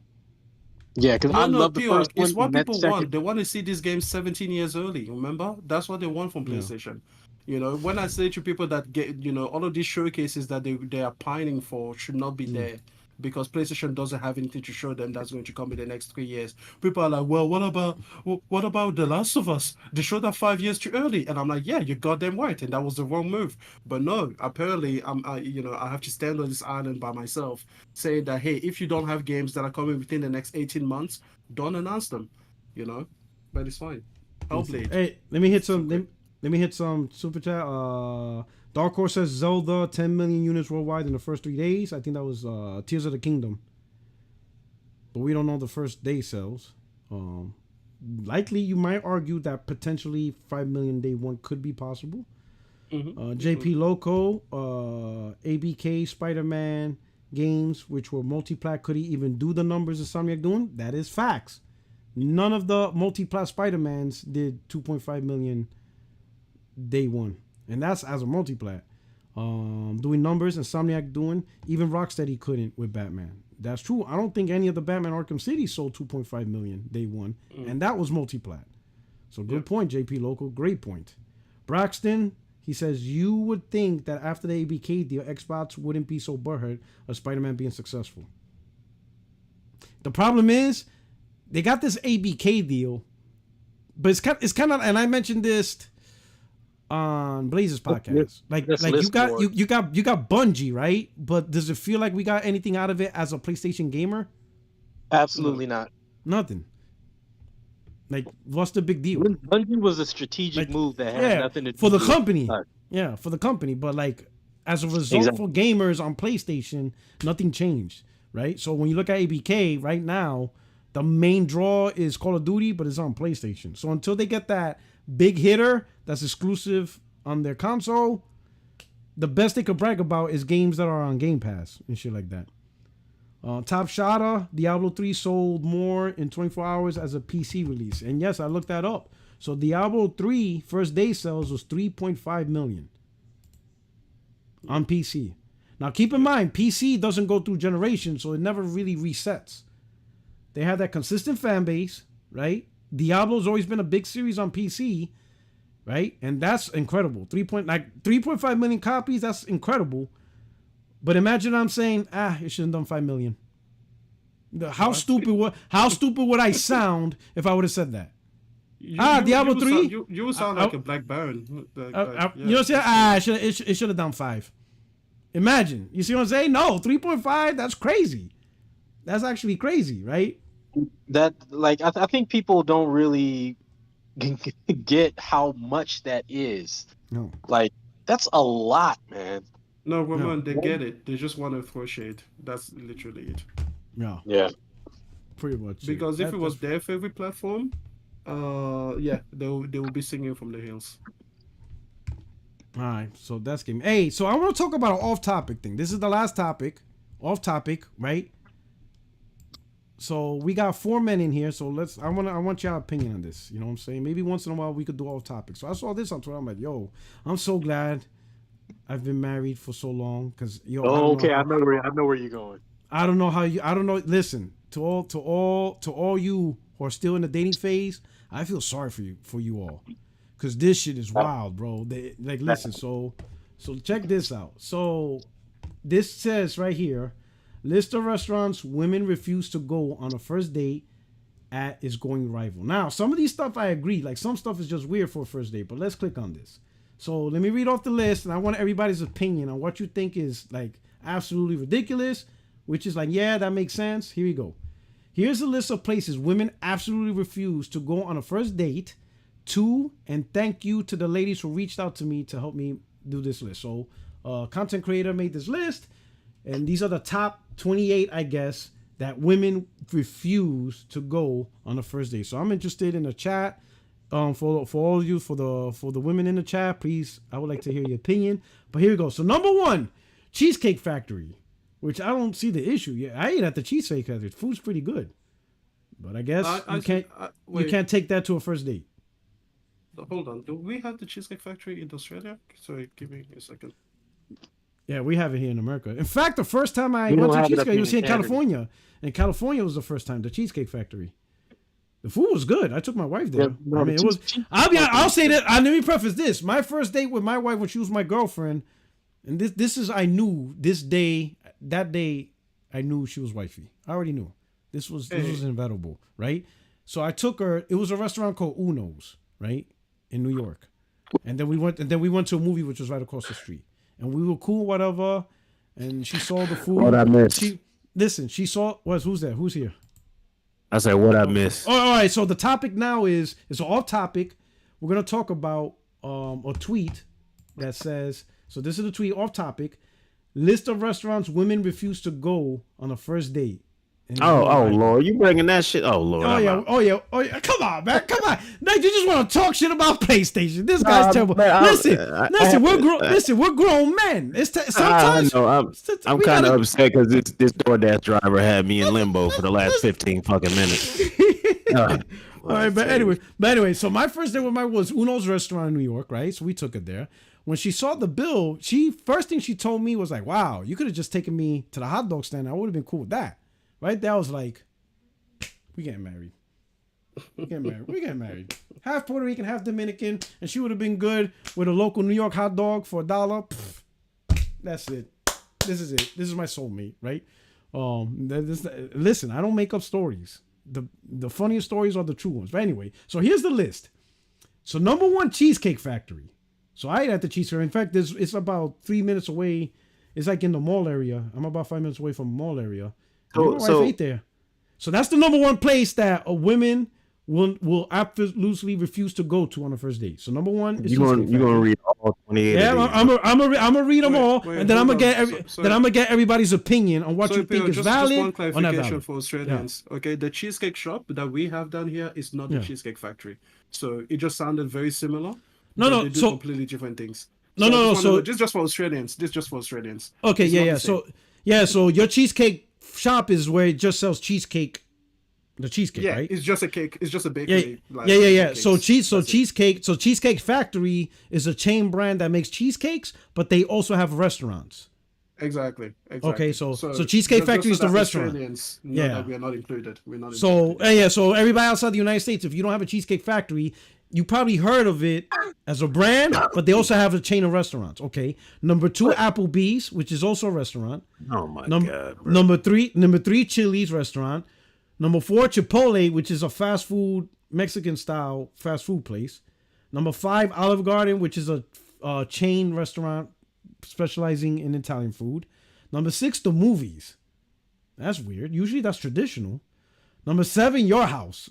Yeah, because I love the first one. It's what people want. They want to see this game 17 years early. Remember? That's what they want from PlayStation. You know, when I say to people that get, all of these showcases that they are pining for should not be there because PlayStation doesn't have anything to show them that's going to come in the next 3 years. People are like, well, what about The Last of Us? They showed that 5 years too early. And I'm like, yeah, you're goddamn right. And that was the wrong move. But no, apparently, I have to stand on this island by myself saying that, hey, if you don't have games that are coming within the next 18 months, don't announce them, but it's fine. Hellblade. Hey, let me hit some super chat. Dark Horse says Zelda 10 million units worldwide in the first 3 days. I think that was Tears of the Kingdom. But we don't know the first day sales. Likely, you might argue that potentially 5 million day one could be possible. JP Loco, ABK, Spider-Man games, which were multi-plat, could he even do the numbers Insomniac doing? That is facts. None of the multi-plat Spider-Mans did 2.5 million day one, and that's as a multi-plat. Doing numbers, Insomniac doing, even Rocksteady couldn't with Batman. That's true. I don't think any of the Batman Arkham City sold 2.5 million day one, and that was multi-plat. So good point, JP Local. Great point. Braxton, he says, you would think that after the ABK deal, Xbox wouldn't be so butthurt of Spider-Man being successful. The problem is, they got this ABK deal, but it's kind of, and I mentioned this on Blaze's podcast. Like you got Bungie, right? But does it feel like we got anything out of it as a PlayStation gamer? Absolutely not. Nothing. Like, what's the big deal? Bungie was a strategic move that had nothing to do for the with company. us. Yeah, for the company. But like, as a result for gamers on PlayStation, nothing changed, right? So when you look at ABK right now, the main draw is Call of Duty, but it's on PlayStation. So until they get that big hitter that's exclusive on their console, the best they could brag about is games that are on Game Pass and shit like that. Top Shotter, Diablo 3 sold more in 24 hours as a PC release. And yes, I looked that up. So Diablo 3 first day sales was 3.5 million on PC. Now keep in mind, PC doesn't go through generations, so it never really resets. They have that consistent fan base, right? Diablo's always been a big series on PC, right? And that's incredible. 3.5 million copies, that's incredible. But imagine I'm saying, it shouldn't have done 5 million. How stupid would I sound if I would have said that? Diablo 3? You would sound like a Black Baron. You know what I'm saying? It should have done 5. Imagine. You see what I'm saying? No, 3.5, that's crazy. That's actually crazy, right? That, like, I think people don't really get how much that is. No. Like, that's a lot, man. No, Ramon, they get it. They just want to throw shade. That's literally it. Yeah. Pretty much. Because if it was their favorite platform, they will be singing from the hills. All right, so that's game. Hey, so I want to talk about an off-topic thing. This is the last topic. Off-topic, right? So we got 4 men in here, so I want your opinion on this. You know what I'm saying? Maybe once in a while we could do off-topic. So I saw this on Twitter. I'm like, yo, I'm so glad I've been married for so long, because yo. I know where you're going. I don't know. Listen, to all you who are still in the dating phase, I feel sorry for you all, because this shit is wild, bro. Listen. So check this out. So this says right here, list of restaurants women refuse to go on a first date at is going rival. Now, some of these stuff I agree. Like, some stuff is just weird for a first date, but let's click on this. So let me read off the list, and I want everybody's opinion on what you think is like absolutely ridiculous, which is like, yeah, that makes sense. Here we go. Here's a list of places women absolutely refuse to go on a first date to, and thank you to the ladies who reached out to me to help me do this list. So content creator made this list, and these are the top 28, I guess, that women refuse to go on a first date. So I'm interested in the chat. For all of you, for the women in the chat, please, I would like to hear your opinion. But here we go. So number 1, Cheesecake Factory, which I don't see the issue. Yeah, I ate at the Cheesecake Factory. Food's pretty good, but I guess you can't take that to a first date. Hold on. Do we have the Cheesecake Factory in Australia? Sorry, give me a second. Yeah, we have it here in America. In fact, the first time I went to Cheesecake, it was here in California. And California was the first time, the Cheesecake Factory. The food was good. I took my wife there. I mean, it was. I'll say that. Let me preface this. My first date with my wife when she was my girlfriend, and this is, I knew that day, I knew she was wifey. I already knew. This was inevitable, right? So I took her. It was a restaurant called Uno's, right, in New York, and then we went to a movie which was right across the street, and we were cool, whatever. And she saw the food. What I missed. She saw. Who's that? Who's here? I said, what I missed. Oh, all right, so the topic now it's off topic. We're going to talk about a tweet that says, so this is a tweet off topic, list of restaurants women refuse to go on a first date. Oh, Lord, you bringing that shit? Oh, Lord. Oh yeah. Come on, man. Come on. No, you just want to talk shit about PlayStation. This guy's terrible. Man, listen, we're grown men. Sometimes. I know. I'm kind of upset because this DoorDash driver had me in limbo for the last 15 fucking minutes. All right, but anyway, so my first date with my was Uno's restaurant in New York, right? So we took it there. When she saw the bill, first thing she told me was like, "Wow, you could have just taken me to the hot dog stand. I would have been cool with that." Right there, I was like, we getting married. We getting married. Half Puerto Rican, half Dominican, and she would have been good with a local New York hot dog for $1. That's it. This is it. This is my soulmate, right? Listen, I don't make up stories. The funniest stories are the true ones. But anyway, so here's the list. So number 1, Cheesecake Factory. So I ate at the Cheesecake Factory. In fact, it's about 3 minutes away. It's like in the mall area. I'm about 5 minutes away from the mall area. My wife ate there. So that's the number 1 place that women will absolutely refuse to go to on the first date. So number one is You gonna read all 28? Yeah, I'm gonna read them all, wait, and then I'm hold gonna on. get So- then I'm gonna get everybody's opinion on what So, you think is just valid one or not clarification valid. for Australians. Okay, the cheesecake shop that we have down here is not the Yeah. Cheesecake Factory. So it just sounded very similar. No, but no, they do so- completely different things. No, I no, just no, wanna so- know- this is just for Australians. This is just for Australians. Okay, It's not yeah. the same. So your cheesecake shop is where it just sells cheesecake. The cheesecake, Yeah, right? it's just a cake. It's just a Yeah, bakery. yeah. So Cheesecake. Cheesecake Factory is a chain brand that makes cheesecakes, but they also have restaurants. Exactly. Okay, so Cheesecake Factory is the that restaurant. Australians know Yeah. that we are not included. We're not So included. so everybody outside the United States, if you don't have a Cheesecake Factory, you probably heard of it as a brand, but they also have a chain of restaurants. Okay, number 2, Applebee's, which is also a restaurant. Oh my god, bro. Number three, Chili's restaurant. Number 4, Chipotle, which is a fast food Mexican style fast food place. Number 5, Olive Garden, which is a chain restaurant specializing in Italian food. Number 6, the movies. That's weird. Usually that's traditional. Number 7, your house.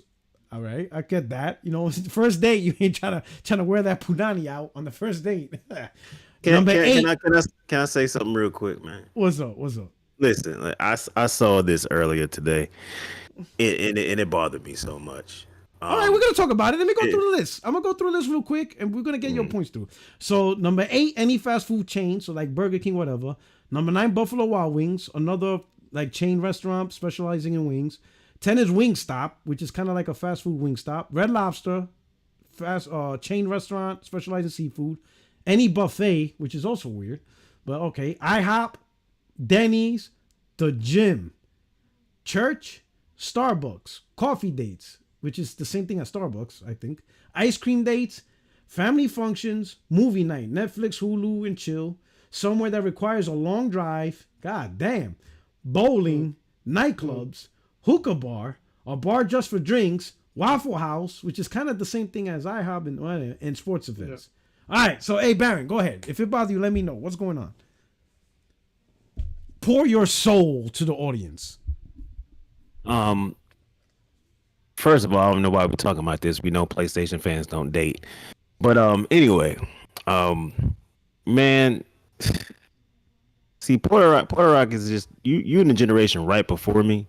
All right, I get that. You know, first date, you ain't trying to wear that punani out on the first date. Number 8. Can I say something real quick, man? What's up? Listen, like, I saw this earlier today, and it bothered me so much. All right, we're gonna talk about it. Let me go through the list. I'm gonna go through this real quick, and we're gonna get your points through. So number 8, any fast food chain, so like Burger King, whatever. Number 9, Buffalo Wild Wings, another like chain restaurant specializing in wings. 10 is Wingstop, which is kind of like a fast food Wingstop. Red Lobster, fast chain restaurant specializing in seafood. Any buffet, which is also weird, but okay. IHOP, Denny's, the gym, church, Starbucks, coffee dates, which is the same thing as Starbucks, I think. Ice cream dates, family functions, movie night, Netflix, Hulu, and chill. Somewhere that requires a long drive. God damn. Bowling, nightclubs, hookah bar, a bar just for drinks, Waffle House, which is kind of the same thing as IHOP and sports events. Yeah. All right, so hey, Baron, go ahead. If it bothers you, let me know. What's going on? Pour your soul to the audience. First of all, I don't know why we're talking about this. We know PlayStation fans don't date. But anyway, man, see, Puerto Rock is just you in the generation right before me.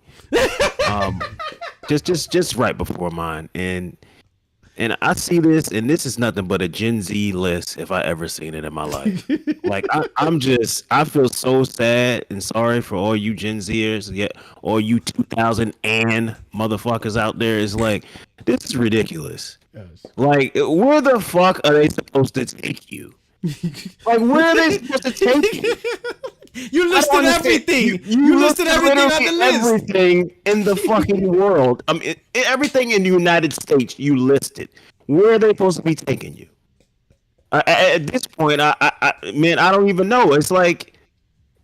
Just right before mine. And I see this, and this is nothing but a Gen Z list if I ever seen it in my life. Like I feel so sad and sorry for all you Gen Zers, yet all you 2000 and motherfuckers out there. Is like, this is ridiculous. Yes. Like, where the fuck are they supposed to take you? Like, where are they supposed to take you? You listed everything. You listed everything on the list. Everything in the fucking world. I mean, everything in the United States you listed. Where are they supposed to be taking you? At this point, man, I don't even know. It's like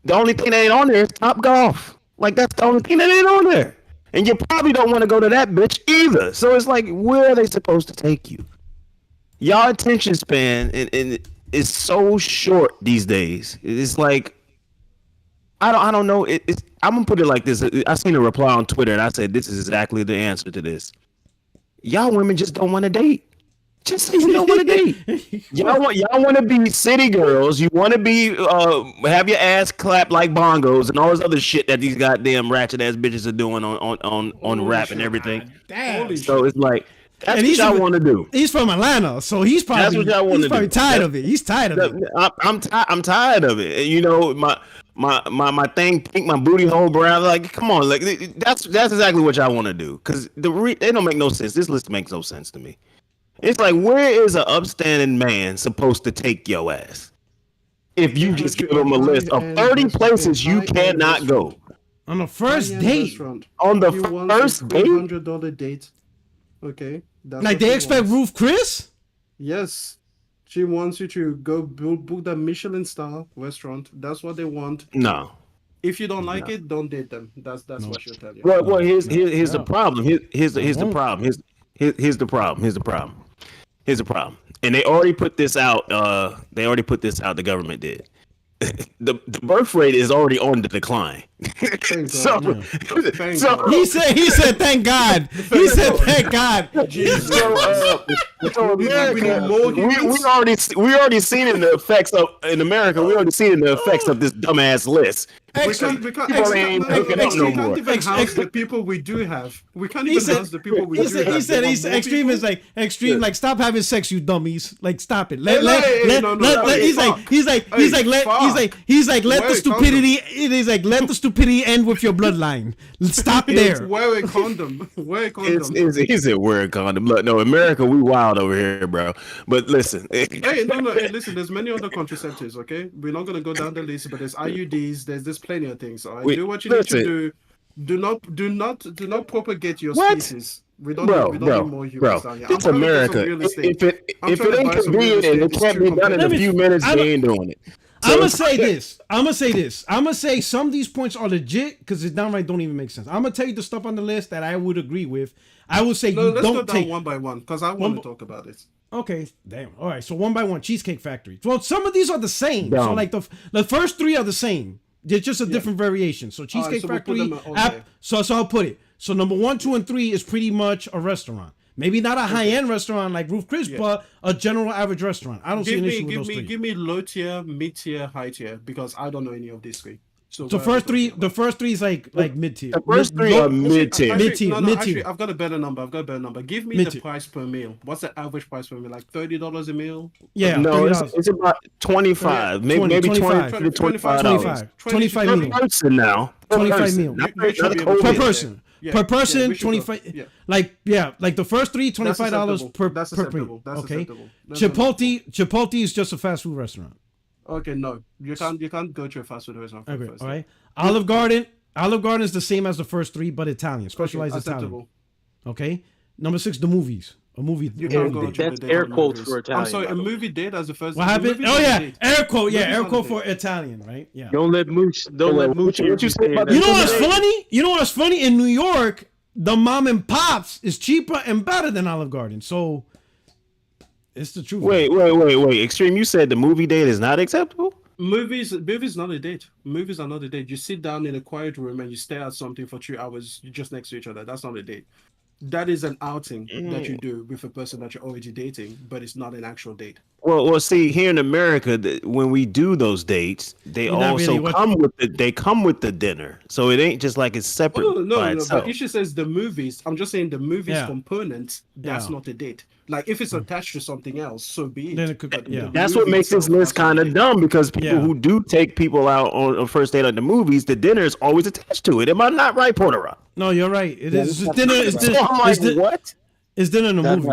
the only thing that ain't on there is Top Golf. Like, that's the only thing that ain't on there. And you probably don't want to go to that bitch either. So it's like, where are they supposed to take you? Y'all attention span is so short these days. It's like, I don't know. I'm gonna put it like this. I seen a reply on Twitter, and I said, "This is exactly the answer to this. Y'all women just don't want to date. Just say you don't want to date. Y'all want to be city girls. You want to be have your ass clapped like bongos and all this other shit that these goddamn ratchet ass bitches are doing on rap and everything. Damn. So it's like, that's what y'all want to do. He's from Atlanta, so he's probably tired of it. He's tired of it. I'm tired of it. You know, my thing pink, my booty hole brown. Like, come on, like that's exactly what y'all want to do. Because they don't make no sense. This list makes no sense to me. It's like, where is an upstanding man supposed to take your ass? If you just give him a list of 30 places you cannot go on the first date. On the first date, $100 date. Okay, that's like they expect Ruth Chris. Yes, she wants you to go book the Michelin star restaurant. That's what they want. No. If you don't like it, don't date them. That's what she'll tell you. Well, here's the problem. Here's the problem. Here's the problem. And they already put this out. The government did. The birth rate is already on the decline. Thank so, God. Thank so, God. He said, thank God. He said, thank God. Jesus. so We America, need more we humans. already seen in the effects of in America. We already seen in the effects of this dumbass list. We can't People ain't hooking up no we can't more. even house the people we do have. We can't He even said, house the people we he do said, have. he said, They he's want more extreme people? is like extreme, like stop having sex, you dummies. Like stop it. Hey, He's like let the stupidity. He's like let the stupidity end with your bloodline. Stop there. Wear a condom. Wear a condom. He said wear a condom. Look, no, America, we wild over here, bro. But listen, Hey, no. Hey, listen. There's many other contraceptives. Okay, we're not gonna go down the list, but there's IUDs. There's plenty of things. All right, do what you need to do. Do not propagate your species. We don't need more humans down here. It's America. If it ain't convenient and it can't be done in a few minutes, they ain't doing it. So, I'm gonna say this. I'm gonna say some of these points are legit because it's downright don't even make sense. I'm gonna tell you the stuff on the list that I would agree with. I would say let's don't go down take one by one because I want to talk about it. Okay, damn. All right, so one by one, Cheesecake Factory. Well, some of these are the same. Dumb. So like the first three are the same. They're just a different variation. So Cheesecake Factory, App. So I'll put it. So number 1, 2, and 3 is pretty much a restaurant. Maybe not a high-end restaurant like Roof Chris, but a general average restaurant. I don't see an issue with those three. Give me low tier, mid tier, high tier because I don't know any of these three. So the first three is like mid tier. The first three are mid tier. Mid tier. I've got a better number. Give me the price per meal. What's the average price per meal? Like $30 a meal? Yeah. No, it's about 25. Maybe 25 to $25. 25 per meal. person now. $25 meal. Per person. Yeah, per person, we should 25. go. Yeah. Like the first three, $25 per acceptable. per. Okay. Acceptable. That's acceptable. Chipotle is just a fast food restaurant. Okay, no, you can't go to a fast food restaurant. Okay, all right. Olive Garden is the same as the first three, but Italian, specialized Italian. Okay. Number 6, the movies. A movie. You can't go that's air quotes for Italian. I'm sorry, a movie date as the first. What happened? Oh yeah, air quote. Yeah, air quote for Italian, right? Yeah. Don't let Mooch. What you say about You know what's funny? In New York, the mom and pops is cheaper and better than Olive Garden. So it's the truth. Wait. Extreme, you said the movie date is not acceptable? Movies not a date. Movies are not a date. You sit down in a quiet room and you stare at something for 3 hours just next to each other. That's not a date. That is an outing that you do with a person that you're already dating, but it's not an actual date. Well, see, here in America, when we do those dates, they also come with the dinner, so it ain't just like it's separate. No. But Isha says the movies. I'm just saying the movies component. That's not a date. Like if it's attached to something else, so be it. Then it could, That's what makes this list kind of dumb because people who do take people out on a first date at the movies, the dinner is always attached to it. Am I not right, Porter Rock? No, you're right. It is. It's dinner. What? It's dinner in a movie.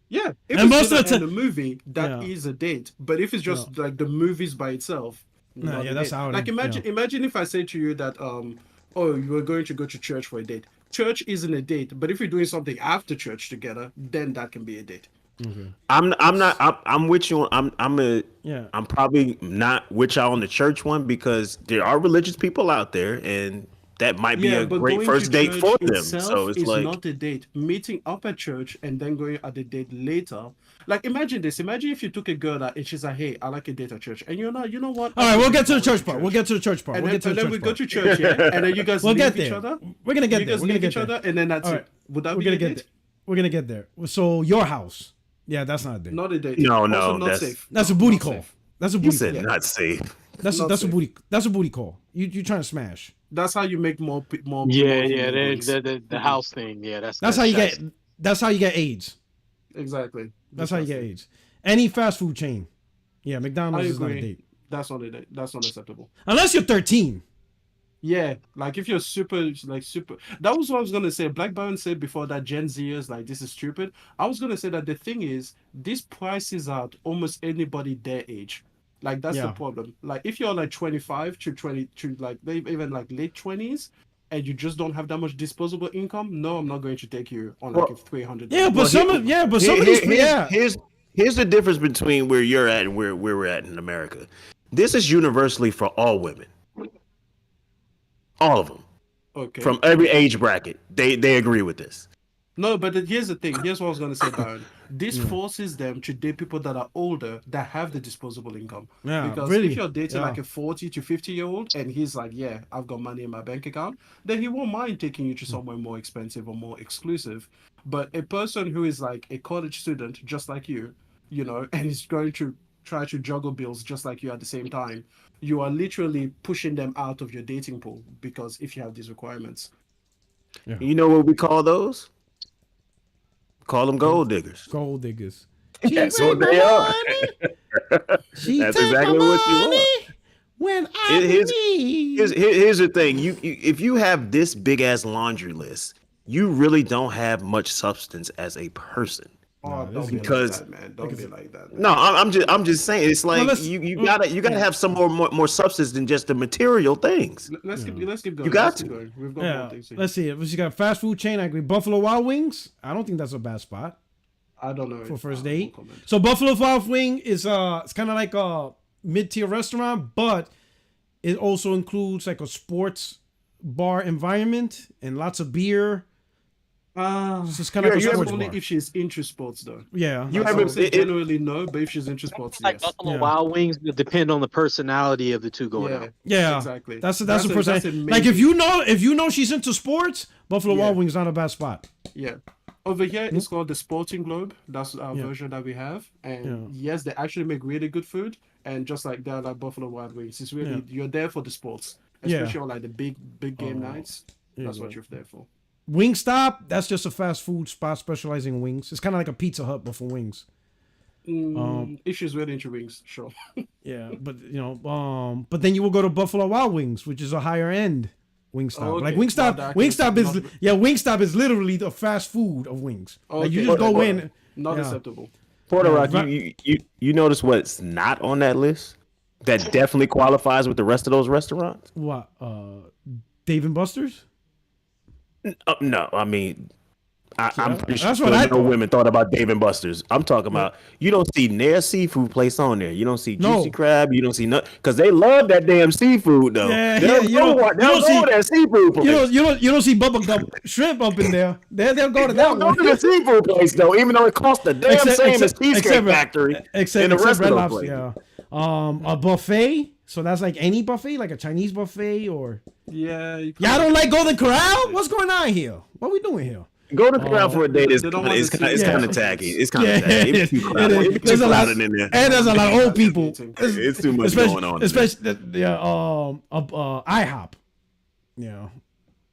Yeah, if and it's dinner in the movie, that is a date. But if it's just like the movies by itself, that's how. Like imagine if I say to you that oh, you were going to go to church for a date. Church isn't a date, but if you're doing something after church together, then that can be a date. Okay. I'm with you. I'm probably not with y'all on the church one because there are religious people out there and that might be a great first date for them. So it's like not a date. Meeting up at church and then going at the date later. Like imagine this. Imagine if you took a girl that and she's like, "Hey, I like a date at church," and you're not. You know what? All right, we'll get to the church part. And then we go to church, and then you guys leave each other. We're gonna get there. We're gonna get each other, and then that's it. Would that be a date? We're gonna get there. So your house. Yeah, that's not a date. Not a date. No, not safe. That's a booty call. That's a booty call. You said not safe. That's a booty. That's a booty call. You trying to smash? That's how you make more. The house thing. Yeah, that's how you get. That's how you get AIDS. Exactly. That's how you get AIDS. Any fast food chain. Yeah, McDonald's is not a date. That's not a date. That's not acceptable. Unless you're 13. Yeah, like if you're super. That was what I was gonna say. Black Baron said before that Gen Zers like this is stupid. I was gonna say that the thing is these prices out almost anybody their age. Like that's the problem. Like if you're like 25 to 20 to like even like late 20s, and you just don't have that much disposable income, no, I'm not going to take you on like $300. Yeah, but some of these. Here's the difference between where you're at and where we're at in America. This is universally for all women. All of them. Okay. From every age bracket. They agree with this. No, but here's the thing. Here's what I was gonna say, Baron. This forces them to date people that are older that have the disposable income. Yeah, Because really. if you're dating Yeah. like a 40 to 50-year-old and he's like, yeah, I've got money in my bank account, then he won't mind taking you to somewhere more expensive or more exclusive. But a person who is like a college student, just like you know, and is going to try to juggle bills just like you at the same time, you are literally pushing them out of your dating pool because if you have these requirements. You know what we call those? Call them gold diggers. Gold diggers. That's what they are. She That's take exactly my what you money want. when I need. Here's the thing. If you have this big ass laundry list, you really don't have much substance as a person. Oh, don't be because- like that, man. Don't be like that, man. No, I'm just saying. It's like let's- you gotta have some more substance than just the material things. Let's keep going. You got Let's keep to. going. We've got Yeah. more things here. Let's see. If she got a fast food chain, I agree. Buffalo Wild Wings. I don't think that's a bad spot I don't know for first no date. comment. So Buffalo Wild Wing is it's kind of like a mid-tier restaurant, but it also includes like a sports bar environment and lots of beer. It's just kind of like a That's sports only bar. if she's into sports, though. Yeah. You I haven't- would say it- generally no, but if she's into sports, Like yes. Buffalo Yeah. Wild Wings would depend on the personality of the two going Yeah, out. Yeah, exactly. That's the That's person. a Like if you know she's into sports, Buffalo Yeah. Wild Wings not a bad spot. Yeah. Over here, it's called the Sporting Globe. That's our Yeah. version that we have. And Yeah. yes, they actually make really good food. And just like they're like Buffalo Wild Wings, it's really you're there for the sports, Yeah. especially on like the big game nights. Yeah, That's what yeah. you're there for. Wingstop, that's just a fast food spot specializing in wings. It's kind of like a Pizza Hut but for wings. If she's really into wings, sure. Yeah, but but then you will go to Buffalo Wild Wings, which is a higher end Wingstop. Oh, okay. Like Wingstop, Not that Wingstop is not- Wingstop is literally the fast food of wings. Like you Okay. just go Well, in. Not Yeah. acceptable. Porter Yeah, Rock, you notice what's not on that list that definitely qualifies with the rest of those restaurants? What? Dave and Buster's? No, I mean, I'm pretty sure That's what I no thought. women thought about Dave and Buster's. I'm talking about you don't see near seafood place on there. You don't see No. juicy crab. You don't see nothing because they love that damn seafood though. Yeah, They'll you go don't to see- that seafood place. You don't see Bubba Gump shrimp up in there. They'll go to that They'll go one. to the seafood place though, even though it costs the damn same as Cheesecake Factory Except and the rest Red of Lobster, those places. yeah. A buffet. So that's like any buffet, like a Chinese buffet, or Yeah. y'all don't like Golden Corral? What's going on here? What we doing here? Go to Corral for a date is they don't kind want to see- of Yeah. tacky. It's kind Yeah, of tacky. It's too crowded. it is. It's There's too a lot, crowded in there. and there's a lot of old people. It's too much especially, going on. in there. Especially IHOP. Yeah.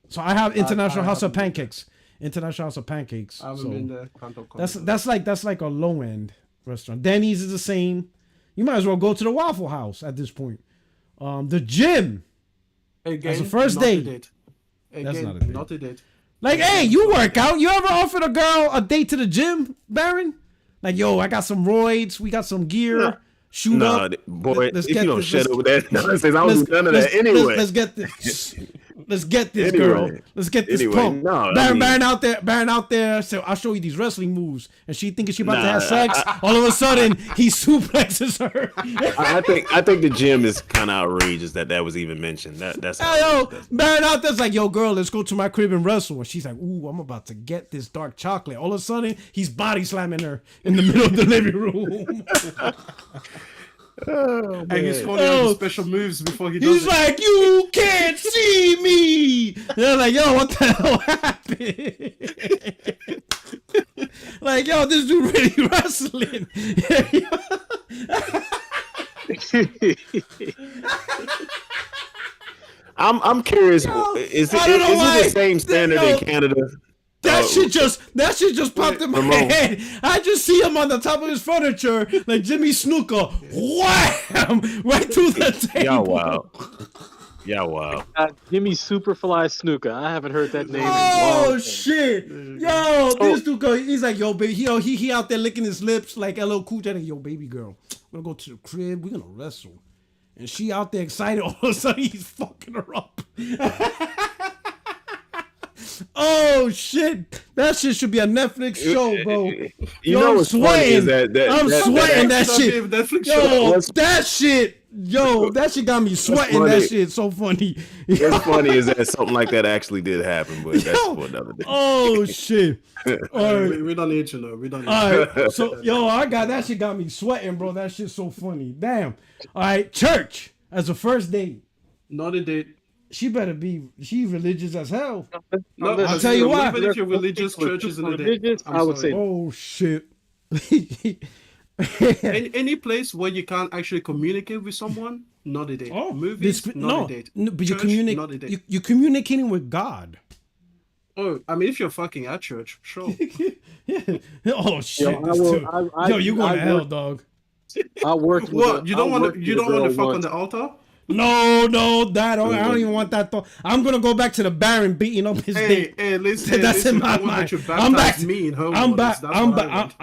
So I have International House of Pancakes. International House of Pancakes. I haven't So been there. Can't talk that's like a low end restaurant. Denny's is the same. You might as well go to the Waffle House at this point. The gym. Again, As a first not a date. date. Again, That's not a date. Not a date. Like, hey, you work out. You ever offered a girl a date to the gym, Baron? Like, yo, I got some roids. We got some gear. No. Shoot No, up. boy, Let's if get you don't this- shut let's- up with that nonsense, I was none of that let's- anyway. Let's get this. Let's get this, Anyway. girl. Let's get this Anyway, pump. no, I Baron, mean- Baron out there. So I'll show you these wrestling moves, and she thinking she about to Nah, have sex. All of a sudden, he suplexes her. I think the gym is kind of outrageous that was even mentioned. That's Hey, yo, outrageous. Baron out there's like, yo, girl, let's go to my crib and wrestle. And she's like, ooh, I'm about to get this dark chocolate. All of a sudden, he's body slamming her in the middle of the living room. And he's calling out the special moves before he does He's it. like, you can't see me. They're like, yo, what the hell happened? Like, yo, this dude really wrestling. I'm curious. Yo, Is I don't know it why. the same standard Yo, in Canada? That shit just popped in my Ramon. head. I just see him on the top of his furniture, like Jimmy Snooker. Wham! Right through the table. Yeah, wow. Yeah, wow. Jimmy Superfly Snuka. I haven't heard that name in a Oh long time. shit! Yo, this dude go. He's like, yo, baby. He out there licking his lips like LL Cool J. Like, yo, baby girl, we're gonna go to the crib. We're gonna wrestle. And she out there excited. All of a sudden, he's fucking her up. Oh shit! That shit should be a Netflix show, bro. You know what's funny is I'm that sweating that That'd be a shit. Netflix Yo, show. that shit got me sweating. funny. That shit so funny. What's funny is that something like that actually did happen, but that's for another day. Oh shit. All right. We don't need to know. We don't need All to know. right. So that shit got me sweating, bro. That shit's so funny. Damn. All right, church as a first date. Not a date. She religious as hell. No, I'll tell you what. Even if you're religious, church isn't a date. Religious, I would say Oh shit. Any place where you can't actually communicate with someone, not a date. Movies, not a date. No, but Church, not a date. you're communicating with God. Oh, I mean, if you're fucking at church, sure. Oh shit. Yo, this too. You going to hell, dog. I worked. What? You don't want to fuck on the altar? No, I don't even want that thought. I'm gonna go back to the Baron beating up his date. Hey, listen. That's in my I want mind. that you I'm back. baptize me in her I'm waters. back. That's I'm what I back. want.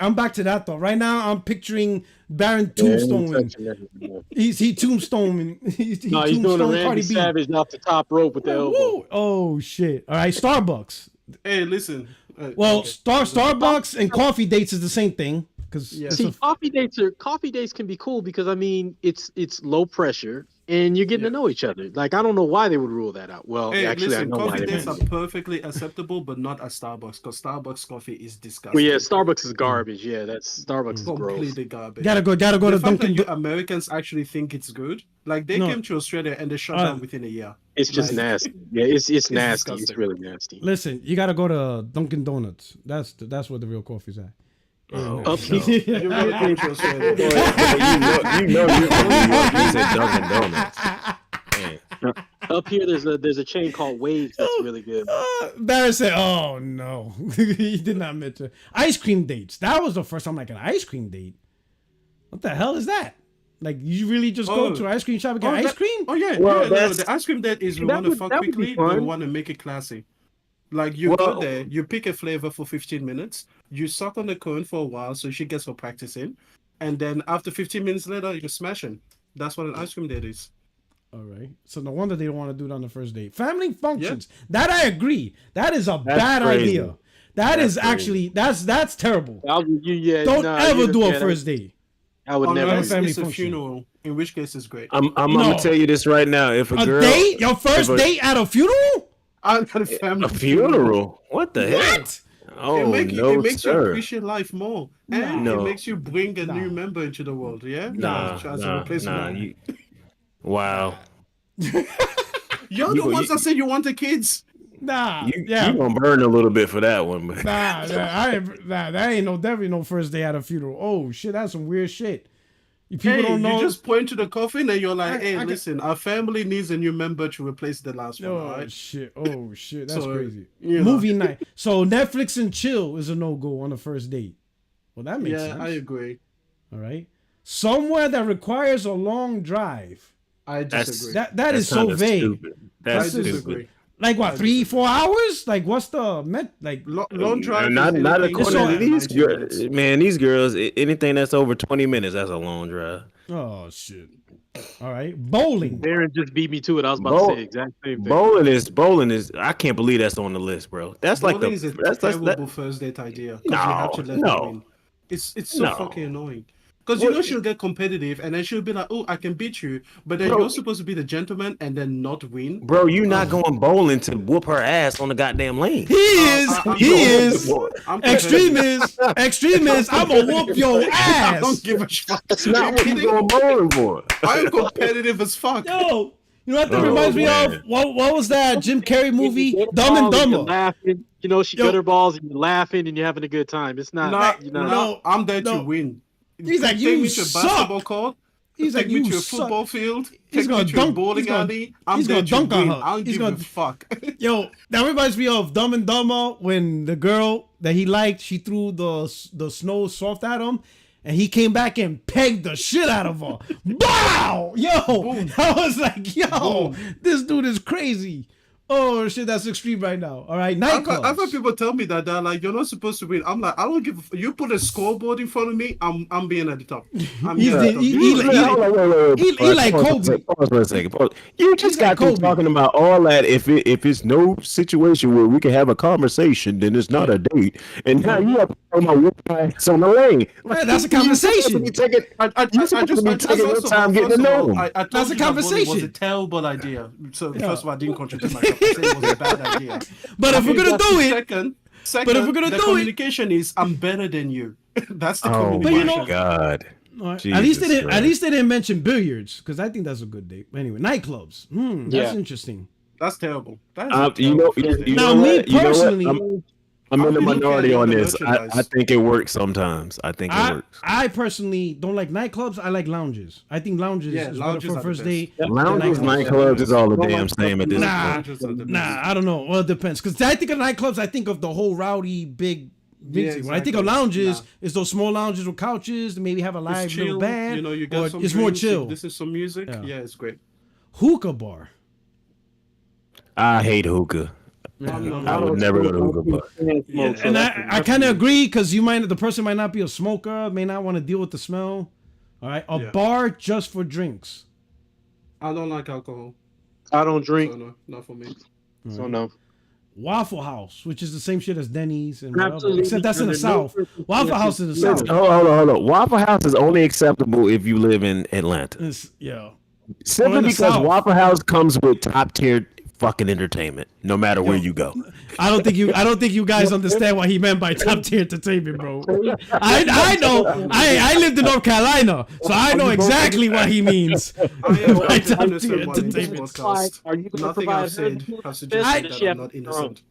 I'm back to that thought. Right now, I'm picturing Baron tombstoning. He tombstoning. He's No, he's doing a Randy Savage off the top rope with the elbow. Woo. Oh shit! All right, Starbucks. Hey, listen. Well, okay. Starbucks and coffee dates is the same thing. See, coffee dates can be cool because I mean it's low pressure and you're getting to know each other. Like I don't know why they would rule that out. Well, Hey, actually, listen, I know why coffee they dates are would. perfectly acceptable, but not at Starbucks, because Starbucks coffee is disgusting. Well, yeah, Starbucks is garbage. Yeah, that's Starbucks is gross. Completely garbage. Gotta go The to fact that Dunkin'. you Americans actually think it's good, like they No. came to Australia and they shut down within a year. It's just Like, nasty. Yeah, it's nasty. It's disgusting. really nasty. Listen, you gotta go to Dunkin' Donuts. That's where the real coffee's at. Up You really came to Australia. You know you're from New York. You said Dunkin' Donuts. Man. Up here, there's a chain called Waves that's really good. Barry said, "Oh no," he did not mention ice cream dates. That was the first time like an ice cream date. What the hell is that? Like you really just go to an ice cream shop and get ice cream? Oh yeah, Well, the ice cream date is we want to fuck that would be quickly, but we fun. want to make it classy. Like you go there, you pick a flavor for 15 minutes, you suck on the cone for a while so she gets her practicing, and then after 15 minutes later, you're smashing. That's what an ice cream date is. All right. So no wonder they don't want to do it on the first date. Family functions. That I agree. That is a bad crazy. idea. That's actually that's terrible. Don't nah, ever do a yeah, first date. I would never. Unless family it's a function. funeral, in which case it's great. I'm gonna tell you this right now. If a A girl, date? Your first date at a funeral? I got a family a funeral, what the hell? What? Oh it no, makes you sir. appreciate life more, and No. it makes you bring a new member into the world. Yeah, as a replacement. Wow. You're the ones that said you want the kids. Nah. You Yeah. gonna burn a little bit for that one, but That ain't definitely no first day at a funeral. Oh shit, that's some weird shit. People Hey, don't know. you just point to the coffin and you're like, "Hey, I listen, our family needs a new member to replace the last one." Oh Right? shit! Oh shit! That's So, crazy. you know. Movie night. So Netflix and chill is a no go on the first date. Well, that makes sense. I agree. All right. Somewhere that requires a long drive. I disagree. That is so vague. Stupid. I That's disagree. stupid. Like what? 3-4 hours? Like what's the like? Long drive. Not is anything according more to than these 90 girls. minutes. Man, these girls, anything that's over 20 minutes, that's a long drive. Oh shit! All right. Bowling. Darren just beat me to it. I was about to say the exact same thing. Bowling is. I can't believe that's on the list, bro. That's like Bowling is a that's terrible first date idea. 'Cause you have to let her win. It's so fucking annoying. Because you know she'll get competitive and then she'll be like, "Oh, I can beat you," but then you're supposed to be the gentleman and then not win. Bro, you not going bowling to whoop her ass on the goddamn lane. He is. I'm Extremist. I'm gonna whoop your I don't ass. give a fuck. That's not what you going bowling for. I'm competitive as fuck. Yo, you know what that reminds me of? What was that Jim Carrey movie? Dumb and You're Dumber. laughing. You know, she got her balls and you're laughing and you're having a good time. It's not. No, I'm there to no. win. He's like, Take you me to a basketball suck. court. He's like, Take me you to a suck. football field. He's Take gonna me to dunk- a bowling he's gonna- alley. I'm he's there gonna to dunk on win. her. I don't He's give a gonna- fuck. Yo, that reminds me of Dumb and Dumber when the girl that he liked, she threw the snow soft at him, and he came back and pegged the shit out of her. Wow! Yo! Boom. I was like, yo, Boom. this dude is crazy. Oh shit, that's extreme right now. All right, nightclubs. I've heard people tell me that they're like, you're not supposed to win. I'm like, I don't give. You put a scoreboard in front of me, I'm being at the top. He like Kobe. Pause for a second. Pause. You just got like to talking about all that. If it's no situation where we can have a conversation, then it's not a date. And now you have to talk about what guys on the lane. Yeah, that's a conversation. I just taking your time getting to know them. That's a conversation. It was a terrible idea. So first of all, I didn't contribute myself. I said it was a bad idea. But if we're gonna do it, second, but if we're gonna the do communication is I'm better than you. That's the Oh communication. my God. at least they didn't mention billiards because I think that's a good date. Anyway, nightclubs. That's interesting. That's terrible. You know me personally, I'm in the minority on this. I think it works sometimes. I think it works. I personally don't like nightclubs. I like lounges. I think lounges is better for a first date. Lounges, nightclubs is all the damn same at this point. Nah, I don't know. Well, it depends. Because I think of nightclubs, I think of the whole rowdy big thing. When I think of lounges, it's those small lounges with couches, maybe have a live little band. You know, you get some it's more drinks, chill. This is some music. Yeah, it's great. Hookah bar. I hate hookah. I would never go to hookah bar. And I kind of agree because the person might not be a smoker, may not want to deal with the smell. All right, a bar just for drinks. I don't like alcohol. I don't drink. So no, not for me. So no. Waffle House, which is the same shit as Denny's and whatever, Absolutely. except that's in the South. Waffle House is in the South. Hold on. Waffle House is only acceptable if you live in Atlanta. Simply because South. Waffle House comes with top tier fucking entertainment, no matter where you go. I don't think you guys understand what he meant by top tier entertainment, bro. I know. I lived in North Carolina, so I know exactly what he means by top tier entertainment. Nothing I've said has suggested that I'm not innocent.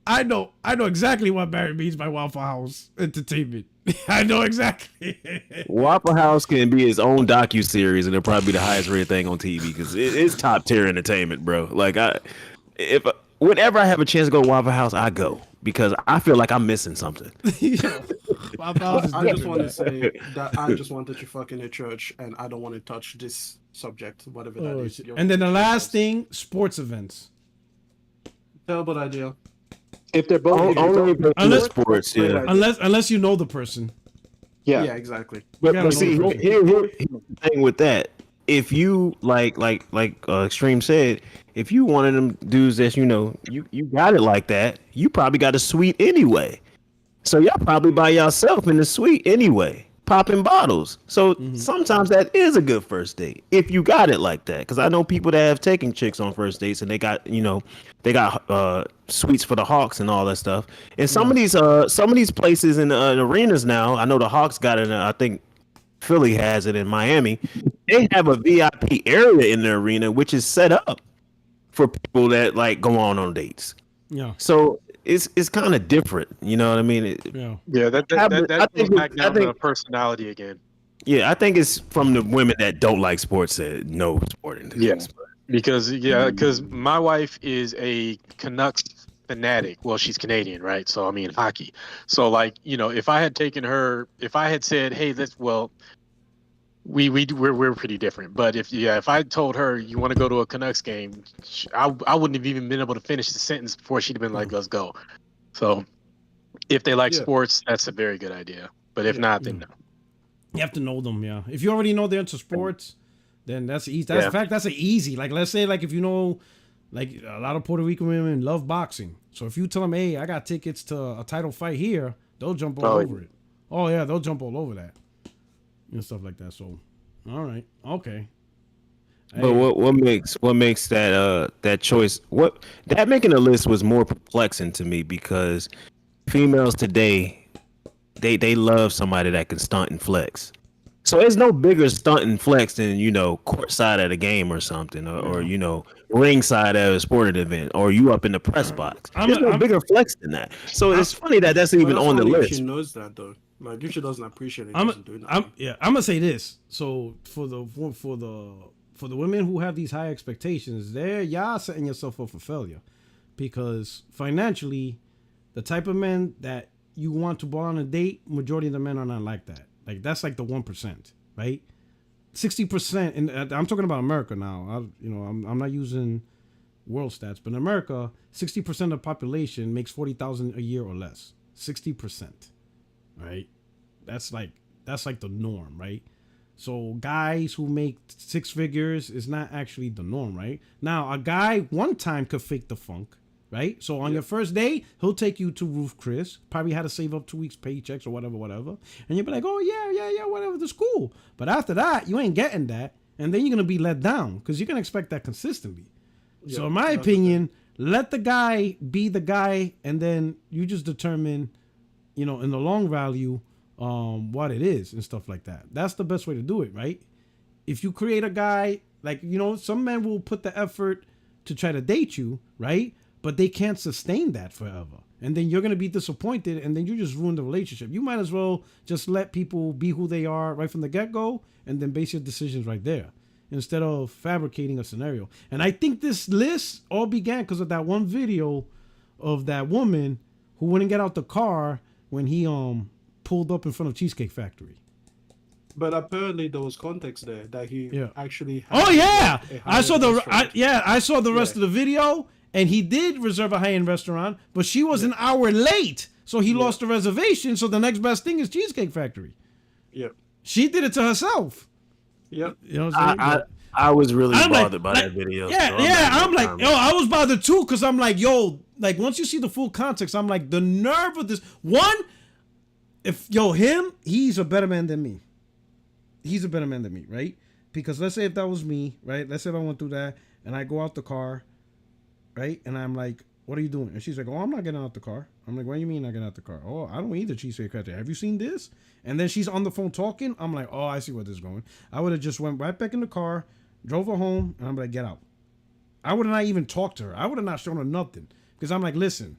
I know exactly what Barry means by Waffle House entertainment. I know exactly. Waffle House can be its own docu-series, and it'll probably be the highest rated thing on TV because it's top tier entertainment, bro. Like whenever I have a chance to go to Waffle House, I go because I feel like I'm missing something. Waffle House is I just want to say that I just wanted to fuck in a church, and I don't want to touch this subject, whatever that is. And then the last thing, sports events. Terrible idea. If they're both unless sports, unless you know the person. Yeah, exactly. But see, here's the thing with that. If you like Extreme said, if you one of them dudes that you got it like that, you probably got a suite anyway. So y'all probably by yourself in the suite anyway, popping bottles. So sometimes that is a good first date if you got it like that. Because I know people that have taken chicks on first dates and they got suites for the Hawks and all that stuff. And some of these places in the arenas now, I know the Hawks got it. I think Philly has it in Miami. They have a VIP area in the arena which is set up for people that like go on dates. Yeah. So it's kind of different, you know what I mean? That goes back down to personality again. Yeah, I think it's from the women that don't like sports that know sporting. Yes, because my wife is a Canucks fanatic. Well, she's Canadian, right? So I mean hockey. So like if I had said, hey, we're pretty different. But if I told her you want to go to a Canucks game, I wouldn't have even been able to finish the sentence before she'd have been like, let's go. So if they like sports, that's a very good idea. But if not, then no. You have to know them, yeah. If you already know they're into sports, then that's easy. In fact, that's an easy. Like let's say like if you know like a lot of Puerto Rican women love boxing. So if you tell them, hey, I got tickets to a title fight here, they'll jump all over it. Oh yeah, they'll jump all over that. And stuff like that. So, all right, okay. But what makes that choice? That making a list was more perplexing to me because females today, they love somebody that can stunt and flex. So there's no bigger stunt and flex than courtside at a game or something, or ringside at a sporting event, or you up in the press box. There's no bigger flex than that. So it's funny that's even on the list. She knows that though. Like if she doesn't appreciate it, I'm gonna say this. So for the women who have these high expectations, y'all setting yourself up for failure, because financially, the type of men that you want to go on a date, majority of the men are not like that. Like that's like the 1%, right? 60%, and I'm talking about America now. I'm not using world stats, but in America, 60% of the population makes 40,000 a year or less. 60%, right? That's like the norm, right? So guys who make 6 figures is not actually the norm, right? Now, a guy one time could fake the funk, right? So on your first day, he'll take you to Roof Chris. Probably had to save up 2 weeks' paychecks or whatever. And you'll be like, oh, yeah, whatever, that's cool. But after that, you ain't getting that. And then you're going to be let down because you're going to expect that consistently. Yeah, so in my opinion, let the guy be the guy, and then you just determine, in the long value, what it is and stuff like that. That's the best way to do it, right? If you create a guy, like, some men will put the effort to try to date you, right? But they can't sustain that forever. And then you're going to be disappointed, and then you just ruin the relationship. You might as well just let people be who they are right from the get-go, and then base your decisions right there instead of fabricating a scenario. And I think this list all began because of that one video of that woman who wouldn't get out the car when he pulled up in front of Cheesecake Factory. But apparently there was context there that he actually had I saw the rest of the video, and he did reserve a high-end restaurant, but she was an hour late, so he lost the reservation. So the next best thing is Cheesecake Factory. Yep. She did it to herself. Yep. You know what I'm saying? I was really bothered by that video. I was bothered too, because I'm like, once you see the full context, I'm like, the nerve of this. One, he's a better man than me. He's a better man than me, right? Because let's say if that was me, right? Let's say if I went through that and I go out the car, right? And I'm like, what are you doing? And she's like, oh, I'm not getting out the car. I'm like, what do you mean not getting out the car? Oh, I don't eat the Cheesecake Factory. Have you seen this? And then she's on the phone talking. I'm like, oh, I see where this is going. I would have just went right back in the car, drove her home, and I'm like, get out. I would have not even talked to her. I would have not shown her nothing. Because I'm like, listen,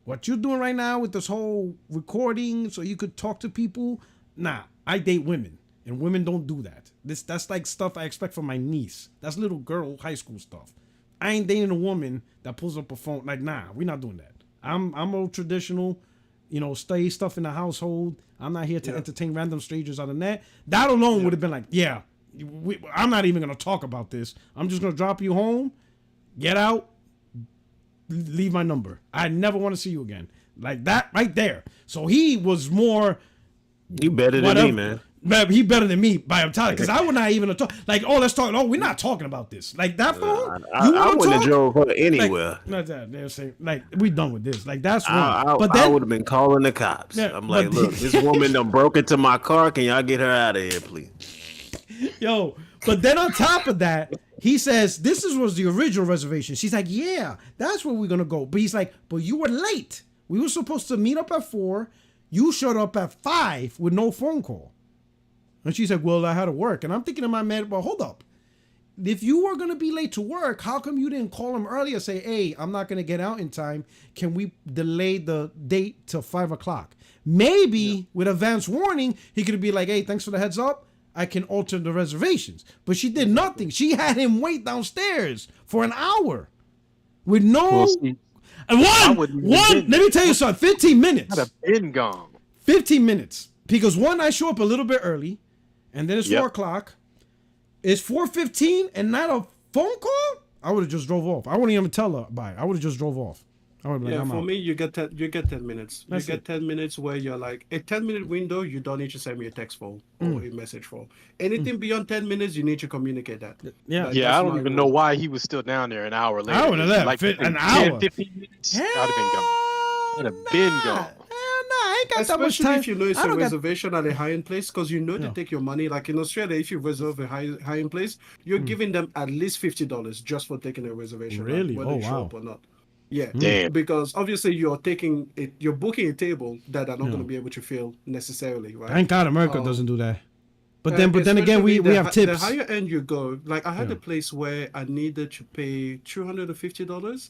what you're doing right now with this whole recording so you could talk to people, nah, I date women. And women don't do that. That's like stuff I expect from my niece. That's little girl high school stuff. I ain't dating a woman that pulls up a phone. Like, nah, we're not doing that. I'm old traditional, stay stuff in the household. I'm not here to entertain random strangers on the net. That alone would have been like, I'm not even going to talk about this. I'm just going to drop you home, get out, leave my number. I never want to see you again. Like that right there. So he was more... You better than me, man. Man, he better than me by a time, because I would not even talk. Like, oh, let's talk. Oh, we're not talking about this. Like that phone. I wouldn't have drove her anywhere. Like we done with this. Like that's wrong. But then, I would have been calling the cops. Yeah, I'm like, look, this woman done broke into my car. Can y'all get her out of here, please? Yo, but then on top of that, he says this was the original reservation. She's like, yeah, that's where we're gonna go. But he's like, but you were late. We were supposed to meet up at 4. You showed up at 5 with no phone call. And she's like, well, I had to work. And I'm thinking in my mind, well, hold up. If you were going to be late to work, how come you didn't call him earlier? Say, hey, I'm not going to get out in time. Can we delay the date to 5 o'clock? Maybe with advance warning, he could be like, hey, thanks for the heads up. I can alter the reservations. But she did nothing. She had him wait downstairs for an hour with no... And let me tell you something, 15 minutes. I'd have been gone. 15 minutes. Because I show up a little bit early, and then it's 4 o'clock. It's 4:15 and not a phone call? I would have just drove off. I wouldn't even tell her bye. I would have just drove off. I would be like, I'm for out. Me, you get 10 minutes. You get 10 minutes where you're like, a 10-minute window, you don't need to send me a text for or a message for. Anything beyond 10 minutes, you need to communicate that. Yeah. I don't even know why he was still down there an hour later. I would have left. Like an hour. 15 minutes. I'd have been gone. I'd have been gone. I ain't got Especially that much time. If you know it's a reservation at a high-end place, because you know they take your money. Like in Australia, if you reserve a high-end place, you're giving them at least $50 just for taking a reservation. Really? Whether you show wow. up or not. Yeah. Damn. Because obviously you're booking a table that are not going to be able to fill necessarily, right? Thank God America doesn't do that. But then again, we have tips. The higher end you go, like I had a place where I needed to pay $250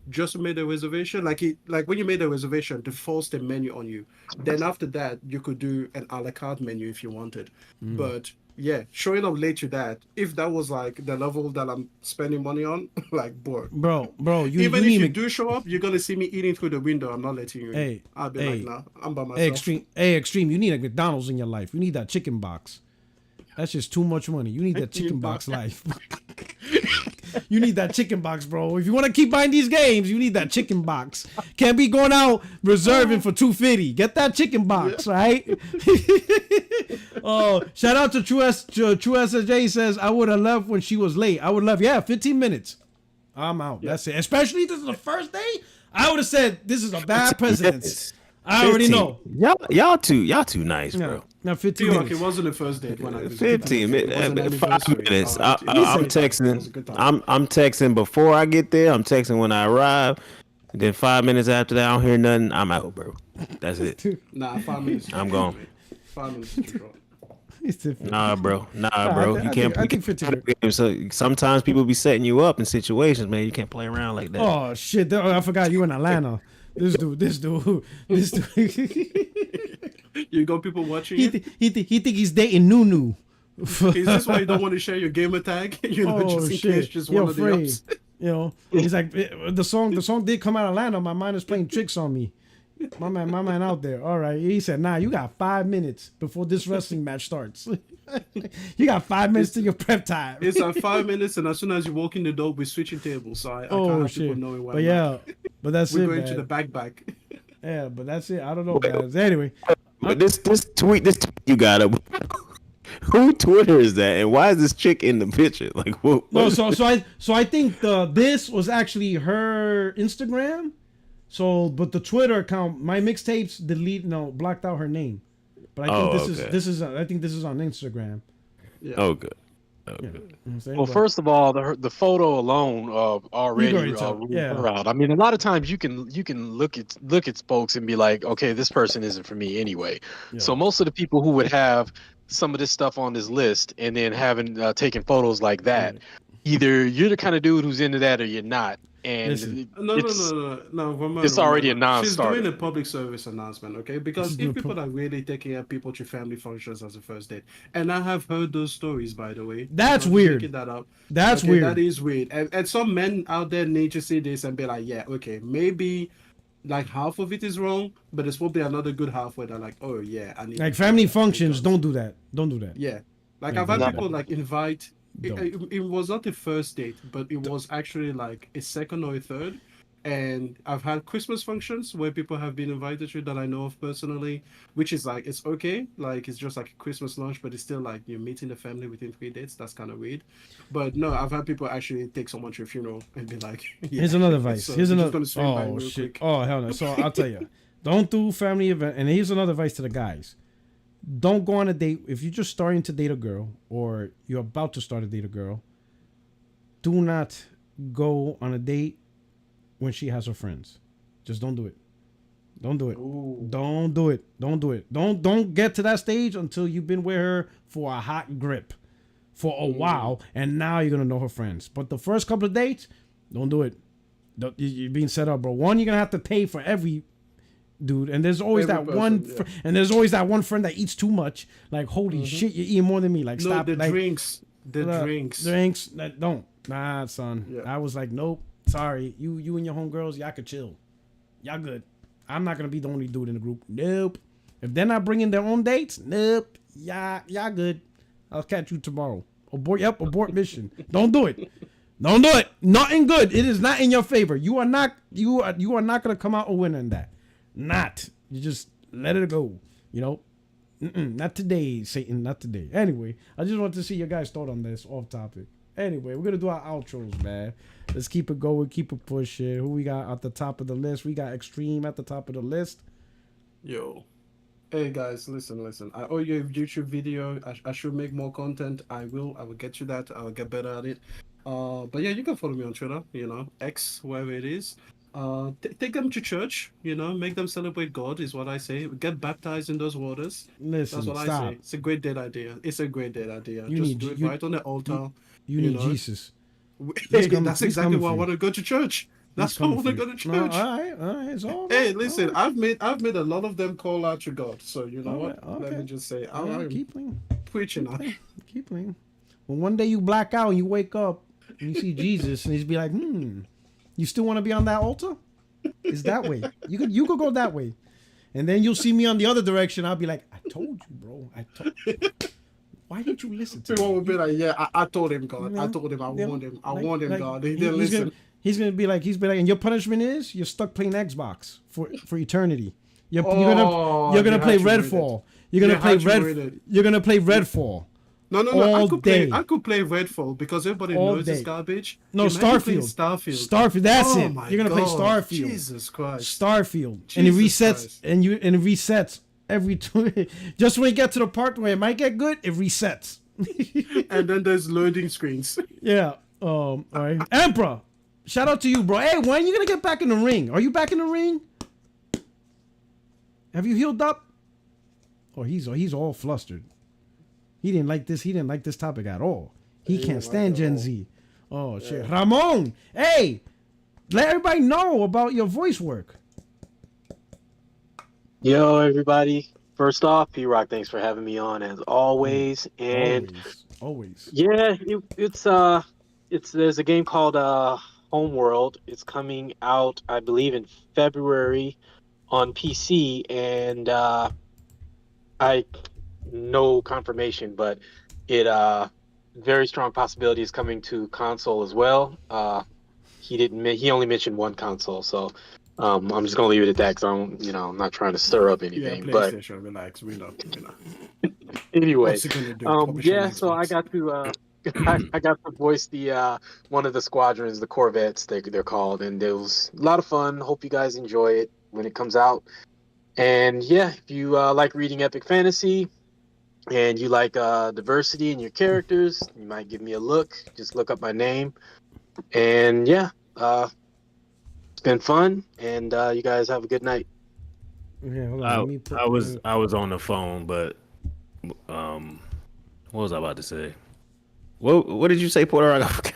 just to make the reservation. Like when you made the reservation, they forced a menu on you. Then after that, you could do an a la carte menu if you wanted. But yeah, showing up late to that, if that was like the level that I'm spending money on, like, bro, if you do show up, you're gonna see me eating through the window. I'm not letting you in. I'll be like, nah, I'm by myself. Extreme. You need a McDonald's in your life. You need that chicken box. That's just too much money. You need that chicken box life. You need that chicken box, bro. If you want to keep buying these games, you need that chicken box. Can't be going out reserving for $250. Get that chicken box, right? Oh, shout out to True SSJ says, I would have left when she was late. I would love, 15 minutes. I'm out. That's it. Especially this is the first day. I would have said this is a bad precedence. I already know. Y'all too nice, bro. Now 15 Like minutes. it wasn't the first date when I was 15 minutes, 5 minutes. I'm texting. I'm I'm texting before I get there. I'm texting when I arrive. And then 5 minutes after that, I don't hear nothing. I'm out, bro. That's it. Nah, 5 minutes. I'm gone. 5 minutes. Too short. Nah, bro. You can't I play think 15 games. So sometimes people be setting you up in situations, man. You can't play around like that. Oh shit! I forgot you in Atlanta. This dude. You got people watching He it? think he's dating Nunu. Is this why you don't want to share your gamer tag? Just in case, just You're one of the afraid. ups. He's like the song did come out of Atlanta. My mind is playing tricks on me. My man out there. All right. He said, nah, you got 5 minutes before this wrestling match starts. You got 5 minutes to your prep time. It's like 5 minutes, and as soon as you walk in the door, we're switching tables. So I can't have people knowing where but that's we're it, going man. to the back. Yeah, but that's it. I don't know, guys. Anyway. But this tweet you got up. Who Twitter is that, and why is this chick in the picture? Like, what? No, so I think this was actually her Instagram. So, but the Twitter account, my mixtapes blocked out her name. But I think this is I think this is on Instagram. Yeah. Oh, good. Well, first of all, the photo alone already ruled her out. I mean, a lot of times you can look at folks and be like, okay, this person isn't for me anyway. Yeah. So most of the people who would have some of this stuff on this list and then having taken photos like that, either you're the kind of dude who's into that or you're not. And no, it's already a non-starter. She's doing a public service announcement, okay? Because if people are really taking out people to family functions as a first date, and I have heard those stories, by the way. That's weird. That up. That's weird. That is weird. And some men out there need to see this and be like, yeah, okay, maybe like half of it is wrong, but there's probably another good half where they're like, oh yeah, I need like family functions. Don't do that. Don't do that. Yeah, like I've had people like invite. It was not a first date, but it was actually like a second or a third. And I've had Christmas functions where people have been invited to that I know of personally, which is like, it's okay. Like, it's just like a Christmas lunch, but it's still like you're meeting the family within 3 dates. That's kind of weird. But no, I've had people actually take someone to a funeral and be like, yeah. Here's another advice. So Here's another. Oh, shit. Quick. Oh, hell no. So I'll tell you, don't do family event. And here's another advice to the guys. Don't go on a date if you're just starting to date a girl or you're about to start to date a girl. Do not go on a date when she has her friends. Just don't do it. Don't do it. Ooh. Don't do it. Don't do it. Don't get to that stage until you've been with her for a hot grip for a while, and now you're gonna know her friends. But the first couple of dates, don't do it. You're being set up, bro. One, you're gonna have to pay for every dude, and there's always and there's always that one friend that eats too much. Like, holy shit, you're eating more than me. Like, stop. The like, drinks. Drinks. Don't. Nah, son. Yeah. I was like, nope. Sorry. You and your homegirls, y'all could chill. Y'all good. I'm not gonna be the only dude in the group. Nope. If they're not bringing their own dates, nope. Y'all good. I'll catch you tomorrow. Abort mission. Don't do it. Don't do it. Nothing good. It is not in your favor. You are not gonna come out a winner in that. Not. You just let it go. You know. Not today, Satan. Not today. Anyway, I just wanted to see your guys' thought on this off topic. Anyway, we're gonna do our outros, man. Let's keep it going, keep it pushing. Who we got at the top of the list? We got Extreme at the top of the list. Yo. Hey guys, listen. I owe you a YouTube video. I should make more content. I will get to that. I'll get better at it. But yeah, you can follow me on Twitter, X, wherever it is. Take them to church, make them celebrate God is what I say. Get baptized in those waters. Listen, that's what stop. I say. It's a great date idea. Just do it right on the altar. You need Jesus. That's exactly why I want to go to church. That's why I want to go to church. No, all right. It's all hey, right. listen, I've made a lot of them call out to God. So you know what? Okay. Let me just say, keep playing. Preaching. Keep playing. When one day you black out and you wake up and you see Jesus and he's be like, you still want to be on that altar? It's that way. You could go that way. And then you'll see me on the other direction. I'll be like, I told you, bro. Why didn't you listen to Everyone me? would be like, yeah, I told him, God. Yeah. I told him. I Yeah. warned him. I Like- warned him, like, God. He he- didn't listen. He's gonna be like, and your punishment is you're stuck playing Xbox for eternity. You're Oh, gonna you play had to read it. Redfall. You're gonna You play had to read it. You're gonna play Redfall. No. all day. I could play Redfall because everybody All knows it's day. garbage. No, Imagine playing Starfield. Starfield. That's Oh it. my You're gonna play God. Starfield. Jesus Christ. Starfield, and it Jesus resets, Christ. and it resets every just when you get to the part where it might get good, it resets. And then there's loading screens. Yeah. All right. Emperor, shout out to you, bro. Hey, when are you gonna get back in the ring? Are you back in the ring? Have you healed up? Oh, he's all flustered. He didn't like this. He didn't like this topic at all. He can't stand Gen Z. Oh shit. Ramon, hey, let everybody know about your voice work. Yo, everybody. First off, P-Rock, thanks for having me on as always. And Always. yeah, there's a game called Homeworld. It's coming out, I believe, in February on PC, and I no confirmation, but it very strong possibility is coming to console as well. He only mentioned one console, so I'm just gonna leave it at that because I'm not trying to stir up Yeah, anything. But PlayStation, relax. We know. anyway, What's he gonna do? Publish on yeah. So I Xbox? got to I got to voice the one of the squadrons, the Corvettes they're called, and it was a lot of fun. Hope you guys enjoy it when it comes out. And yeah, if you like reading epic fantasy and you like diversity in your characters, you might give me a look. Just look up my name. And yeah, it's been fun, and you guys have a good night. Yeah, hold on. Let me put, I was on the phone, but what was I about to say? What did you say, Porter? I forgot.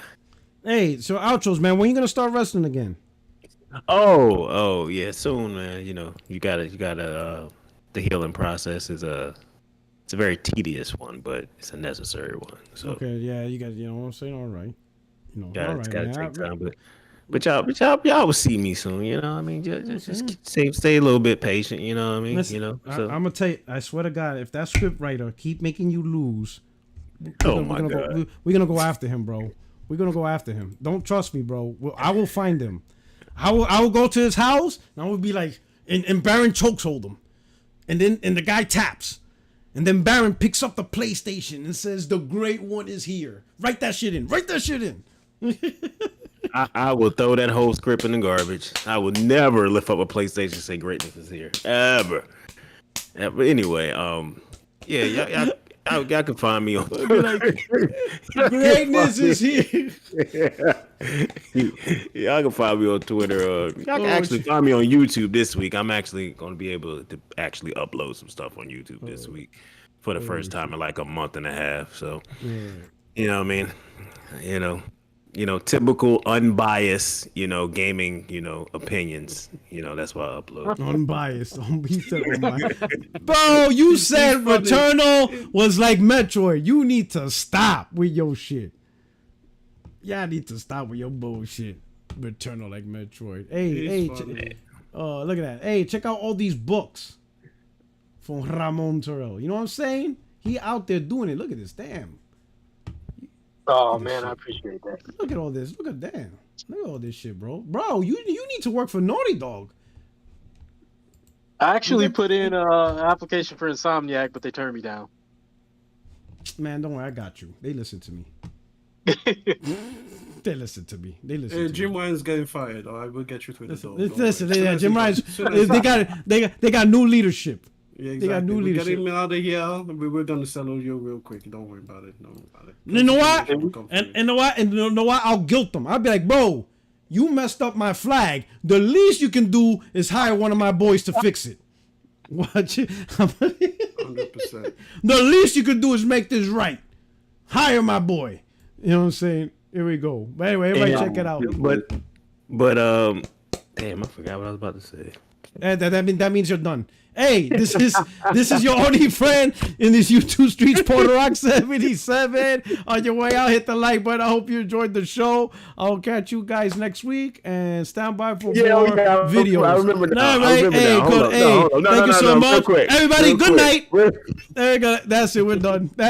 Hey, so outros, man. When you gonna start wrestling again? Oh, yeah, soon, man. You gotta. The healing process it's a very tedious one, but it's a necessary one. So Okay, yeah, you got. You know what I'm saying? All right. All gotta, right, it's gotta man. take time, but y'all will see me soon. You know, what I mean, just stay a little bit patient. You know what I mean? Listen, So, I'm gonna tell you. I swear to God, if that script writer keep making you lose, oh my God, we're gonna go after him, bro. We're gonna go after him. Don't trust me, bro. I will find him. I will go to his house and I will be like, and Baron chokehold him, and the guy taps, and then Baron picks up the PlayStation and says, "The Great One is here." Write that shit in. I will throw that whole script in the garbage. I will never lift up a PlayStation and say greatness is here ever. But anyway, yeah, y'all can find me on Twitter. Greatness is here. Y'all can find me on Twitter. Y'all can actually find me on YouTube this week. I'm actually going to be able to actually upload some stuff on YouTube this week for the first time in like a month and a half. So, you know what I mean? Typical unbiased, gaming, opinions. That's why I upload. Unbiased. He said unbiased. Bro, you said Returnal was like Metroid. You need to stop with your shit. Y'all need to stop with your bullshit. Returnal like Metroid. Hey, look at that. Hey, check out all these books from Ramon Terrell. You know what I'm saying? He out there doing it. Look at this. Damn. Oh man, I appreciate that. Look at all this. Look at all this shit, bro. Bro, you need to work for Naughty Dog. I actually put in an application for Insomniac, but they turned me down. Man, don't worry, I got you. They listen to me. They listen to me. Hey, Jim Ryan's getting fired. I will get you through the door. Listen, Jim Ryan's. They got new leadership. Yeah, exactly. They got new leadership. Get him out of here. We're gonna settle you real quick. Don't worry about it. You know what? And you know what? I'll guilt them. I'll be like, bro, you messed up my flag. The least you can do is hire one of my boys to fix it. Watch it. 100%. The least you can do is make this right. Hire my boy. You know what I'm saying? Here we go. But anyway, everybody check it out. But damn, I forgot what I was about to say. That means you're done. Hey, this is your only friend in these YouTube streets, PorterRock77. On your way out, hit the like button. I hope you enjoyed the show. I'll catch you guys next week and stand by for more videos. I remember now. Thank you so much. Everybody, good night. There you go. That's it. We're done.